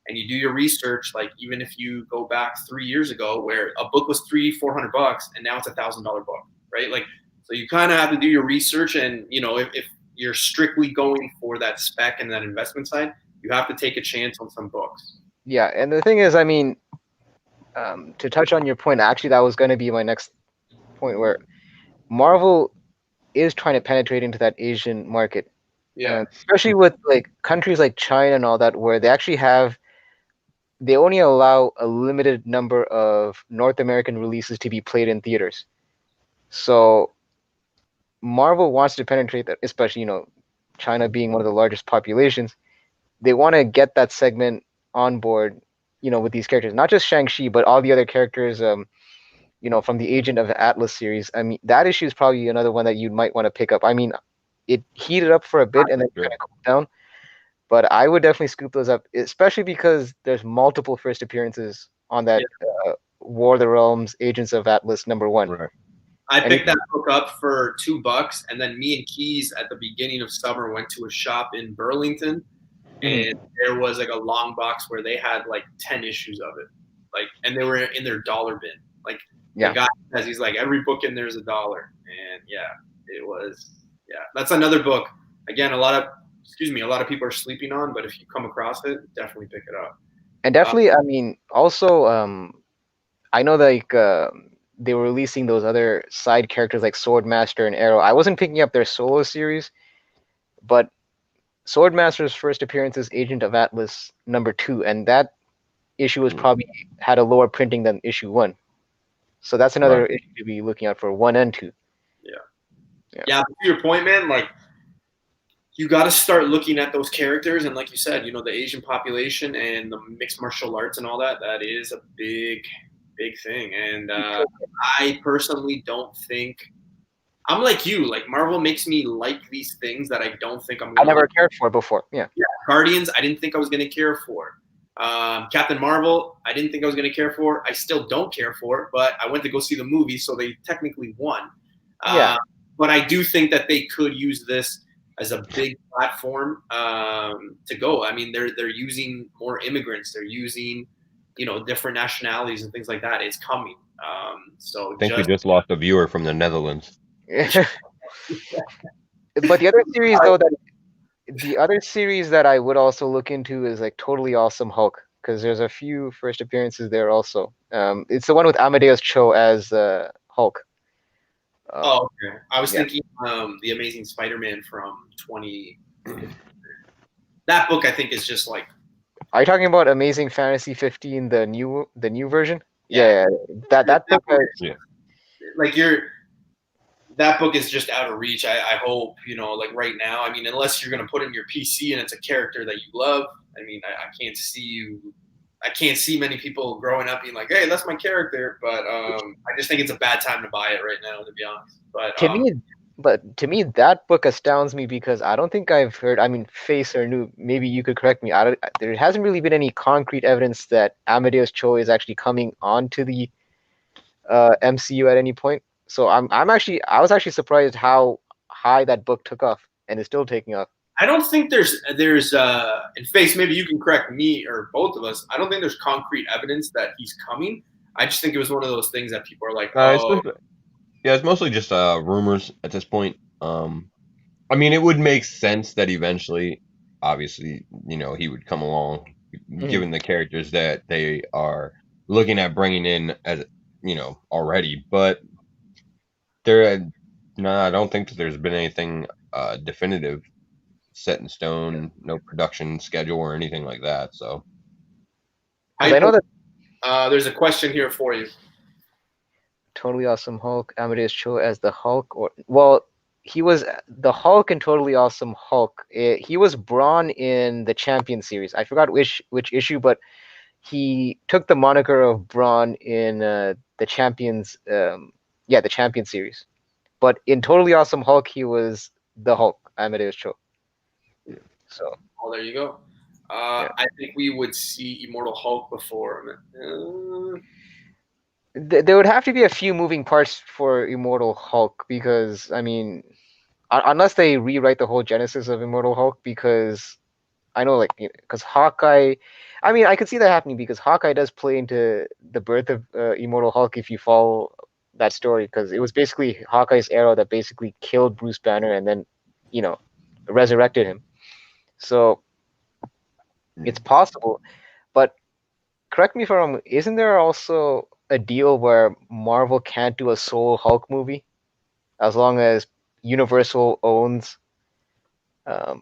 and you do your research, like even if you go back 3 years ago where a book was $300-400 and now it's $1,000 book, right? Like, so you kind of have to do your research and, if you're strictly going for that spec and that investment side, you have to take a chance on some books. Yeah. And the thing is, I mean, to touch on your point, actually, that was going to be my next point where Marvel is trying to penetrate into that Asian market. Yeah. Especially with like countries like China and all that, where they only allow a limited number of North American releases to be played in theaters. So Marvel wants to penetrate that, especially, China being one of the largest populations. They want to get that segment on board, with these characters, not just Shang-Chi, but all the other characters, from the Agent of Atlas series. I mean, that issue is probably another one that you might want to pick up. I mean, it heated up for a bit and then kind of cooled down. But I would definitely scoop those up, especially because there's multiple first appearances on that War of the Realms, Agents of Atlas #1. Right. I picked that book up for $2, and then me and Keys at the beginning of summer went to a shop in Burlington, and there was like a long box where they had like 10 issues of it, like, and they were in their dollar bin. Like the guy says, he's like, every book in there is $1, and it was that's another book. Again, a lot of people are sleeping on, but if you come across it, definitely pick it up. And definitely, I mean, also, I know like they were releasing those other side characters like Swordmaster and Arrow. I wasn't picking up their solo series, but Swordmaster's first appearance is Agent of Atlas #2, and that issue was probably had a lower printing than issue 1. So that's another issue to be looking out for, 1 and 2. Yeah, to your point, man, like you got to start looking at those characters, and like you said, the Asian population and the mixed martial arts and all that is a big thing. And I personally don't think I'm like you. Like Marvel makes me like these things that I don't think I'm gonna I never cared for before. Yeah. Guardians, I didn't think I was gonna care for. Captain Marvel, I didn't think I was gonna care for. I still don't care for, but I went to go see the movie, so they technically won. But I do think that they could use this as a big platform to go. I mean, they're using more immigrants. They're using, different nationalities and things like that. It's coming. So I think we just lost a viewer from the Netherlands. But the other series that I would also look into is like Totally Awesome Hulk, because there's a few first appearances there also. It's the one with Amadeus Cho as Hulk. Okay. I was thinking the Amazing Spider-Man from 20. That book, I think, is just like. Are you talking about Amazing Fantasy 15, the new version? Yeah. That book. Like that book is just out of reach. I hope, like right now. I mean, unless you're gonna put in your PC and it's a character that you love. I mean, I can't see many people growing up being like, "Hey, that's my character." But I just think it's a bad time to buy it right now, to be honest. But to me, that book astounds me because I don't think I've heard. I mean, Face or New, maybe you could correct me. There hasn't really been any concrete evidence that Amadeus Cho is actually coming onto the MCU at any point. So I was actually surprised how high that book took off and is still taking off. I don't think there's in Face, maybe you can correct me or both of us. I don't think there's concrete evidence that he's coming. I just think it was one of those things that people are like, it's mostly just rumors at this point. I mean, it would make sense that eventually, obviously, he would come along, given the characters that they are looking at bringing in as already. But I don't think that there's been anything definitive set in stone, no production schedule or anything like that. So I know that there's a question here for you. Totally Awesome Hulk, Amadeus Cho as the Hulk, he was the Hulk in Totally Awesome Hulk. He was Brawn in the Champion series. I forgot which issue, but he took the moniker of Brawn in the Champions, the Champion series. But in Totally Awesome Hulk, he was the Hulk, Amadeus Cho. So. Oh, there you go. I think we would see Immortal Hulk before. There would have to be a few moving parts for Immortal Hulk because, I mean, unless they rewrite the whole genesis of Immortal Hulk, because I know, like, because Hawkeye, I mean, I could see that happening because Hawkeye does play into the birth of Immortal Hulk if you follow that story, because it was basically Hawkeye's arrow that basically killed Bruce Banner and then, resurrected him. So it's possible, but correct me if I'm wrong, isn't there also a deal where Marvel can't do a solo Hulk movie as long as Universal owns a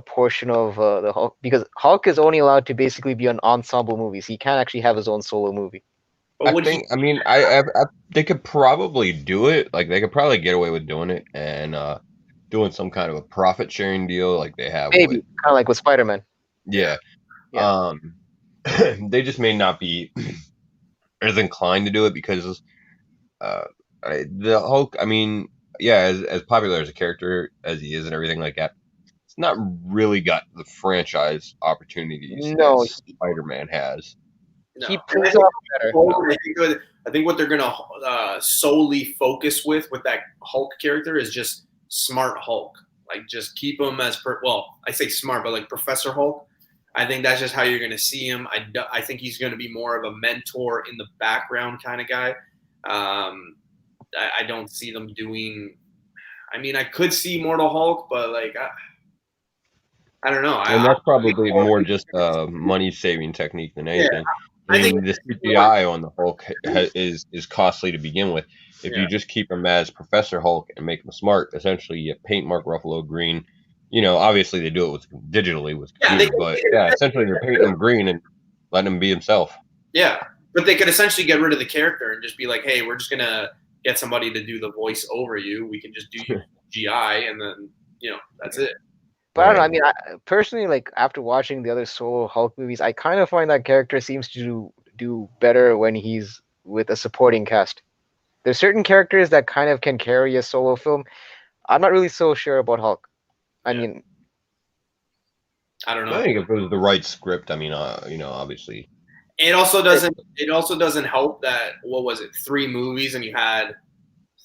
portion of the Hulk? Because Hulk is only allowed to basically be on ensemble movies. He can't actually have his own solo movie. They could probably do it. Like, they could probably get away with doing it and doing some kind of a profit sharing deal like they have kind of like with Spider-Man. Yeah. They just may not be as inclined to do it because the Hulk, I mean, as popular as a character as he is and everything like that, it's not really got the franchise opportunities No, as Spider-Man has. he No. plays off better. I think what they're gonna solely focus with that Hulk character is just smart Hulk. Like just keep him as I say smart, but like Professor Hulk. I think that's just how you're gonna see him. I think he's gonna be more of a mentor in the background kind of guy. I don't see them doing. I mean, I could see Mortal Hulk, but like I don't know. And that's probably more just a money-saving technique than anything. I I think mean, the CGI on the Hulk is costly to begin with. If Yeah. you just keep him as Professor Hulk and make him smart, essentially you paint Mark Ruffalo green. You know, obviously they do it digitally with computer, but yeah, essentially you're painting him green and letting him be himself. Yeah, but they could essentially get rid of the character and just be like, hey, we're just gonna get somebody to do the voice over you. We can just do you GI, and then that's it. But I don't know. I mean, personally, like after watching the other solo Hulk movies, I kind of find that character seems to do better when he's with a supporting cast. There's certain characters that kind of can carry a solo film. I'm not really so sure about Hulk. I mean, I don't know. I think if it was the right script, I mean, obviously. It also doesn't help that what was it, 3 movies and you had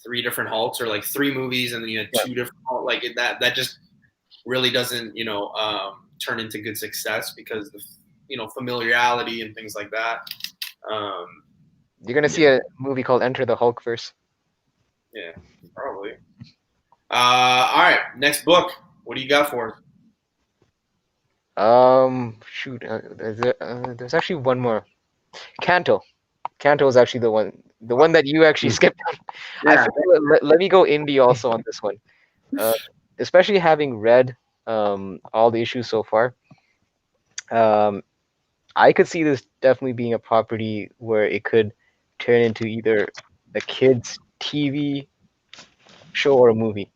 3 different Hulks, or like 3 movies and then you had 2 different Hulks. Like that just really doesn't turn into good success because the familiarity and things like that. You're gonna see a movie called Enter the Hulkverse. Yeah, probably. All right, next book. What do you got for us? Shoot, there's actually one more. Kanto. Kanto is actually the one that you actually skipped on. Yeah. Let me go indie also on this one. Especially having read all the issues so far. I could see this definitely being a property where it could turn into either a kids' TV show or a movie.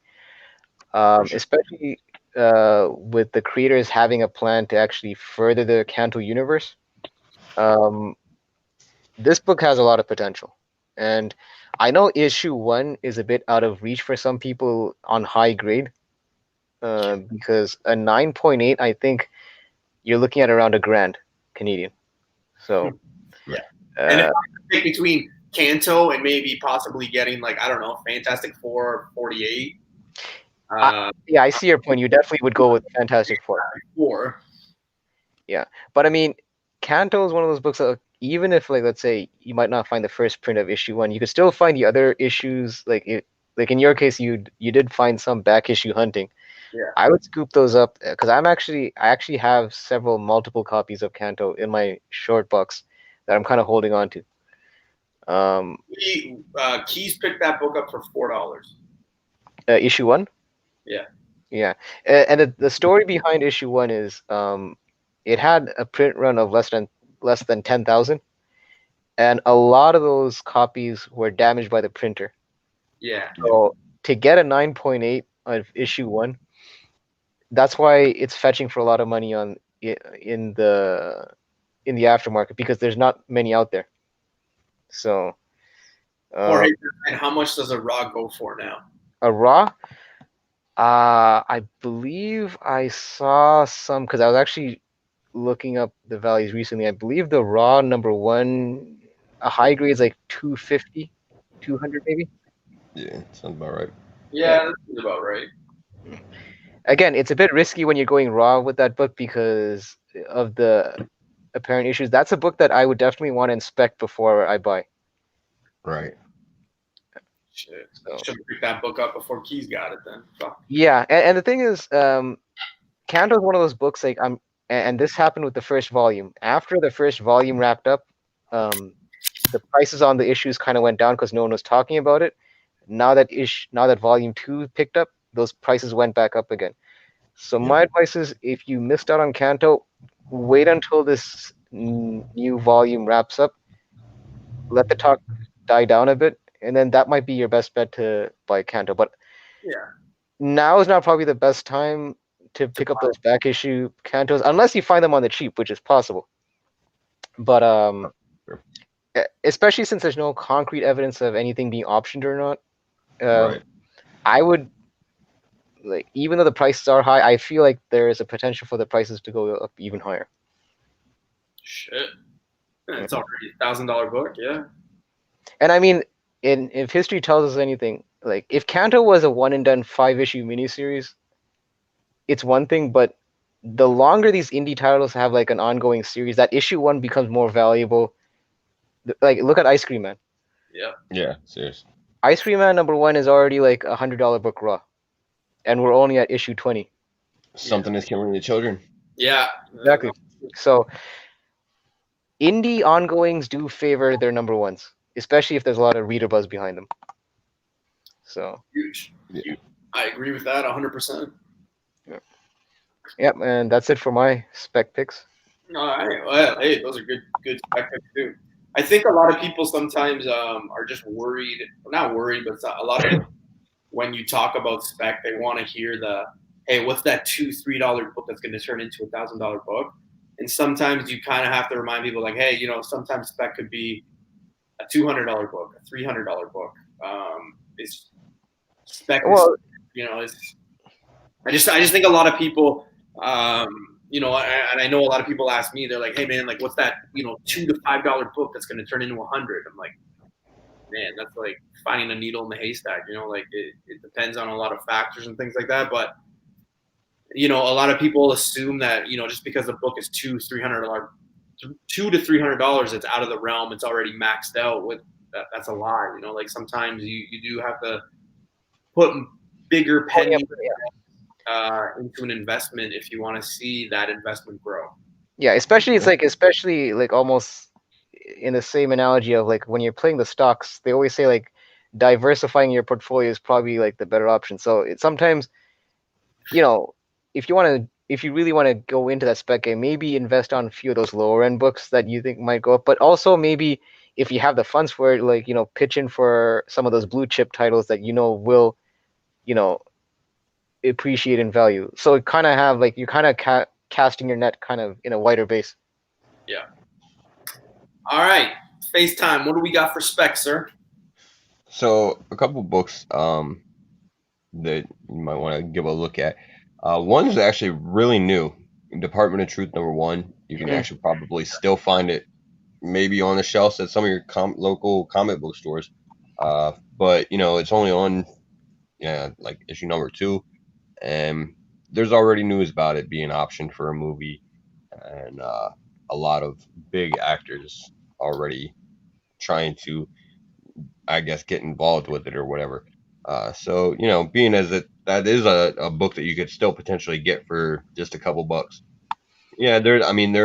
Especially with the creators having a plan to actually further the Kanto universe. This book has a lot of potential. And I know issue 1 is a bit out of reach for some people on high grade. Because a 9.8, I think you're looking at around $1,000 Canadian. So, yeah. And if I pick between Kanto and maybe possibly getting like, I don't know, Fantastic Four 48. Yeah, I see your point. You definitely would go with Fantastic Four. Yeah, but I mean, Kanto is one of those books that even if, like, let's say you might not find the first print of issue 1, you could still find the other issues. Like in your case, you did find some back issue hunting. Yeah. I would scoop those up because I actually have multiple copies of Kanto in my short box that I'm kind of holding on to. Keys picked that book up for $4. Issue 1. Yeah. Yeah, and the story behind issue 1 is it had a print run of less than 10,000, and a lot of those copies were damaged by the printer. Yeah. So to get a 9.8 of issue 1, that's why it's fetching for a lot of money in the aftermarket, because there's not many out there. So. And how much does a raw go for now? A raw? I believe I saw some, because I was actually looking up the values recently. I believe the raw number 1, a high grade is like 250, 200 maybe. Yeah, sounds about right. Yeah, that sounds about right. Again, it's a bit risky when you're going raw with that book because of the apparent issues. That's a book that I would definitely want to inspect before I buy. Right. Shit. Should have picked that book up before Keys got it then. Fuck. Yeah, and the thing is, Kanto is one of those books like and this happened with the first volume. After the first volume wrapped up, the prices on the issues kind of went down because no one was talking about it. Now that volume 2 picked up, those prices went back up again. So my advice is, if you missed out on Kanto, wait until this new volume wraps up. Let the talk die down a bit, and then that might be your best bet to buy Kanto. But now is not probably the best time to pick up those back issue Kantos, unless you find them on the cheap, which is possible. But especially since there's no concrete evidence of anything being optioned or not, right. I would like even though the prices are high, I feel like there is a potential for the prices to go up even higher. Shit. It's already $1,000 book, yeah. And I mean, if history tells us anything, like if Kanto was a one and done 5-issue miniseries, it's one thing, but the longer these indie titles have like an ongoing series, that issue 1 becomes more valuable. Like look at Ice Cream Man. Yeah. Yeah, seriously. Ice Cream Man #1 is already like $100 book raw, and we're only at issue 20. Something is killing the children. Yeah. Exactly. So indie ongoings do favor their #1s, especially if there's a lot of reader buzz behind them. So Huge. Yeah. Huge. I agree with that 100%. Yep, and that's it for my spec picks. All right. Well, hey, those are good spec picks too. I think a lot of people sometimes are just worried, not worried, but a lot of when you talk about spec, they want to hear hey, what's that $2-3 book that's going to turn into $1,000 book? And sometimes you kind of have to remind people, like, hey, sometimes spec could be a $200 book, a $300 book. It's spec. Well, It's. I just think a lot of people, and I know a lot of people ask me, they're like, hey man, like what's that, $2 to $5 book that's going to turn into 100? I'm like, man, that's like finding a needle in the haystack. Like it depends on a lot of factors and things like that. But a lot of people assume that just because the book is $200 to $300, it's out of the realm. It's already maxed out. That's a lie. Like sometimes you do have to put bigger pennies into an investment if you want to see that investment grow. Yeah, especially like almost in the same analogy of like when you're playing the stocks, they always say like diversifying your portfolio is probably like the better option. So it's sometimes, if you really want to go into that spec game, maybe invest on a few of those lower end books that you think might go up, but also maybe if you have the funds for it, like, pitch in for some of those blue chip titles that will, appreciate in value. So it kind of have like, you're kind of casting your net kind of in a wider base. Yeah. All right. FaceTime. What do we got for spec, sir? So a couple books that you might want to give a look at. One's actually really new. Department of Truth #1. You can actually probably still find it maybe on the shelves at some of your local comic book stores. But it's only on like issue #2, and there's already news about it being optioned for a movie, and a lot of big actors already trying to, I guess, get involved with it or whatever. So being as that is a book that you could still potentially get for just a couple bucks. Yeah, there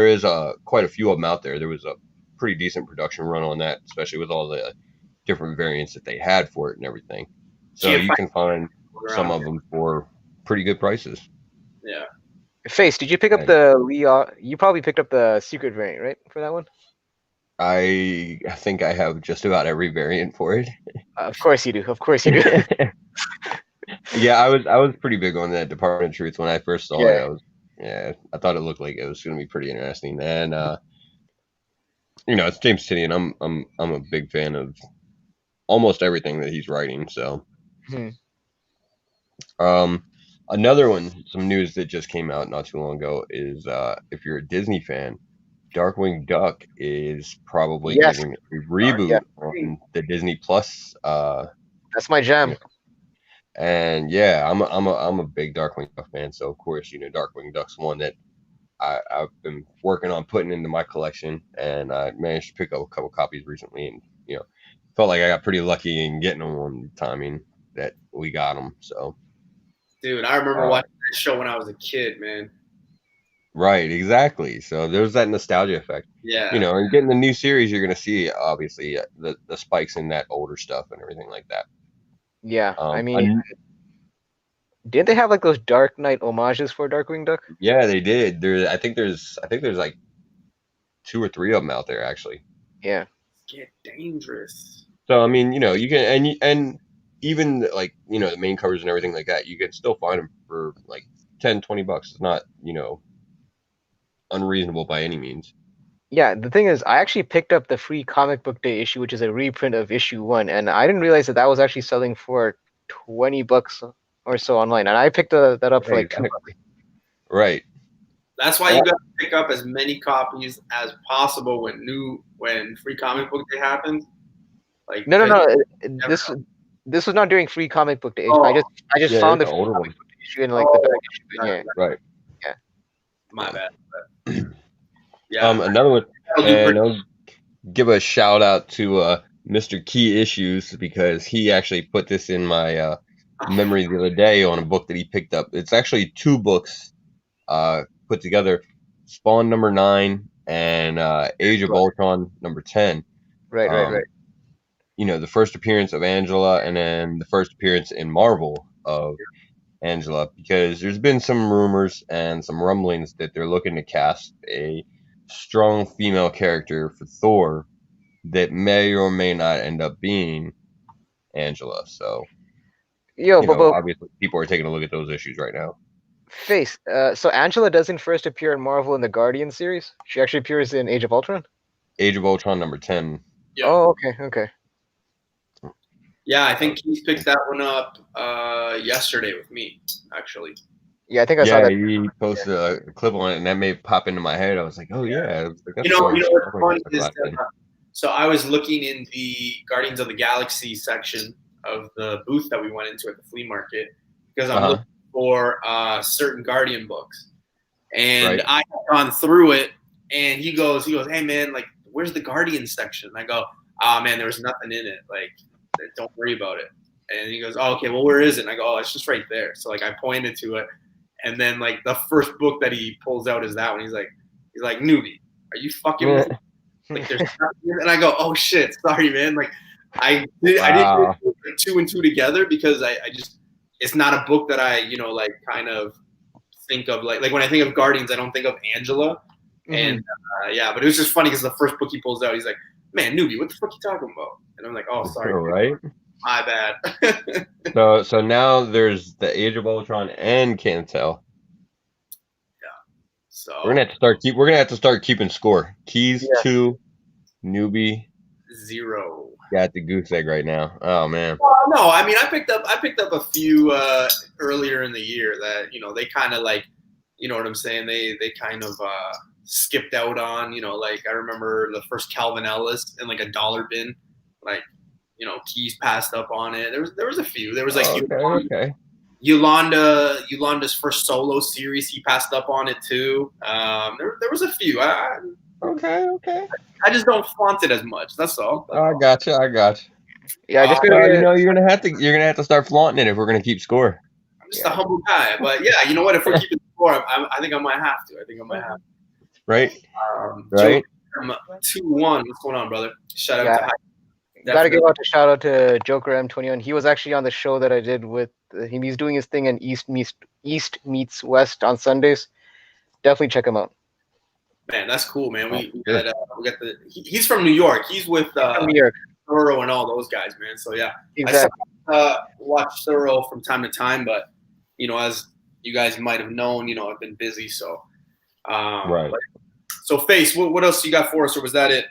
is quite a few of them out there. There was a pretty decent production run on that, especially with all the different variants that they had for it and everything. So you can find some of them for pretty good prices. Yeah. Face, did you pick up you probably picked up the secret variant, right, for that one? I think I have just about every variant for it. Of course you do. Of course you do. Yeah, I was pretty big on that Department of Truth when I first saw it. I thought it looked like it was going to be pretty interesting, and it's James Tynion. I'm a big fan of almost everything that he's writing. So, another one, some news that just came out not too long ago is if you're a Disney fan, Darkwing Duck is probably getting a reboot on the Disney Plus. That's my jam. And yeah, I'm a big Darkwing Duck fan, so of course Darkwing Duck's one that I've been working on putting into my collection, and I managed to pick up a couple copies recently, and felt like I got pretty lucky in getting them on the timing that we got them. So, dude, I remember watching that show when I was a kid, man. Right, exactly. So there's that nostalgia effect. Yeah. And getting the new series, you're gonna see obviously the spikes in that older stuff and everything like that. Yeah, I mean, didn't they have like those Dark Knight homages for Darkwing Duck? Yeah, they did. I think there's like 2 or 3 of them out there actually. Yeah. Get dangerous. So I mean, you can and even like the main covers and everything like that, you can still find them for like $10-20. It's not unreasonable by any means. Yeah, the thing is, I actually picked up the free comic book day issue, which is a reprint of issue 1, and I didn't realize that was actually selling for $20 or so online, and I picked that up for like $2. Right. That's why you got to pick up as many copies as possible when Free Comic Book Day happens. Like No. This was not during Free Comic Book Day. I just found the older comic one. book issue in like the back issue. Yeah. Right. Yeah. My bad. Yeah. Another one, and I'll give a shout out to Mr. Key Issues, because he actually put this in my memory the other day on a book that he picked up. It's actually 2 books put together: Spawn #9 and Age of Ultron #10. Right. You know, the first appearance of Angela, and then the first appearance in Marvel of Angela, because there's been some rumors and some rumblings that they're looking to cast a strong female character for Thor that may or may not end up being Angela. So, obviously people are taking a look at those issues right now. Face. So Angela doesn't first appear in Marvel in the Guardian series. She actually appears in Age of Ultron. Age of Ultron #10. Yeah. Oh, okay. Yeah, I think he's picked that one up yesterday with me, actually. Yeah, I think I saw that. He posted a clip on it, and that made pop into my head. I was like, oh yeah. You know what's funny is that, so I was looking in the Guardians of the Galaxy section of the booth that we went into at the flea market, because I'm looking for certain Guardian books, and I had gone through it, and he goes, hey man, like, where's the Guardian section? And I go, oh man, there was nothing in it. Like, don't worry about it. And he goes, oh, okay, well, where is it? And I go, oh, it's just right there. So like I pointed to it, and then like the first book that he pulls out is that one. He's like, newbie, are you fucking with me? Like, there's nothing. And I go, oh shit, sorry man. Like I didn't put 2 and 2 together, because I just, it's not a book that I, like kind of think of, like when I think of Guardians, I don't think of Angela. And but it was just funny because the first book he pulls out, he's like, man, newbie, what the fuck are you talking about? And I'm like, oh, sorry. Right? My bad. So now there's the Age of Ultron and Cantel. Yeah. So we're gonna have to start keeping score. Keys 2, newbie 0. Got the goose egg right now. Oh man. Well, no, I mean I picked up a few earlier in the year that they kind of like, you know what I'm saying? They kind of skipped out on, like I remember the first Calvin Ellis in like a $1 bin, like Keys passed up on it. There was a few. There was like Yolanda's first solo series, he passed up on it too. There was a few. Okay. I just don't flaunt it as much. That's all. I got you. Yeah, just you're gonna have to start flaunting it if we're gonna keep score. I'm just a humble guy, but yeah, you know what? If we're keeping score, I think I might have to. Right. Right. 2-1. What's going on, brother? Shout out to Hype. Gotta give out a shout out to Joker M21. He was actually on the show that I did with him. He's doing his thing in East Meets West on Sundays. Definitely check him out. Man, that's cool, man. We got he's from New York. He's with New York. Thorough and all those guys, man. So yeah, exactly. I watch Thorough from time to time, but as you guys might have known, I've been busy. So right. So Face, what else you got for us, or was that it?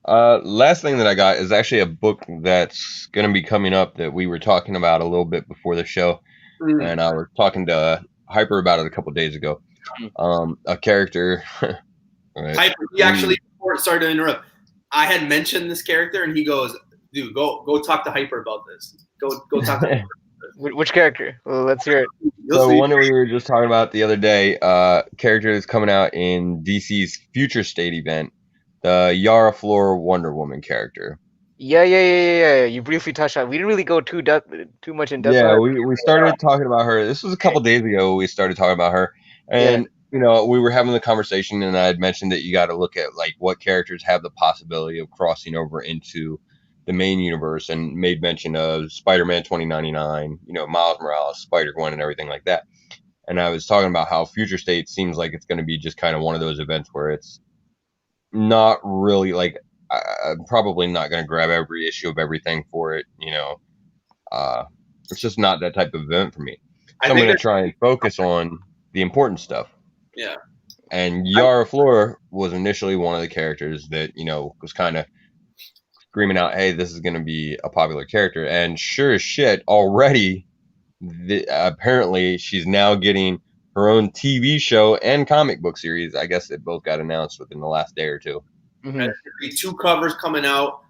Last thing that I got is actually a book that's going to be coming up that we were talking about a little bit before the show, and I was talking to Hyper about it a couple days ago. A character. Right. Hyper, he actually. Sorry to interrupt. I had mentioned this character, and he goes, "Dude, go talk to Hyper about this. Go talk to Hyper." Which character? Well, let's hear it. So one that we were just talking about the other day, character that's coming out in DC's Future State event, the Yara Flor Wonder Woman character. Yeah. You briefly touched on it. We didn't really go too much in depth. Yeah, we started talking about her. This was a couple days ago. We started talking about her, and we were having the conversation, and I had mentioned that you got to look at like what characters have the possibility of crossing over into the main universe, and made mention of Spider-Man 2099, Miles Morales, Spider-Gwen, and everything like that. And I was talking about how Future State seems like it's going to be just kind of one of those events where it's not really like, I'm probably not going to grab every issue of everything for it. It's just not that type of event for me. So I'm going to try and focus on the important stuff. Yeah. And Yara Flor was initially one of the characters that, was kind of screaming out, hey, this is going to be a popular character. And sure as shit, already apparently she's now getting her own TV show and comic book series. I guess it both got announced within the last day or two. Mm-hmm. There's going to be 2 covers coming out.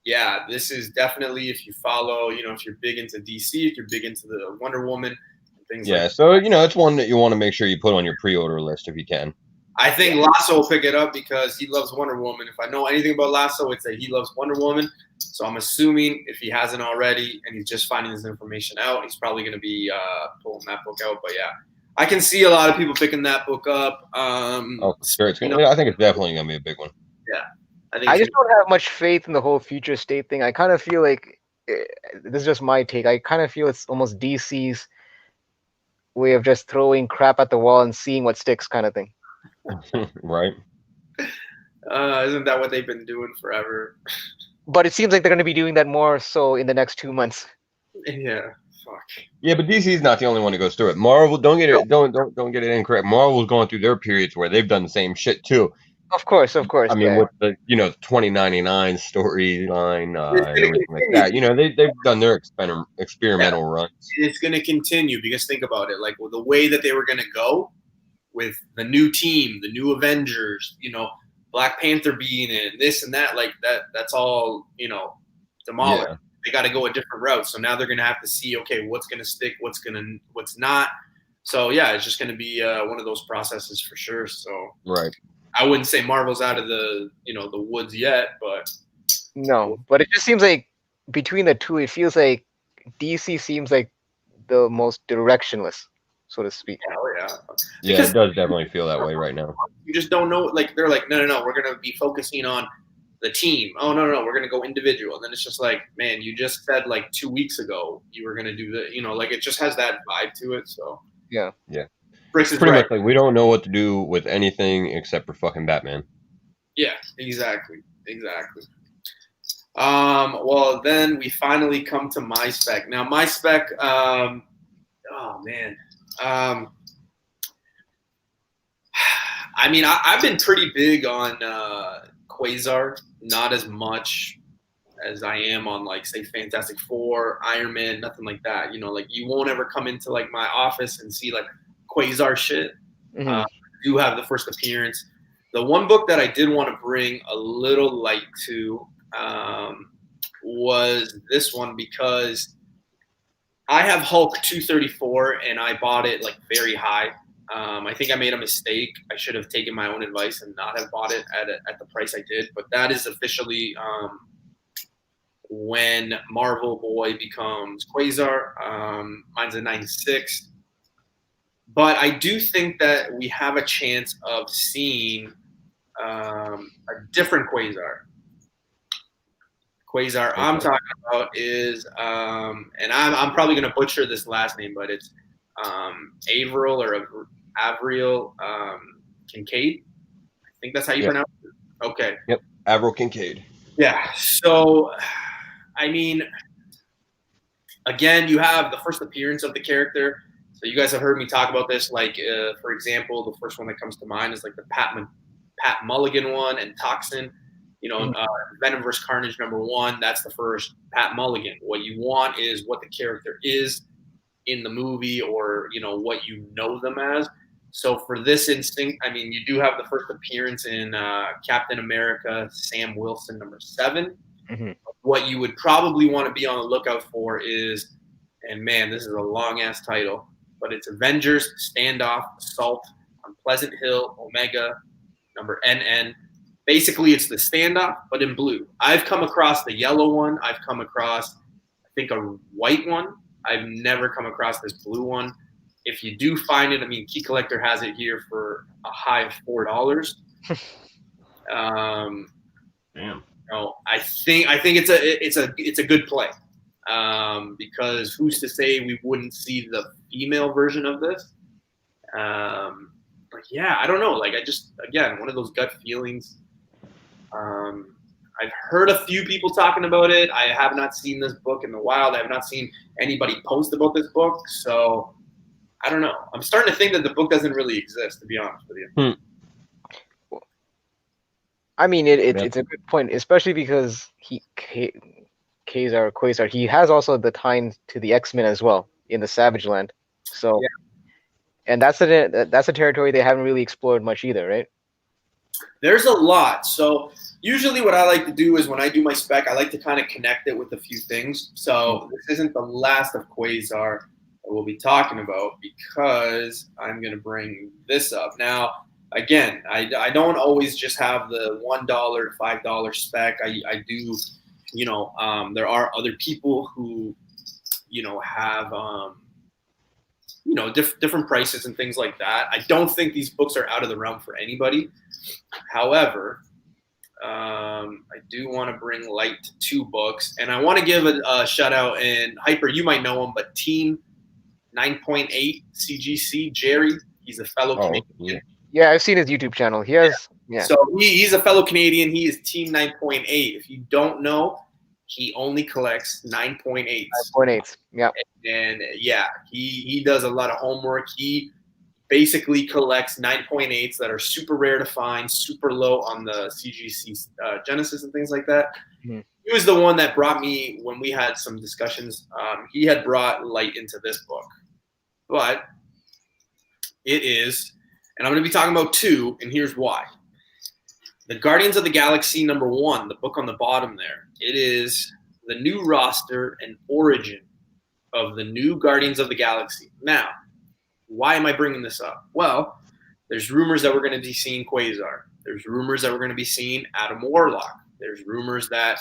Yeah, this is definitely, if you follow, if you're big into DC, if you're big into the Wonder Woman, and things like that. So, it's one that you want to make sure you put on your pre-order list if you can. I think Lasso will pick it up because he loves Wonder Woman. If I know anything about Lasso, it's that he loves Wonder Woman. So I'm assuming if he hasn't already and he's just finding this information out, he's probably going to be pulling that book out. But yeah, I can see a lot of people picking that book up. Sure. I think it's definitely going to be a big one. Yeah. I just don't have much faith in the whole future state thing. I kind of feel like, this is just my take, I kind of feel it's almost DC's way of just throwing crap at the wall and seeing what sticks kind of thing. Right. Isn't that what they've been doing forever? But it seems like they're going to be doing that more so in the next 2 months. Yeah. Fuck. Yeah, but DC's not the only one that goes through it. Marvel, don't get it incorrect. Marvel's going through their periods where they've done the same shit too. Of course. I mean, with the 2099 storyline and everything like that. They've done their experimental runs. It's going to continue because think about it, like the way that they were going to go with the new team, the new Avengers, Black Panther being in this and that, like that's all demolished. Yeah. They got to go a different route. So now they're going to have to see, okay, what's going to stick, what's not. So yeah, it's just going to be one of those processes for sure. So right. I wouldn't say Marvel's out of the the woods yet, but no. But it just seems like between the two, it feels like DC seems like the most directionless, so to speak. Oh yeah. Yeah, because it does definitely feel that way right now. You just don't know. Like they're like, no, we're gonna be focusing on the team. Oh no, we're gonna go individual. And then it's just like, man, you just said like 2 weeks ago you were gonna do the, like it just has that vibe to it. So yeah. Pretty much like we don't know what to do with anything except for fucking Batman. Yeah, exactly. Well, then we finally come to my spec. Now, my spec, oh man. I mean, I've been pretty big on Quasar, not as much as I am on, like, say, Fantastic Four, Iron Man, nothing like that. Like, you won't ever come into, like, my office and see, like, Quasar shit. Mm-hmm. Do have the first appearance. The one book that I did want to bring a little light to was this one because I have Hulk 234 and I bought it like very high. I think I made a mistake. I should have taken my own advice and not have bought it at the price I did. But that is officially when Marvel Boy becomes Quasar. Mine's a 96. But I do think that we have a chance of seeing a different Quasar. Quasar I'm talking about is, and I'm probably going to butcher this last name, but it's Avril or Avril Kincaid. I think that's how you pronounce it. Okay. Yep, Avril Kincaid. Yeah. So, I mean, again, you have the first appearance of the character. So you guys have heard me talk about this. Like, for example, the first one that comes to mind is like the Pat Mulligan one and Toxin. Venom vs. Carnage #1. That's the first Pat Mulligan. What you want is what the character is in the movie, or what you know them as. So for this instinct, I mean, you do have the first appearance in Captain America, Sam Wilson #7. Mm-hmm. What you would probably want to be on the lookout for is, and man, this is a long ass title, but it's Avengers Standoff Assault on Pleasant Hill Omega #NN. Basically, it's the standoff, but in blue. I've come across the yellow one. I've come across, I think, a white one. I've never come across this blue one. If you do find it, I mean, Key Collector has it here for a high of $4. Damn. I think it's a good play because who's to say we wouldn't see the female version of this? But yeah, I don't know. Like, again, one of those gut feelings. I've heard a few people talking about it. I have not seen this book in the wild. I have not seen anybody post about this book. So I don't know. I'm starting to think that the book doesn't really exist, to be honest with you. I mean, it's a good point, especially because Quasar, he has also the tie to the X-Men as well in the Savage Land. So, Yeah. and that's a territory they haven't really explored much either, right? There's a lot. So usually what I like to do is when I do my spec, I like to kind of connect it with a few things. So this isn't the last of Quasar that we'll be talking about because I'm going to bring this up. Now, again, I don't always just have the $1 to $5 spec. I do, there are other people who, have, different prices and things like that. I don't think these books are out of the realm for anybody. However, I do want to bring light to two books, and I want to give a shout out. And Hyper, you might know him, but Team 9.8 CGC Jerry, he's a fellow Canadian. Yeah, I've seen his YouTube channel. He has, yeah. So he's a fellow Canadian. He is Team 9.8. If you don't know, he only collects 9.8s. 9.8s, yeah. And yeah, he does a lot of homework. He basically collects 9.8s that are super rare to find, super low on the CGC Genesis and things like that. Mm-hmm. He was the one that brought me, when we had some discussions, he had brought light into this book. But it is, and I'm going to be talking about two, and here's why. The Guardians of the Galaxy #1, the book on the bottom there, it is the new roster and origin of the new Guardians of the Galaxy. Now, why am I bringing this up? Well, there's rumors that we're going to be seeing Quasar. There's rumors that we're going to be seeing Adam Warlock. There's rumors that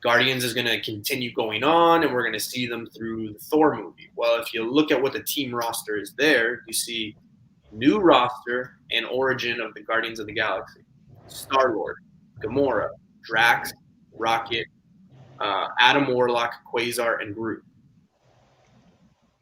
Guardians is going to continue going on and we're going to see them through the Thor movie. Well, if you look at what the team roster is there, you see new roster and origin of the Guardians of the Galaxy. Star-Lord, Gamora, Drax, Rocket, Adam Warlock, Quasar, and Groot.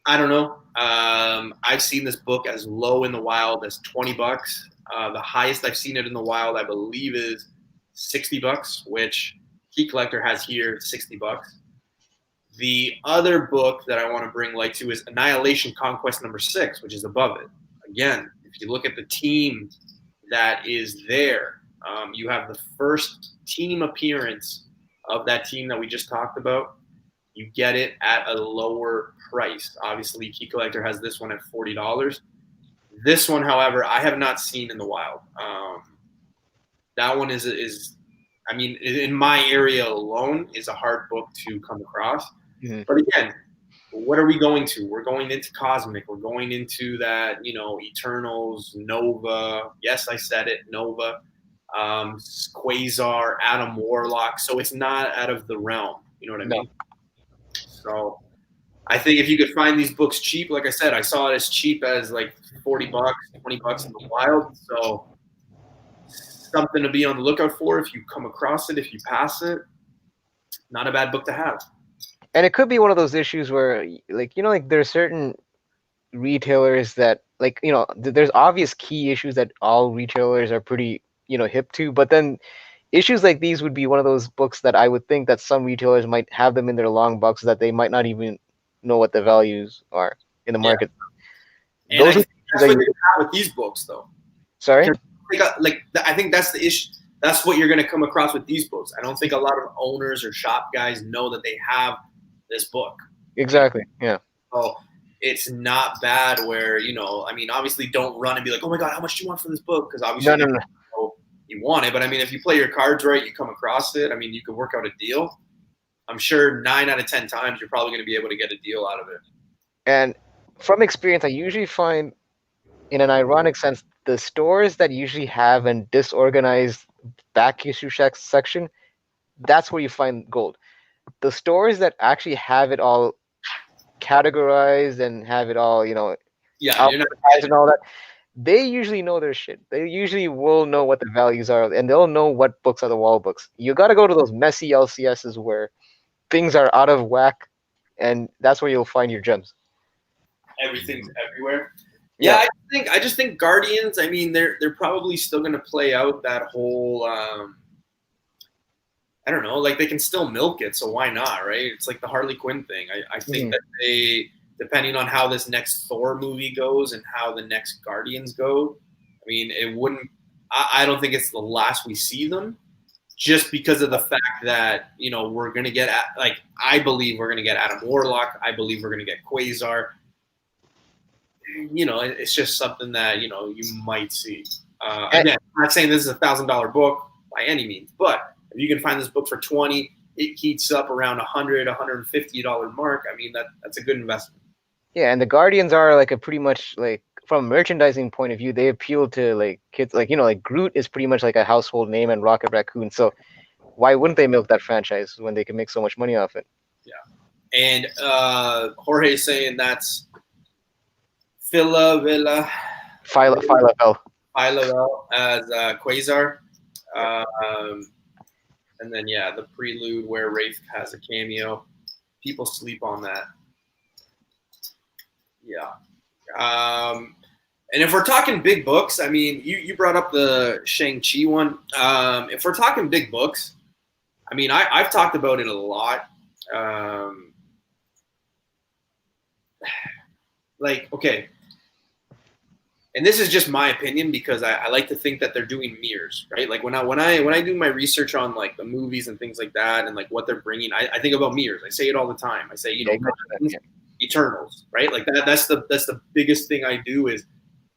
I don't know. I've seen this book as low in the wild as $20. The highest I've seen it in the wild, I believe, is $60, which Key Collector has here, $60. The other book that I want to bring light to is Annihilation Conquest #6, which is above it. Again, if you look at the team that is there, you have the first team appearance of that team that we just talked about. You get it at a lower price. Obviously, Key Collector has this one at $40. This one, however, I have not seen in the wild. That one is, I mean, in my area alone, is a hard book to come across. Mm-hmm. But again, what are we going to? We're going into Cosmic. We're going into that, Eternals, Nova. Yes, I said it, Nova. Quasar, Adam Warlock. So it's not out of the realm. You know what I mean? So I think if you could find these books cheap, like I said, I saw it as cheap as like $40, $20 in the wild. So something to be on the lookout for if you come across it, if you pass it. Not a bad book to have. And it could be one of those issues where, like there are certain retailers that, there's obvious key issues that all retailers are pretty, hip to. But then issues like these would be one of those books that I would think that some retailers might have them in their long boxes that they might not even know what the values are in the market. Yeah. And that's what you have with these books, though. Sorry? I think that's the issue. That's what you're going to come across with these books. I don't think a lot of owners or shop guys know that they have this book. Exactly, yeah. So it's not bad where, obviously don't run and be like, oh my God, how much do you want for this book? Because obviously you want it. But I mean, if you play your cards right, you come across it. I mean, you can work out a deal. I'm sure 9 out of 10 times you're probably going to be able to get a deal out of it. And from experience, I usually find, in an ironic sense, the stores that usually have a disorganized back issue section, that's where you find gold. The stores that actually have it all categorized and have it all, and all that, they usually know their shit. They usually will know what the values are, and they'll know what books are the wall books. You got to go to those messy LCSs where things are out of whack, and that's where you'll find your gems. Everything's everywhere. Yeah, I just think Guardians, I mean, they're probably still going to play out that whole, I don't know, like they can still milk it, so why not, right? It's like the Harley Quinn thing. I think that they, depending on how this next Thor movie goes and how the next Guardians go, I mean, it wouldn't, I don't think it's the last we see them, just because of the fact that, you know, we're going to get, like, I believe we're going to get Adam Warlock. I believe we're going to get Quasar. You know, it's just something that, you know, you might see. Again, I'm not saying this is $1,000 book by any means, but if you can find this book for 20, it heats up around $100-$150 mark. I mean, that's a good investment. Yeah, and the Guardians are like a pretty much like, from a merchandising point of view, they appeal to like kids. Like, you know, like Groot is pretty much like a household name, and Rocket Raccoon. So why wouldn't they milk that franchise when they can make so much money off it? Yeah. And Jorge is saying that's Phyla-Vell as Quasar. And then, yeah, the prelude where Wraith has a cameo. People sleep on that. Yeah. And if we're talking big books, I mean, you brought up the Shang-Chi one. If we're talking big books, I mean, I've talked about it a lot. Like, okay. And this is just my opinion because I like to think that they're doing mirrors, right? Like when I do my research on like the movies and things like that and like what they're bringing, I think about mirrors. I say it all the time. I say, you know, Eternals, right? Like that's the biggest thing I do is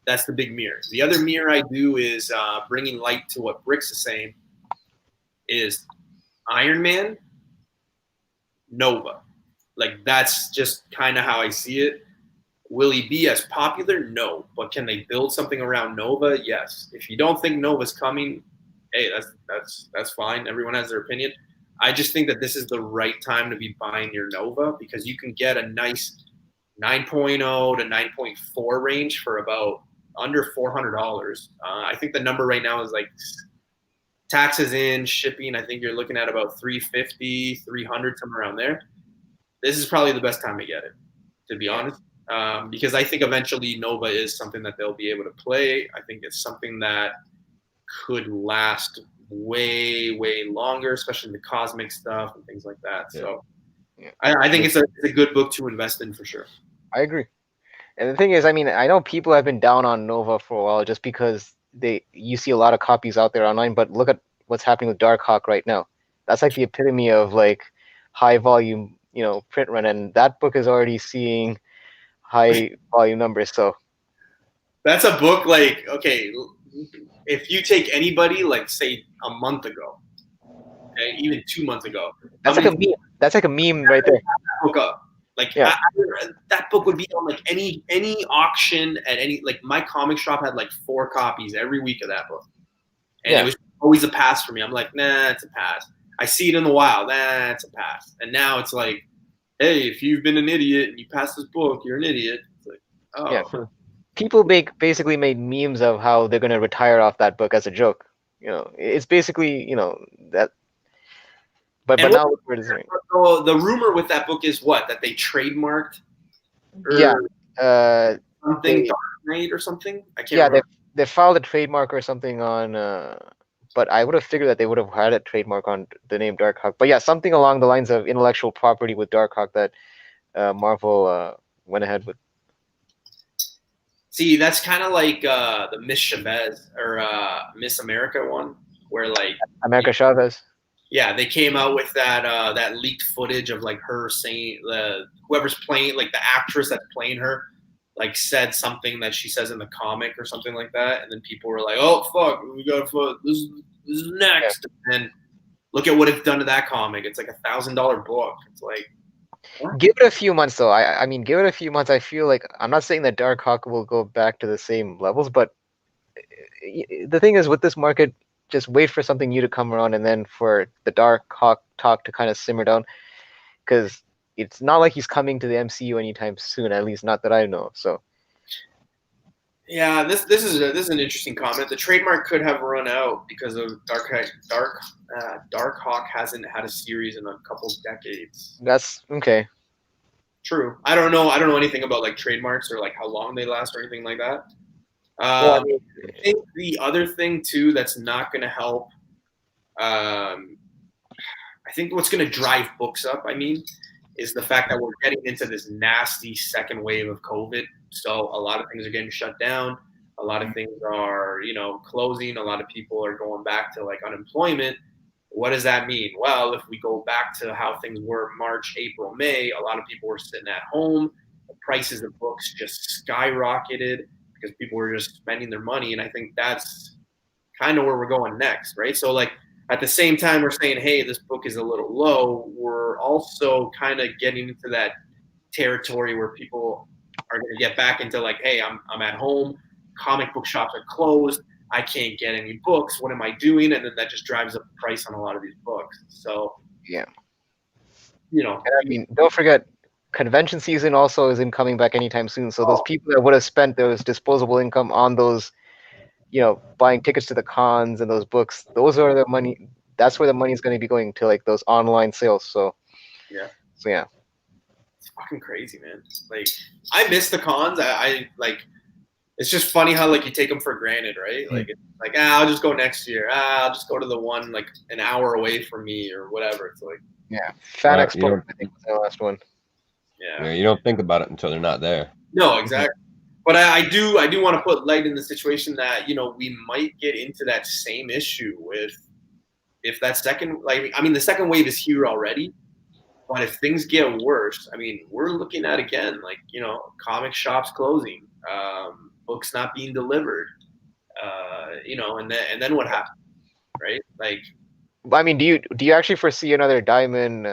that's the big mirror. The other mirror I do is bringing light to what Bricks is saying is Iron Man, Nova. Like that's just kind of how I see it. Will he be as popular? No. But can they build something around Nova? Yes. If you don't think Nova's coming, hey, that's fine. Everyone has their opinion. I just think that this is the right time to be buying your Nova because you can get a nice 9.0 to 9.4 range for about under $400. I think the number right now is like taxes in, shipping. I think you're looking at about $350, $300, somewhere around there. This is probably the best time to get it, to be honest. Because I think eventually Nova is something that they'll be able to play. I think it's something that could last way, way longer, especially the cosmic stuff and things like that. Yeah. So I think it's a good book to invest in for sure. I agree. And the thing is, I mean, I know people have been down on Nova for a while just because you see a lot of copies out there online, but look at what's happening with Darkhawk right now. That's like the epitome of like high volume, you know, print run, and that book is already seeing high volume numbers. So that's a book like, okay, if you take anybody like say a month ago, okay, even 2 months ago, that's like a meme. That's like a meme right there. Book up. Like that book would be on like any auction at any, like my comic shop had like 4 copies every week of that book, and it was always a pass for me. I'm like, nah, it's a pass. I see it in the wild, nah, it's a pass. And now it's like, hey, if you've been an idiot and you pass this book, you're an idiot. It's like, oh. Yeah. People basically made memes of how they're going to retire off that book as a joke. You know, it's basically, you know, that. But now look where it is. So the rumor with that book is what? That they trademarked? Something Dark Knight or something? I can't remember. They filed a trademark or something on... but I would have figured that they would have had a trademark on the name Darkhawk. But yeah, something along the lines of intellectual property with Darkhawk that Marvel went ahead with. See, that's kind of like the Miss Chavez or Miss America one, where like America Chavez. Yeah, they came out with that leaked footage of like her saying whoever's playing, like the actress that's playing her, like said something that she says in the comic or something like that, and then people were like, "Oh fuck, we got this is next," and then look at what it's done to that comic. It's like $1,000 book. It's like, what? Give it a few months though. I mean, give it a few months. I feel like I'm not saying that Darkhawk will go back to the same levels, but the thing is with this market, just wait for something new to come around, and then for the Darkhawk talk to kind of simmer down, because it's not like he's coming to the MCU anytime soon. At least not that I know of. So. Yeah, this is an interesting comment. The trademark could have run out because of Darkhawk hasn't had a series in a couple decades. That's okay. True. I don't know anything about like trademarks or like how long they last or anything like that. I think the other thing too that's not going to help. I think what's going to drive books up, is the fact that we're getting into this nasty second wave of COVID. So a lot of things are getting shut down. A lot of things are, closing. A lot of people are going back to like unemployment. what does that mean? Well, if we go back to how things were March, April, May, a lot of people were sitting at home. The prices of books just skyrocketed because people were just spending their money. And I think that's kind of where we're going next, right? So like at the same time we're saying, hey, this book is a little low, we're also kind of getting into that territory where people are going to get back into like, hey, I'm at home, comic book shops are closed, I can't get any books, what am I doing? And then that just drives up the price on a lot of these books. So Yeah. you know, And I mean, don't forget, convention season also isn't coming back anytime soon. So those people that would have spent those disposable income on those, buying tickets to the cons and those books, those are the money. That's where the money is going to be going to, like those online sales. So yeah. So yeah. It's fucking crazy, man. Like I miss the cons. I like. It's just funny how like you take them for granted, right? Like it's like I'll just go next year. I'll just go to the one like an hour away from me or whatever. It's like Fan Expo, I think was the last one. Yeah, you don't think about it until they're not there. No, exactly. But I do want to put light in the situation that we might get into that same issue with if that second the second wave is here already. But if things get worse, I mean, we're looking at again like comic shops closing. Books not being delivered, and then what happens, right? Like, I mean, do you actually foresee another diamond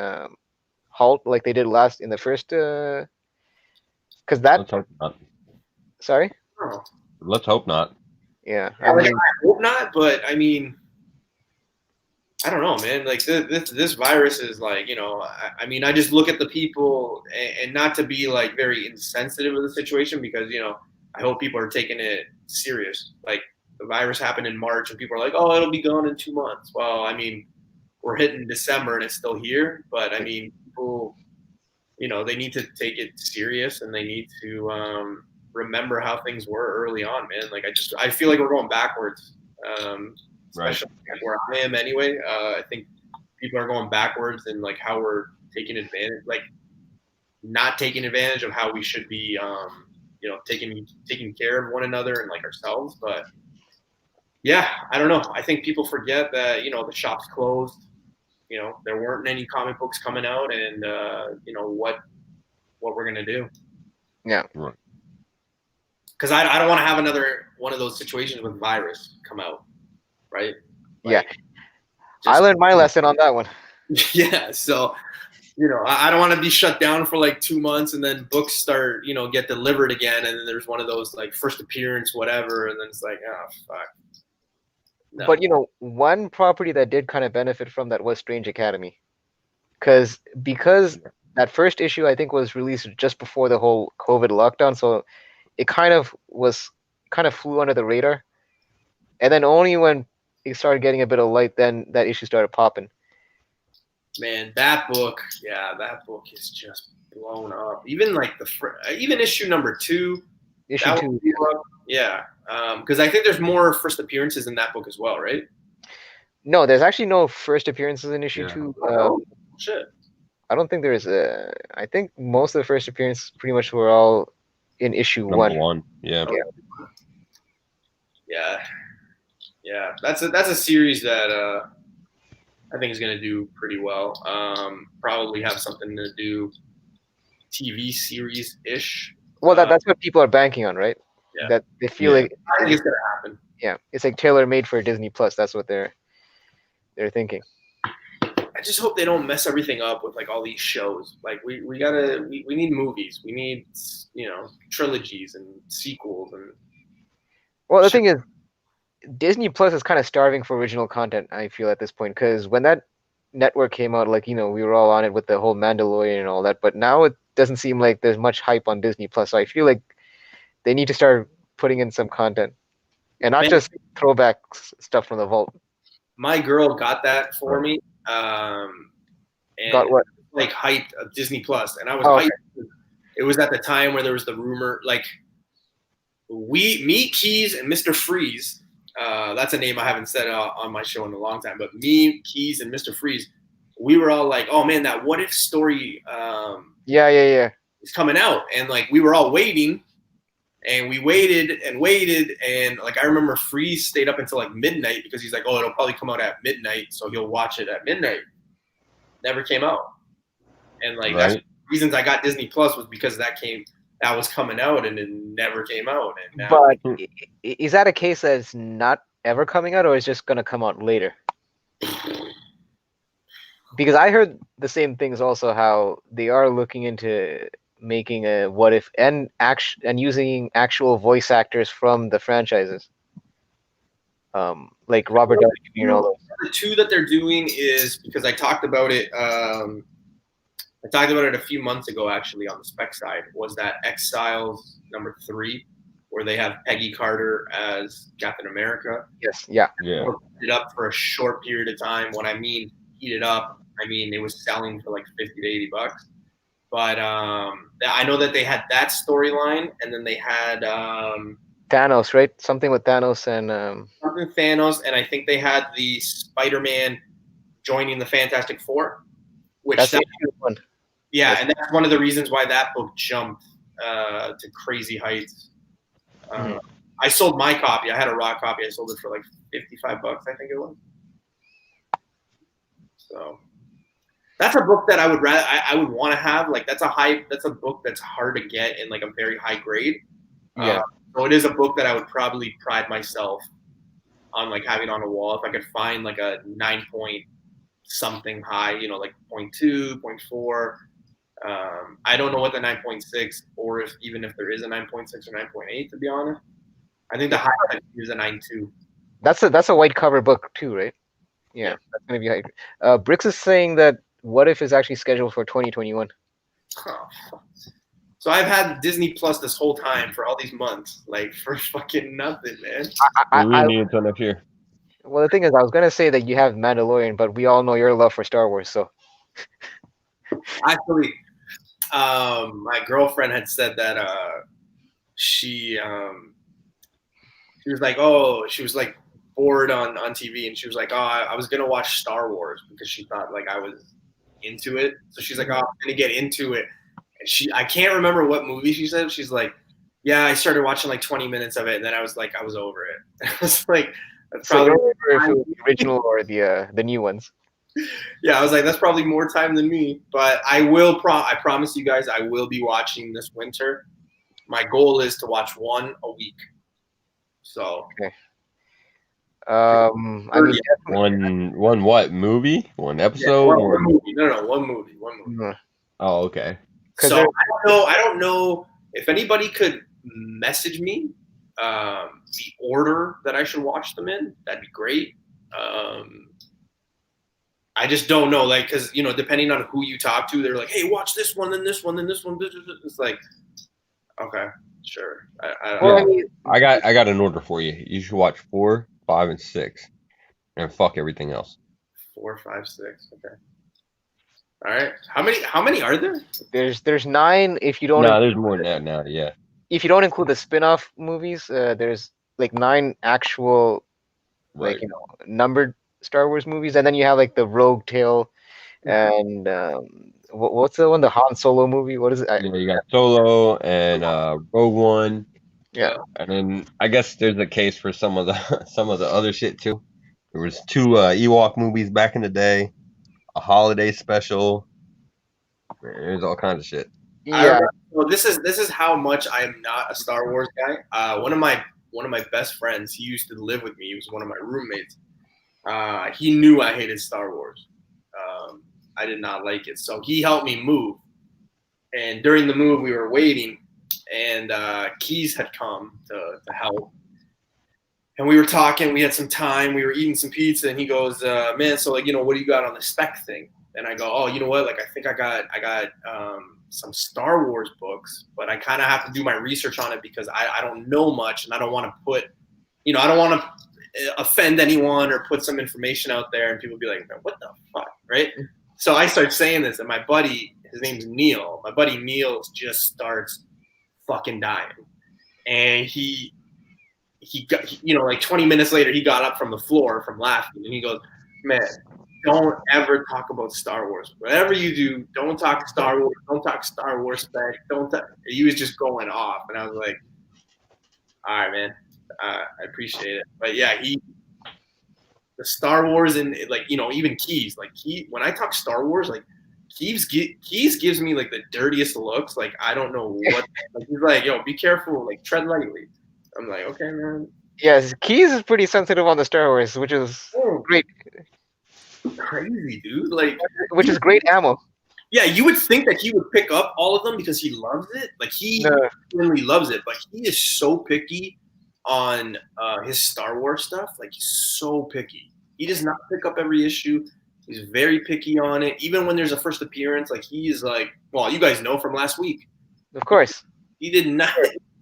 halt like they did in the first? Because that. Let's hope not. Sorry. Let's hope not. Yeah, I hope not. But I mean, I don't know, man. Like this virus is like, I just look at the people and not to be like very insensitive of the situation because I hope people are taking it serious. Like the virus happened in March and people are like, oh, it'll be gone in 2 months. Well, I mean, we're hitting December and it's still here. But I mean, people, they need to take it serious and they need to remember how things were early on, man. Like I feel like we're going backwards, especially where I am anyway. I think people are going backwards in like how we're taking advantage, like not taking advantage of how we should be. Taking care of one another and like ourselves. But yeah, I don't know. I think people forget that, the shop's closed, there weren't any comic books coming out and, what we're going to do. Yeah. Right. Cause I don't want to have another one of those situations with virus come out. Right. Like, I learned my lesson on that one. Yeah. So, I don't want to be shut down for like 2 months and then books start, get delivered again. And then there's one of those like first appearance, whatever. And then it's like, oh, fuck. No. But, one property that did kind of benefit from that was Strange Academy. Because that first issue, I think, was released just before the whole COVID lockdown. So it kind of flew under the radar. And then only when it started getting a bit of light, then that issue started popping. Man, that book is just blown up. Even like even issue number 2. Issue 2. Yeah. Because I think there's more first appearances in that book as well, right? No, there's actually no first appearances in issue 2. Shit. I don't think there is I think most of the first appearances pretty much were all in issue Number 1. Yeah. Yeah. That's a series that I think is going to do pretty well. Probably have something to do TV series-ish. Well, that's what people are banking on, right? Yeah. That they feel like I think it's going to happen. Yeah, it's like tailor-made for Disney Plus. That's what they're thinking. I just hope they don't mess everything up with like all these shows. Like we need movies. We need trilogies and sequels and. Well, the thing is, Disney Plus is kind of starving for original content, I feel, at this point, because when that network came out, like, we were all on it with the whole Mandalorian and all that, but now it doesn't seem like there's much hype on Disney Plus, so I feel like they need to start putting in some content, and not just throwback stuff from the vault. My girl got that for me, and got what? Like hyped Disney Plus, and I was hyped. Okay. It was at the time where there was the rumor, like, me, Keys, and Mr. Freeze. That's a name I haven't said on my show in a long time, but me, Keys, and Mr. Freeze, we were all like, oh man, that What If story yeah, is coming out. And like we were all waiting And we waited and waited, and like I remember Freeze stayed up until like midnight because he's like, oh, it'll probably come out at midnight, so he'll watch it at midnight. Never came out, and like that's Right. the reasons I got Disney Plus was because that was coming out and it never came out. And now, But is that a case that it's not ever coming out, or it's just gonna come out later? Because I heard the same things also, how they are looking into making a what if and using actual voice actors from the franchises, like Robert Downey Jr. and all those. the two that they're doing is because I talked about it. I talked about it a few months ago, actually, on the Spec side. Was that X-Styles #3, where they have Peggy Carter as Captain America? Yes, yeah. Yeah. Heated up for a short period of time. When I mean heated up, I mean it was selling for like $50 to $80. But I know that they had that storyline, and then they had Thanos, right? Something with Thanos and something Thanos, and I think they had the Spider-Man joining the Fantastic Four, which that's the one. yeah, and that's one of the reasons why that book jumped to crazy heights. I sold my copy. I had a raw copy. I sold it for like $55, I think it was. So that's a book that I would rather I would want to have. Like that's a book that's hard to get in like a very high grade. Yeah. So it is a book that I would probably pride myself on like having on a wall if I could find like a 9 point something high, you know, like 0.2, 0.4. I don't know what the 9.6 or even if there is a 9.6 or 9.8, to be honest. I think the highest is a 9.2. That's a white cover book too, right? Yeah. That's gonna be high. Bricks is saying that What If is actually scheduled for 2021. Oh, so I've had Disney Plus this whole time for all these months, like for fucking nothing, man. We need until next year. Well, the thing is, I was gonna say that you have Mandalorian, but we all know your love for Star Wars, so. Actually, my girlfriend had said that she was like, oh, she was like bored on TV, and she was like, oh, I was gonna watch Star Wars because she thought like I was into it. So she's like, oh, I'm gonna get into it. And I can't remember what movie she said. She's like, yeah, I started watching like 20 minutes of it, and then I was over it. I was like, that's probably if it was the original or the new ones. Yeah, I was like, that's probably more time than me. But I will I promise you guys, I will be watching this winter. My goal is to watch one a week. So okay. I mean, one what movie? One episode? Yeah, one movie. No, one movie. Oh, okay. So I don't know if anybody could message me the order that I should watch them in. That'd be great. I just don't know, like, because you know, depending on who you talk to, they're like, "Hey, watch this one, then this one, then this one." It's like, okay, sure. I got an order for you. You should watch 4, 5, and 6, and fuck everything else. 4, 5, 6. Okay. All right. How many are there? There's 9 if you don't. No, there's more than that now. Yeah. If you don't include the spin-off movies, there's like 9 actual, Right. like, you know, numbered Star Wars movies, and then you have like the Rogue Tale, and what's the one? The Han Solo movie. What is it? You got Solo and Rogue One. Yeah. And then I guess there's a case for some of the other shit too. There was 2 Ewok movies back in the day, a holiday special. There's all kinds of shit. Yeah. Well, this is how much I am not a Star Wars guy. One of my best friends, he used to live with me. He was one of my roommates. He knew I hated Star Wars. I did not like it, so he helped me move. And during the move, we were waiting, and Keys had come to help. And we were talking. We had some time. We were eating some pizza, and he goes, "Man, so like, you know, what do you got on the Spec thing?" And I go, "Oh, you know what? Like, I think I got some Star Wars books, but I kind of have to do my research on it because I don't know much, and I don't want to put, you know, I don't want to offend anyone or put some information out there, and people be like, what the fuck, right?" So I start saying this, and my buddy, his name's Neil. My buddy Neil just starts fucking dying, and he got, you know, like 20 minutes later, he got up from the floor from laughing, and he goes, "Man, don't ever talk about Star Wars. Whatever you do, don't talk Star Wars. Don't talk Star Wars Spec. Don't." He was just going off, and I was like, All right, man. I appreciate it. But yeah, the Star Wars and like even Keys when I talk Star Wars like Keys gives me like the dirtiest looks. Like I don't know what. Like he's like, yo, be careful. Like tread lightly. I'm like, okay, man. Yes, Keys is pretty sensitive on the Star Wars, which is great. Crazy, dude. Like, which is great ammo. Yeah, you would think that he would pick up all of them because he loves it. Like he really loves it, but he is so picky on his Star Wars stuff. Like he's so picky. He does not pick up every issue. He's very picky on it. Even when there's a first appearance, like he's like, well, you guys know from last week. Of course. He did not.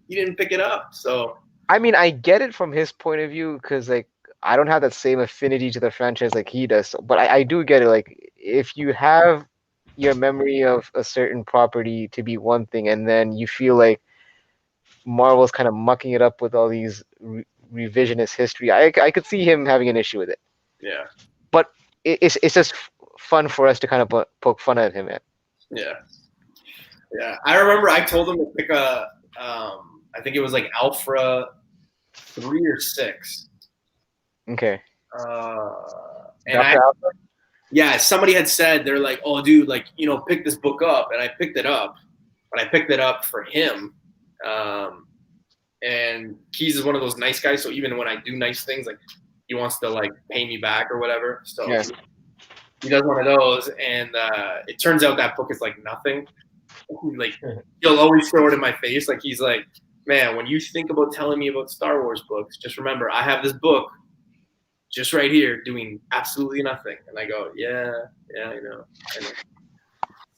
He didn't pick it up. So I mean, I get it from his point of view because like I don't have that same affinity to the franchise like he does. But I do get it. Like if you have your memory of a certain property to be one thing, and then you feel like Marvel's kind of mucking it up with all these revisionist history, I could see him having an issue with it. Yeah. But it's just fun for us to kind of poke fun at him, man. Yeah. Yeah. I remember I told him to pick I think it was like Alpha 3 or 6. Okay. And yeah, somebody had said, they're like, oh, dude, like, pick this book up. And I picked it up. But I picked it up for him. And Keys is one of those nice guys. So even when I do nice things, like, he wants to, like, pay me back or whatever. So he does one of those. And it turns out that book is, like, nothing. Like, he'll always throw it in my face. Like, he's like, man, when you think about telling me about Star Wars books, just remember, I have this book just right here doing absolutely nothing. And I go, yeah, I know.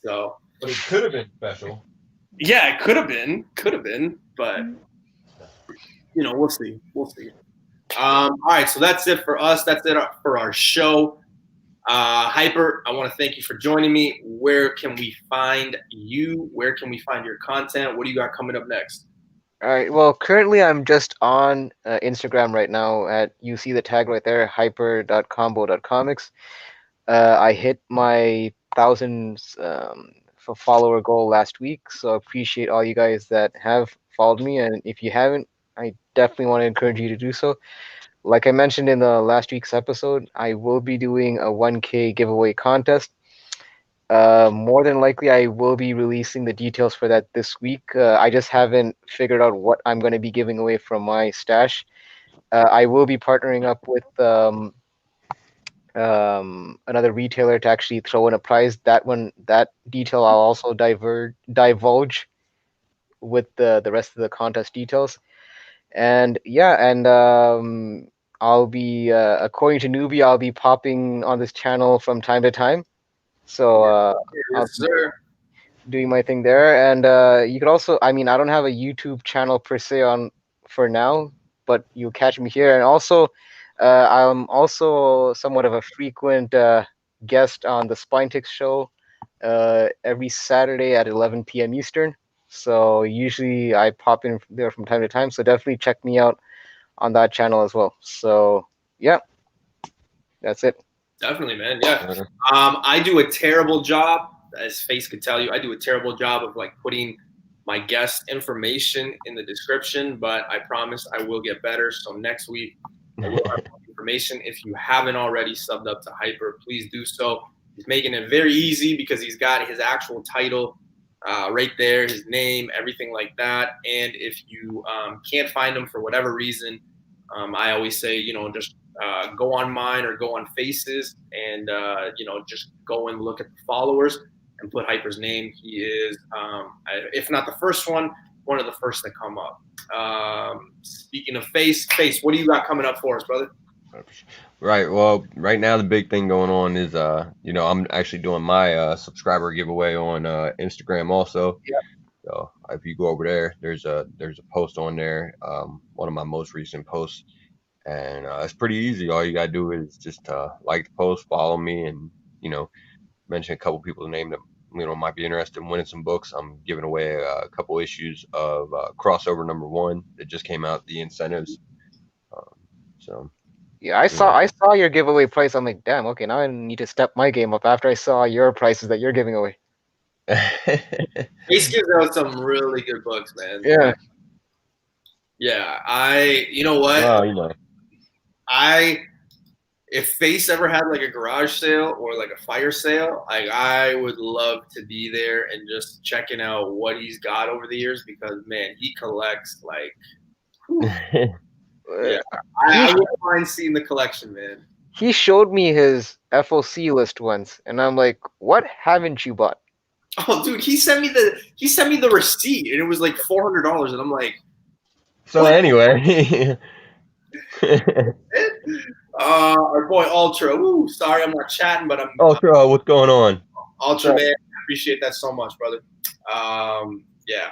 So. But it could have been special. Yeah, it could have been, but, we'll see. All right, so that's it for us. That's it for our show. Hyper, I want to thank you for joining me. Where can we find you? Where can we find your content? What do you got coming up next? All right. Well, currently I'm just on Instagram right now you see the tag right there, hyper.combo.comics. I hit my 1,000 follower goal last week, so I appreciate all you guys that have followed me. And if you haven't, I definitely want to encourage you to do so. Like I mentioned in the last week's episode, I will be doing a 1K giveaway contest. More than likely, I will be releasing the details for that this week. I just haven't figured out what I'm going to be giving away from my stash. I will be partnering up with another retailer to actually throw in a prize. That detail I'll also divulge with the rest of the contest details. And I'll be according to Newbie, I'll be popping on this channel from time to time. So I'll be doing my thing there. And you could also, I mean, I don't have a YouTube channel per se for now, but you'll catch me here. And also, I'm also somewhat of a frequent guest on the Spinetics show every Saturday at 11 p.m. Eastern. So usually I pop in there from time to time. So definitely check me out on that channel as well. So yeah, that's it. Definitely, man. Yeah. I do a terrible job, as Face could tell you. I do a terrible job of like putting my guest information in the description, but I promise I will get better. So next week I will have information. If you haven't already subbed up to Hyper, please do so. He's making it very easy because he's got his actual title right there, his name, everything like that. And if you can't find him for whatever reason, I always say, just go on mine or go on Faces and, just go and look at the followers and put Hyper's name. He is, if not the first one of the first that come up. Speaking of Face, what do you got coming up for us, brother? Right. Well, right now the big thing going on is, I'm actually doing my subscriber giveaway on Instagram also. Yeah. So if you go over there, there's a post on there, one of my most recent posts, and it's pretty easy. All you gotta do is just like the post, follow me, and mention a couple people's name that might be interested in winning some books. I'm giving away a couple issues of crossover #1 that just came out, the incentives. So. Yeah, I saw your giveaway price. I'm like, damn, okay, now I need to step my game up after I saw your prices that you're giving away. Ace gives out some really good books, man. Yeah. Yeah, you know what? Well, you know. If Face ever had like a garage sale or like a fire sale, like I would love to be there and just checking out what he's got over the years because man, he collects like, whew, yeah. I He wouldn't mind seeing the collection, man. he showed me his FOC list once, and I'm like, what haven't you bought? Oh, dude, he sent me the receipt, and it was like $400, and I'm like, So what? anyway. Our boy Ultra. Ooh, sorry, I'm not chatting, but I'm Ultra, what's going on? Ultra man. I appreciate that so much, brother. Yeah.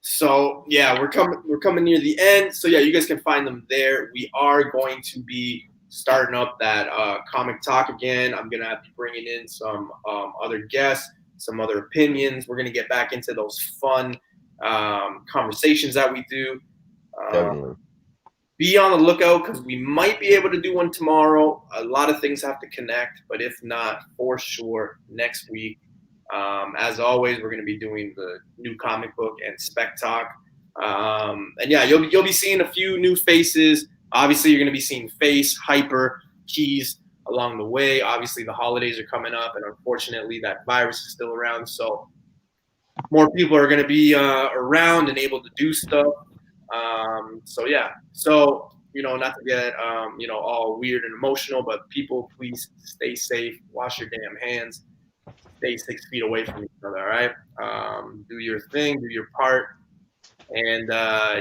So yeah, we're coming near the end. So yeah, you guys can find them there. We are going to be starting up that comic talk again. I'm gonna be bringing in some other guests, some other opinions. We're gonna get back into those fun conversations that we do. Definitely. Be on the lookout because we might be able to do one tomorrow. A lot of things have to connect, but if not, for sure, next week. As always, we're going to be doing the new comic book and Spec talk. And yeah, you'll be seeing a few new faces. Obviously, you're going to be seeing Face, Hyper, Keys along the way. Obviously, the holidays are coming up, and unfortunately, that virus is still around. So more people are going to be around and able to do stuff. So yeah, so not to get all weird and emotional, but people, please stay safe, wash your damn hands, stay 6 feet away from each other. All right, do your thing, do your part, and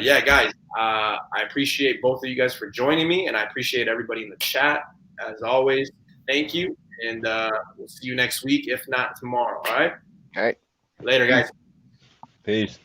yeah, guys, I appreciate both of you guys for joining me, and I appreciate everybody in the chat as always. Thank you, and we'll see you next week, if not tomorrow. All right. All right. Later, guys. Peace.